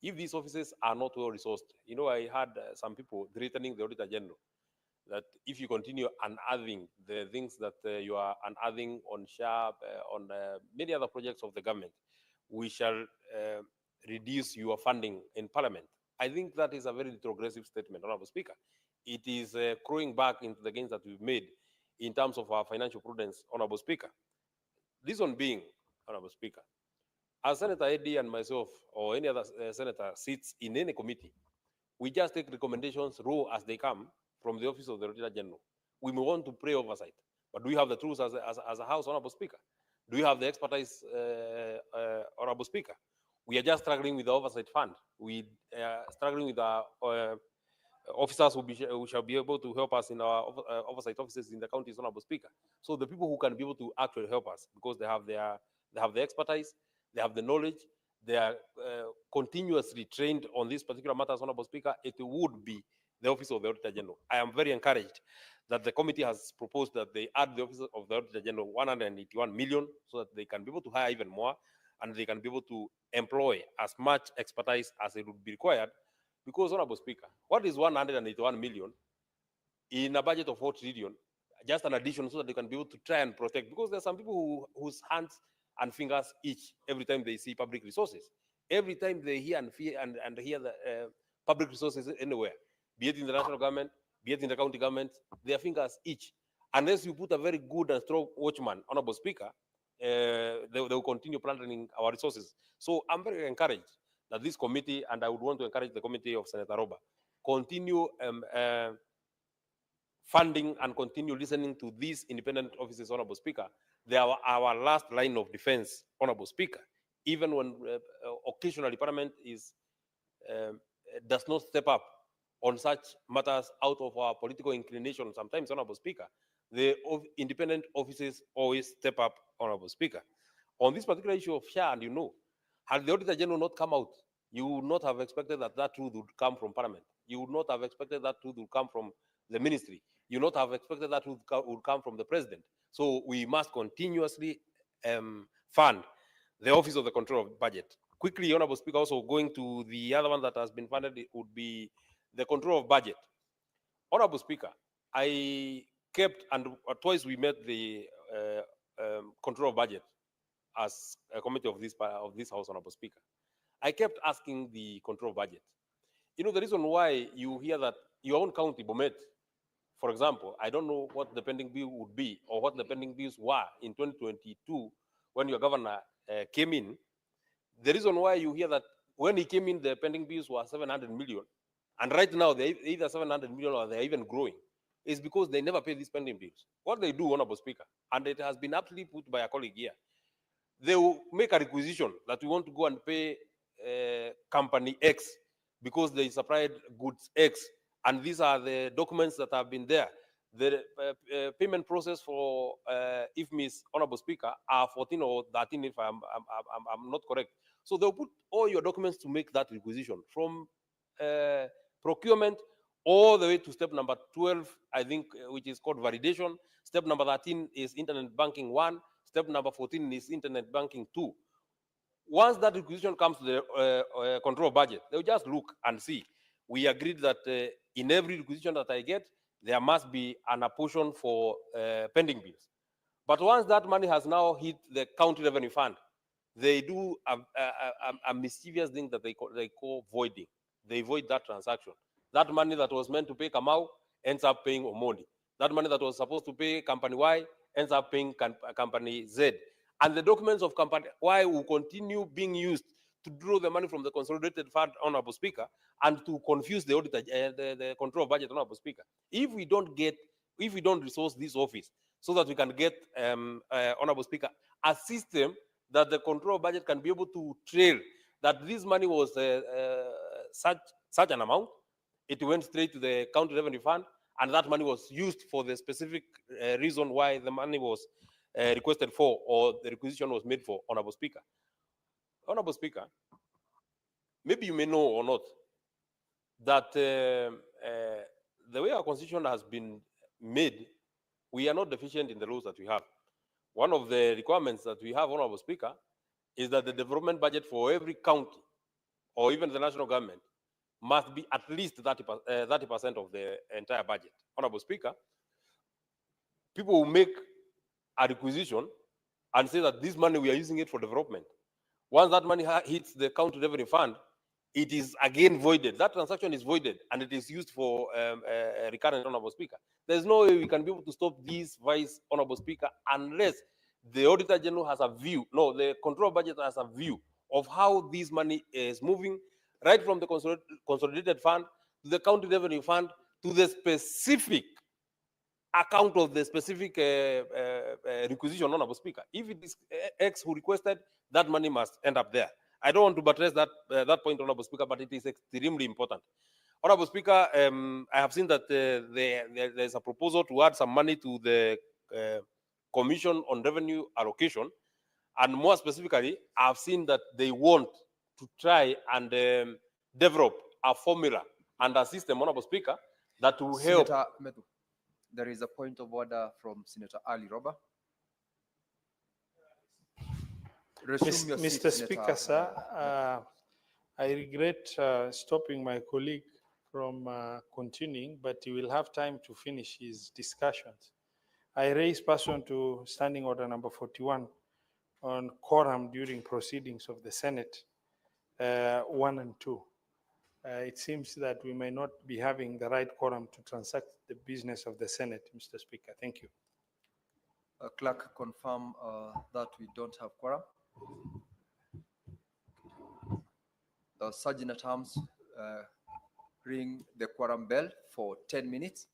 If these offices are not well resourced, you know, I had some people threatening the Auditor General that if you continue unearthing the things that you are unearthing on SHARP, on many other projects of the government, we shall reduce your funding in Parliament. I think that is a very retrogressive statement, Honorable Speaker. It is crowing back into the gains that we've made in terms of our financial prudence, Honorable Speaker. This one being, Honorable Speaker, as Senator Eddy and myself or any other senator sits in any committee, we just take recommendations raw as they come from the Office of the Auditor General. We may want to pray oversight, but do we have the tools as a House, Honorable Speaker? Do we have the expertise, Honorable Speaker? We are just struggling with the oversight fund. We are struggling with our officers who shall be able to help us in our oversight offices in the counties, Honorable Speaker. So the people who can be able to actually help us, because they have the expertise, they have the knowledge, they are continuously trained on these particular matters, Honorable Speaker, it would be the Office of the Auditor General. I am very encouraged that the committee has proposed that they add the Office of the Auditor General 181 million so that they can be able to hire even more and they can be able to employ as much expertise as it would be required. Because, Honorable Speaker, what is 181 million in a budget of 4 trillion? Just an addition so that they can be able to try and protect, because there are some people whose hands and fingers itch every time they see public resources. Every time they hear and hear the public resources anywhere, be it in the national government, be it in the county government, their fingers itch. Unless you put a very good and strong watchman, Honorable Speaker, they will continue plundering our resources. So I'm very encouraged that this committee, and I would want to encourage the committee of Senator Roba, continue funding and continue listening to these independent offices, Honorable Speaker. They are our last line of defense, Honorable Speaker. Even when occasionally Parliament does not step up on such matters out of our political inclination, sometimes, Honorable Speaker, the independent offices always step up, Honorable Speaker. On this particular issue of SHA, and you know, had the Auditor General not come out, you would not have expected that that truth would come from Parliament. You would not have expected that truth would come from the ministry. You would not have expected that truth would come from the president. So we must continuously fund the Office of the Control of Budget. Quickly, Honorable Speaker, also going to the other one that has been funded, it would be the control of budget. Honorable Speaker, I kept, and twice we met the control of budget as a committee of this House, Honorable Speaker. I kept asking the control of budget. You know, the reason why you hear that your own county, Bomet, for example, I don't know what the pending bill would be or what the pending bills were in 2022 when your governor came in. The reason why you hear that when he came in, the pending bills were 700 million, and right now they're either 700 million or they're even growing, is because they never pay these pending bills. What they do, Honorable Speaker, and it has been aptly put by a colleague here, they will make a requisition that we want to go and pay company X because they supplied goods X, and these are the documents that have been there. The payment process for IFMIS, Honorable Speaker, are 14 or 13, if I'm not correct. So they'll put all your documents to make that requisition, from procurement all the way to step number 12, I think, which is called validation. Step number 13 is internet banking 1. Step number 14 is internet banking 2. Once that requisition comes to the control budget, they'll just look and see. We agreed that in every requisition that I get, there must be an apportion for pending bills. But once that money has now hit the county revenue fund, they do a mischievous thing that they call voiding. They void that transaction. That money that was meant to pay Kamau ends up paying Omondi. That money that was supposed to pay company Y ends up paying company Z. And the documents of company Y will continue being used to draw the money from the consolidated fund, Honorable Speaker, and to confuse the auditor, the control of budget, Honorable Speaker. If we don't resource this office so that we can get, Honorable Speaker, a system that the control budget can be able to trail that this money was such an amount, it went straight to the county revenue fund, and that money was used for the specific reason why the money was requested for, or the requisition was made for, Honorable Speaker. Honorable Speaker, maybe you may know or not that the way our constitution has been made, we are not deficient in the laws that we have. One of the requirements that we have, Honorable Speaker, is that the development budget for every county or even the national government must be at least 30% of the entire budget. Honorable Speaker, people will make a requisition and say that this money, we are using it for development. Once that money hits the county revenue fund, it is again voided. That transaction is voided, and it is used for recurrent, Honorable Speaker. There's no way we can be able to stop this, Vice Honorable Speaker, unless the Auditor General has a view, no, the control budget has a view of how this money is moving, right from the consolidated fund to the county revenue fund to the specific account of the specific requisition, Honorable Speaker. If it is X who requested, that money must end up there. I don't want to buttress that point, Honorable Speaker, but it is extremely important. Honorable Speaker, I have seen that there's a proposal to add some money to the Commission on Revenue Allocation, and more specifically, I've seen that they want to try and develop a formula and a system, Honorable Speaker, that will help. Senator Medu, there is a point of order from Senator Ali Roba. Resume your seat, Mr. Speaker, Senator. sir, I regret stopping my colleague from continuing, but he will have time to finish his discussions. I raise person to Standing Order number 41 on quorum during proceedings of the Senate 1 and 2. It seems that we may not be having the right quorum to transact the business of the Senate, Mr. Speaker. Thank you. Clerk, confirm that we don't have quorum. Sergeant at Arms, ring the quorum bell for 10 minutes.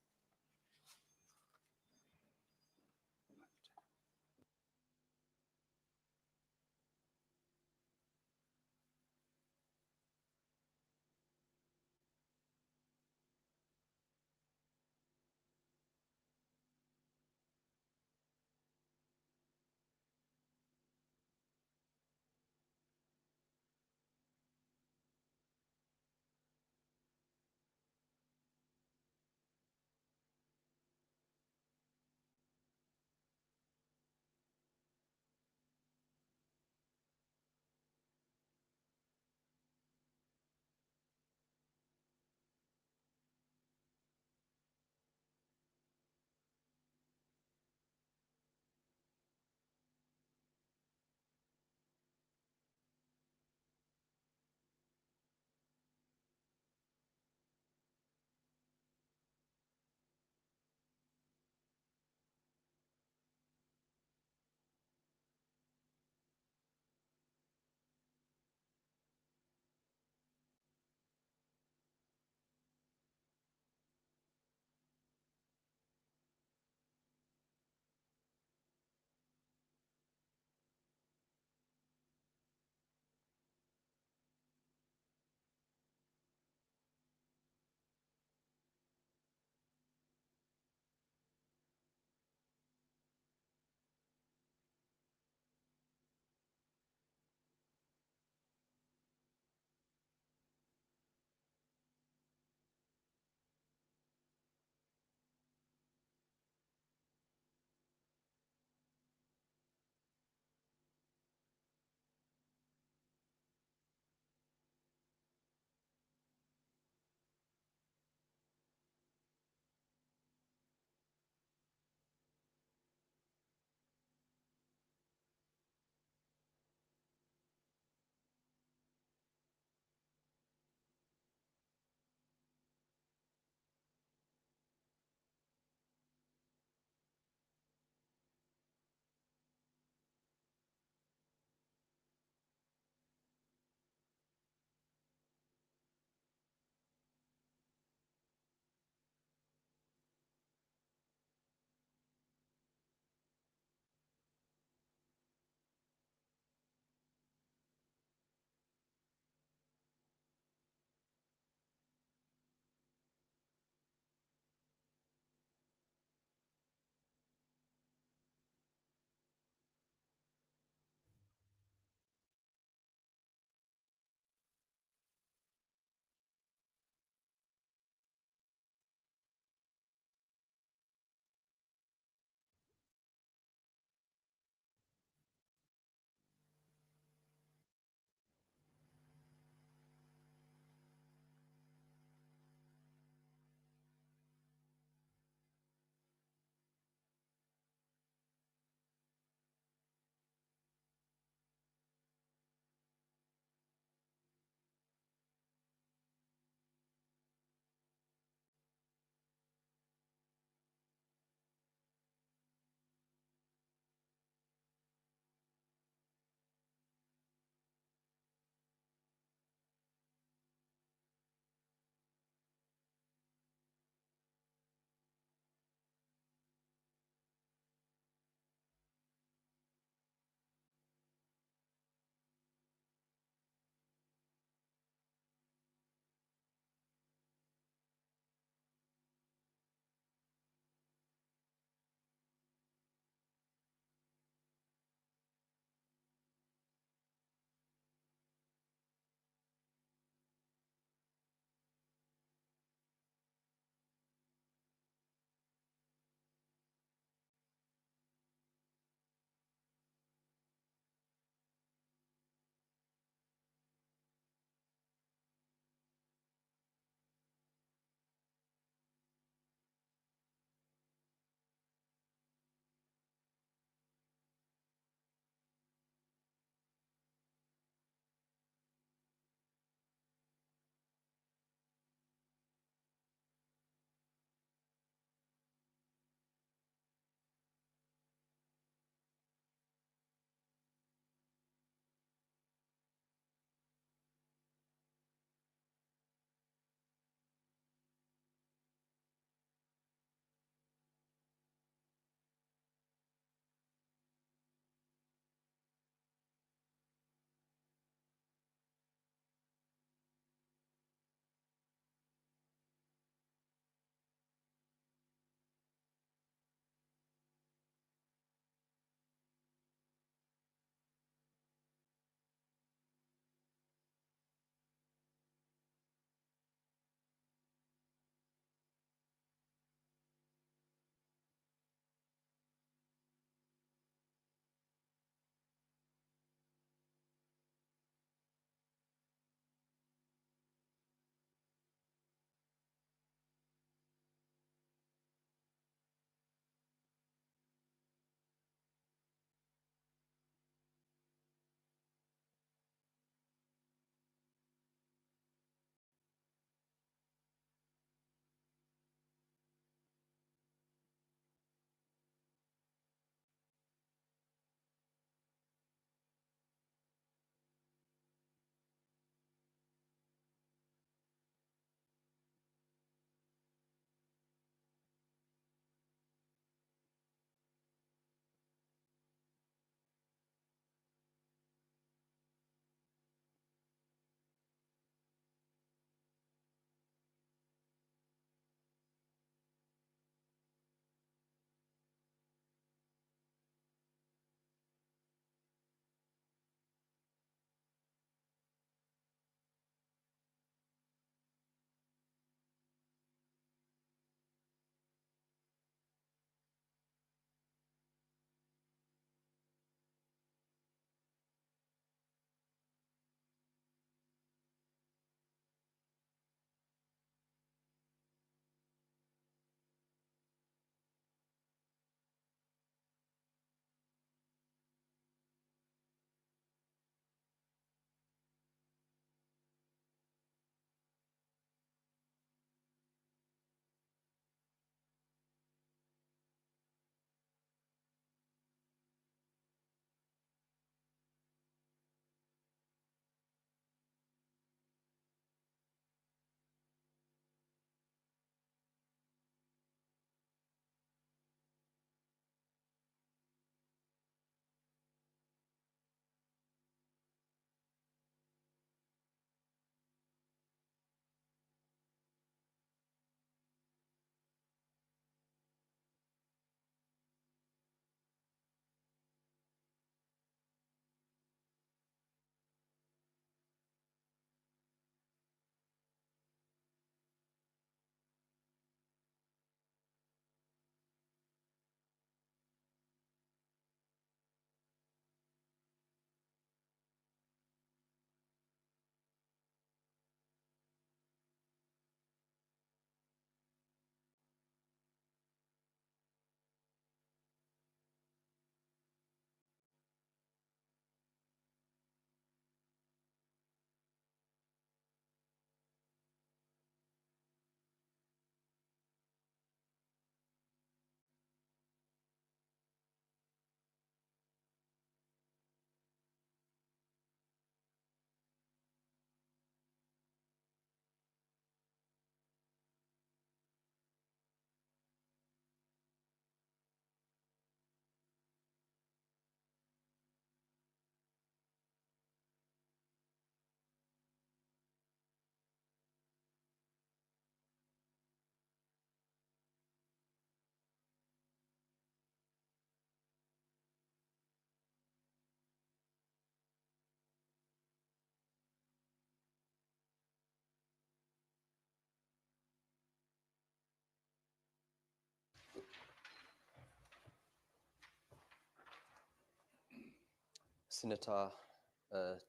Senator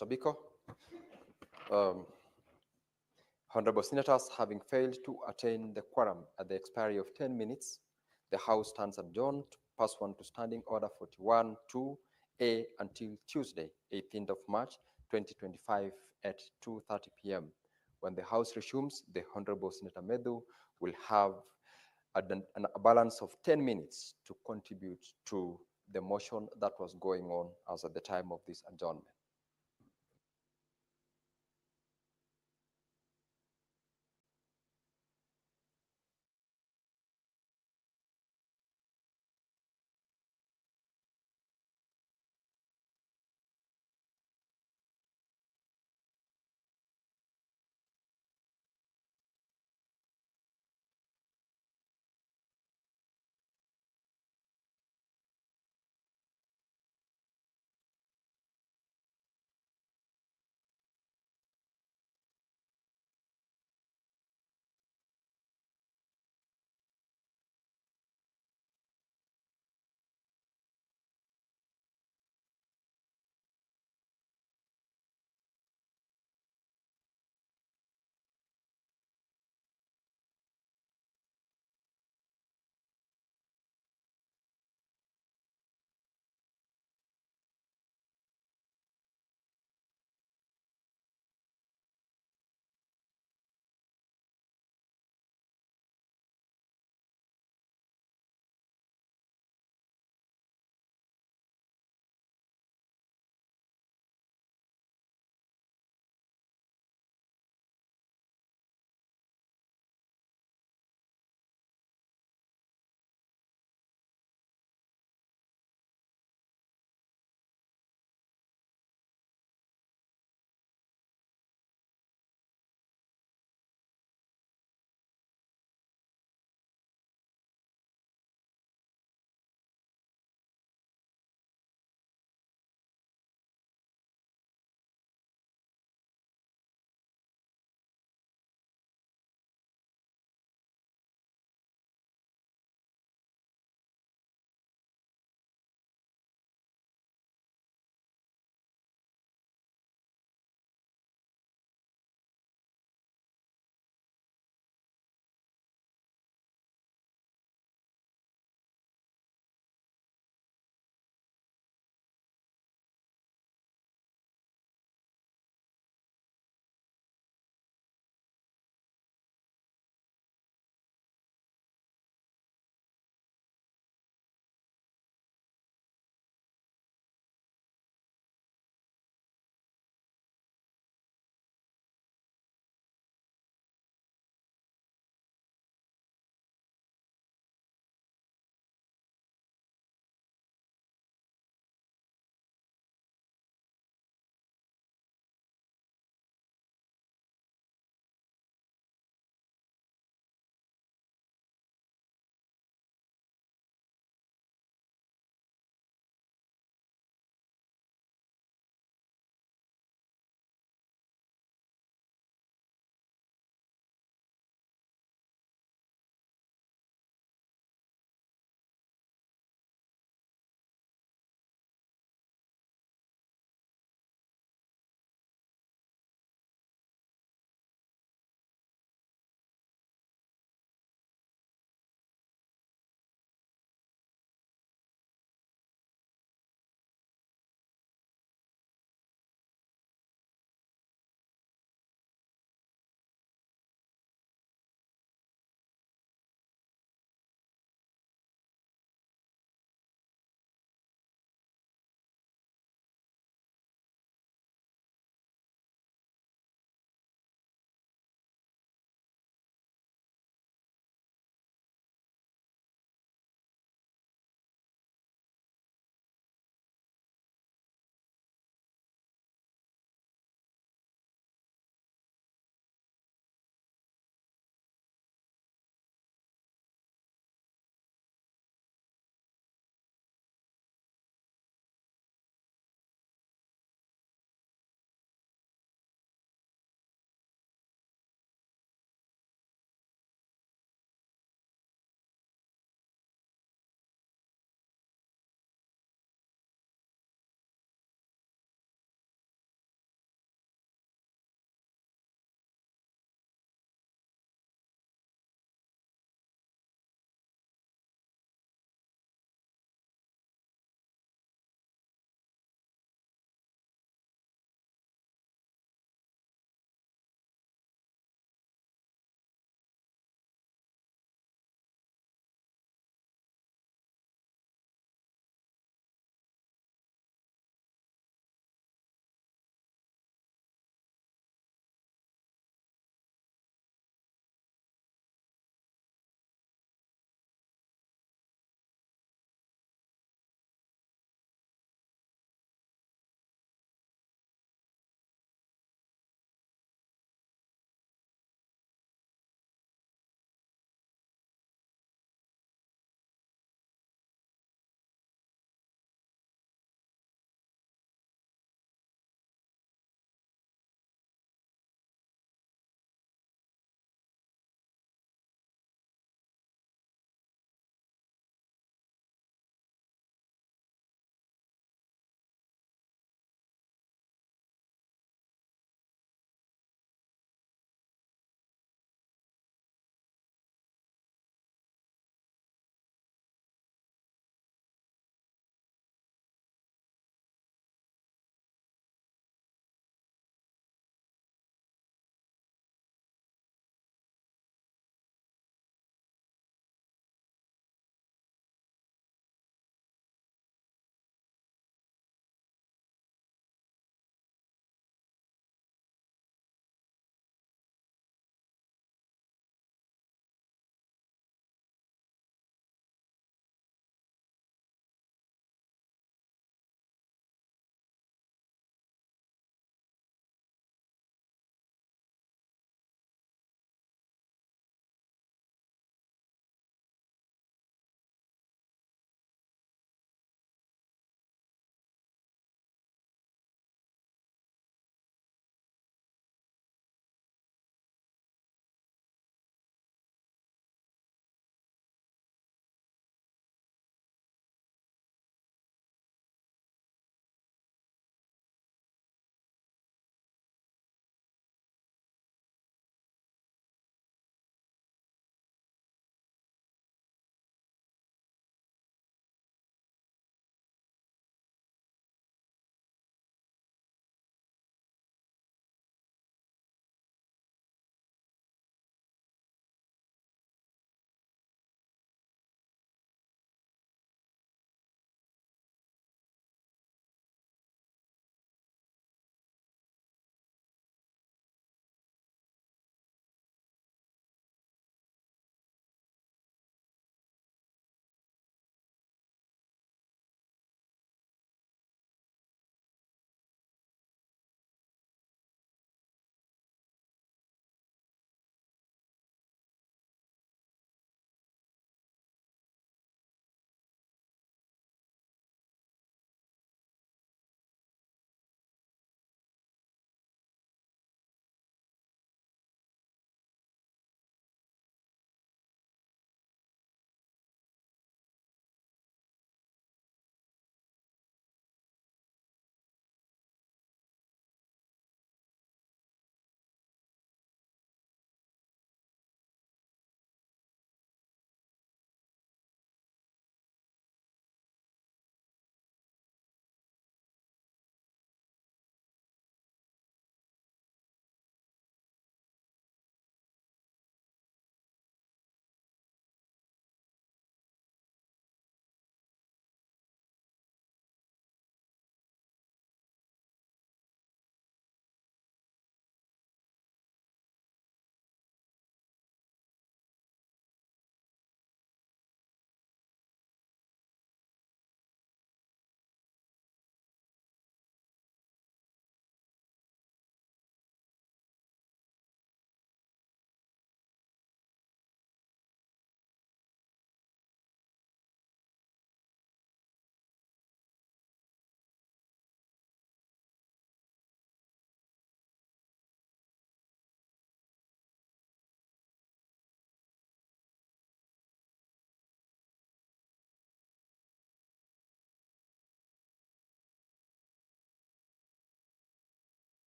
Tobiko. Honorable Senators, having failed to attain the quorum at the expiry of 10 minutes, the House stands adjourned pursuant to Standing Order 41-2A until Tuesday, 18th of March, 2025 at 2:30 p.m. When the House resumes, the Honorable Senator Medhu will have a balance of 10 minutes to contribute to the motion that was going on as at the time of this adjournment.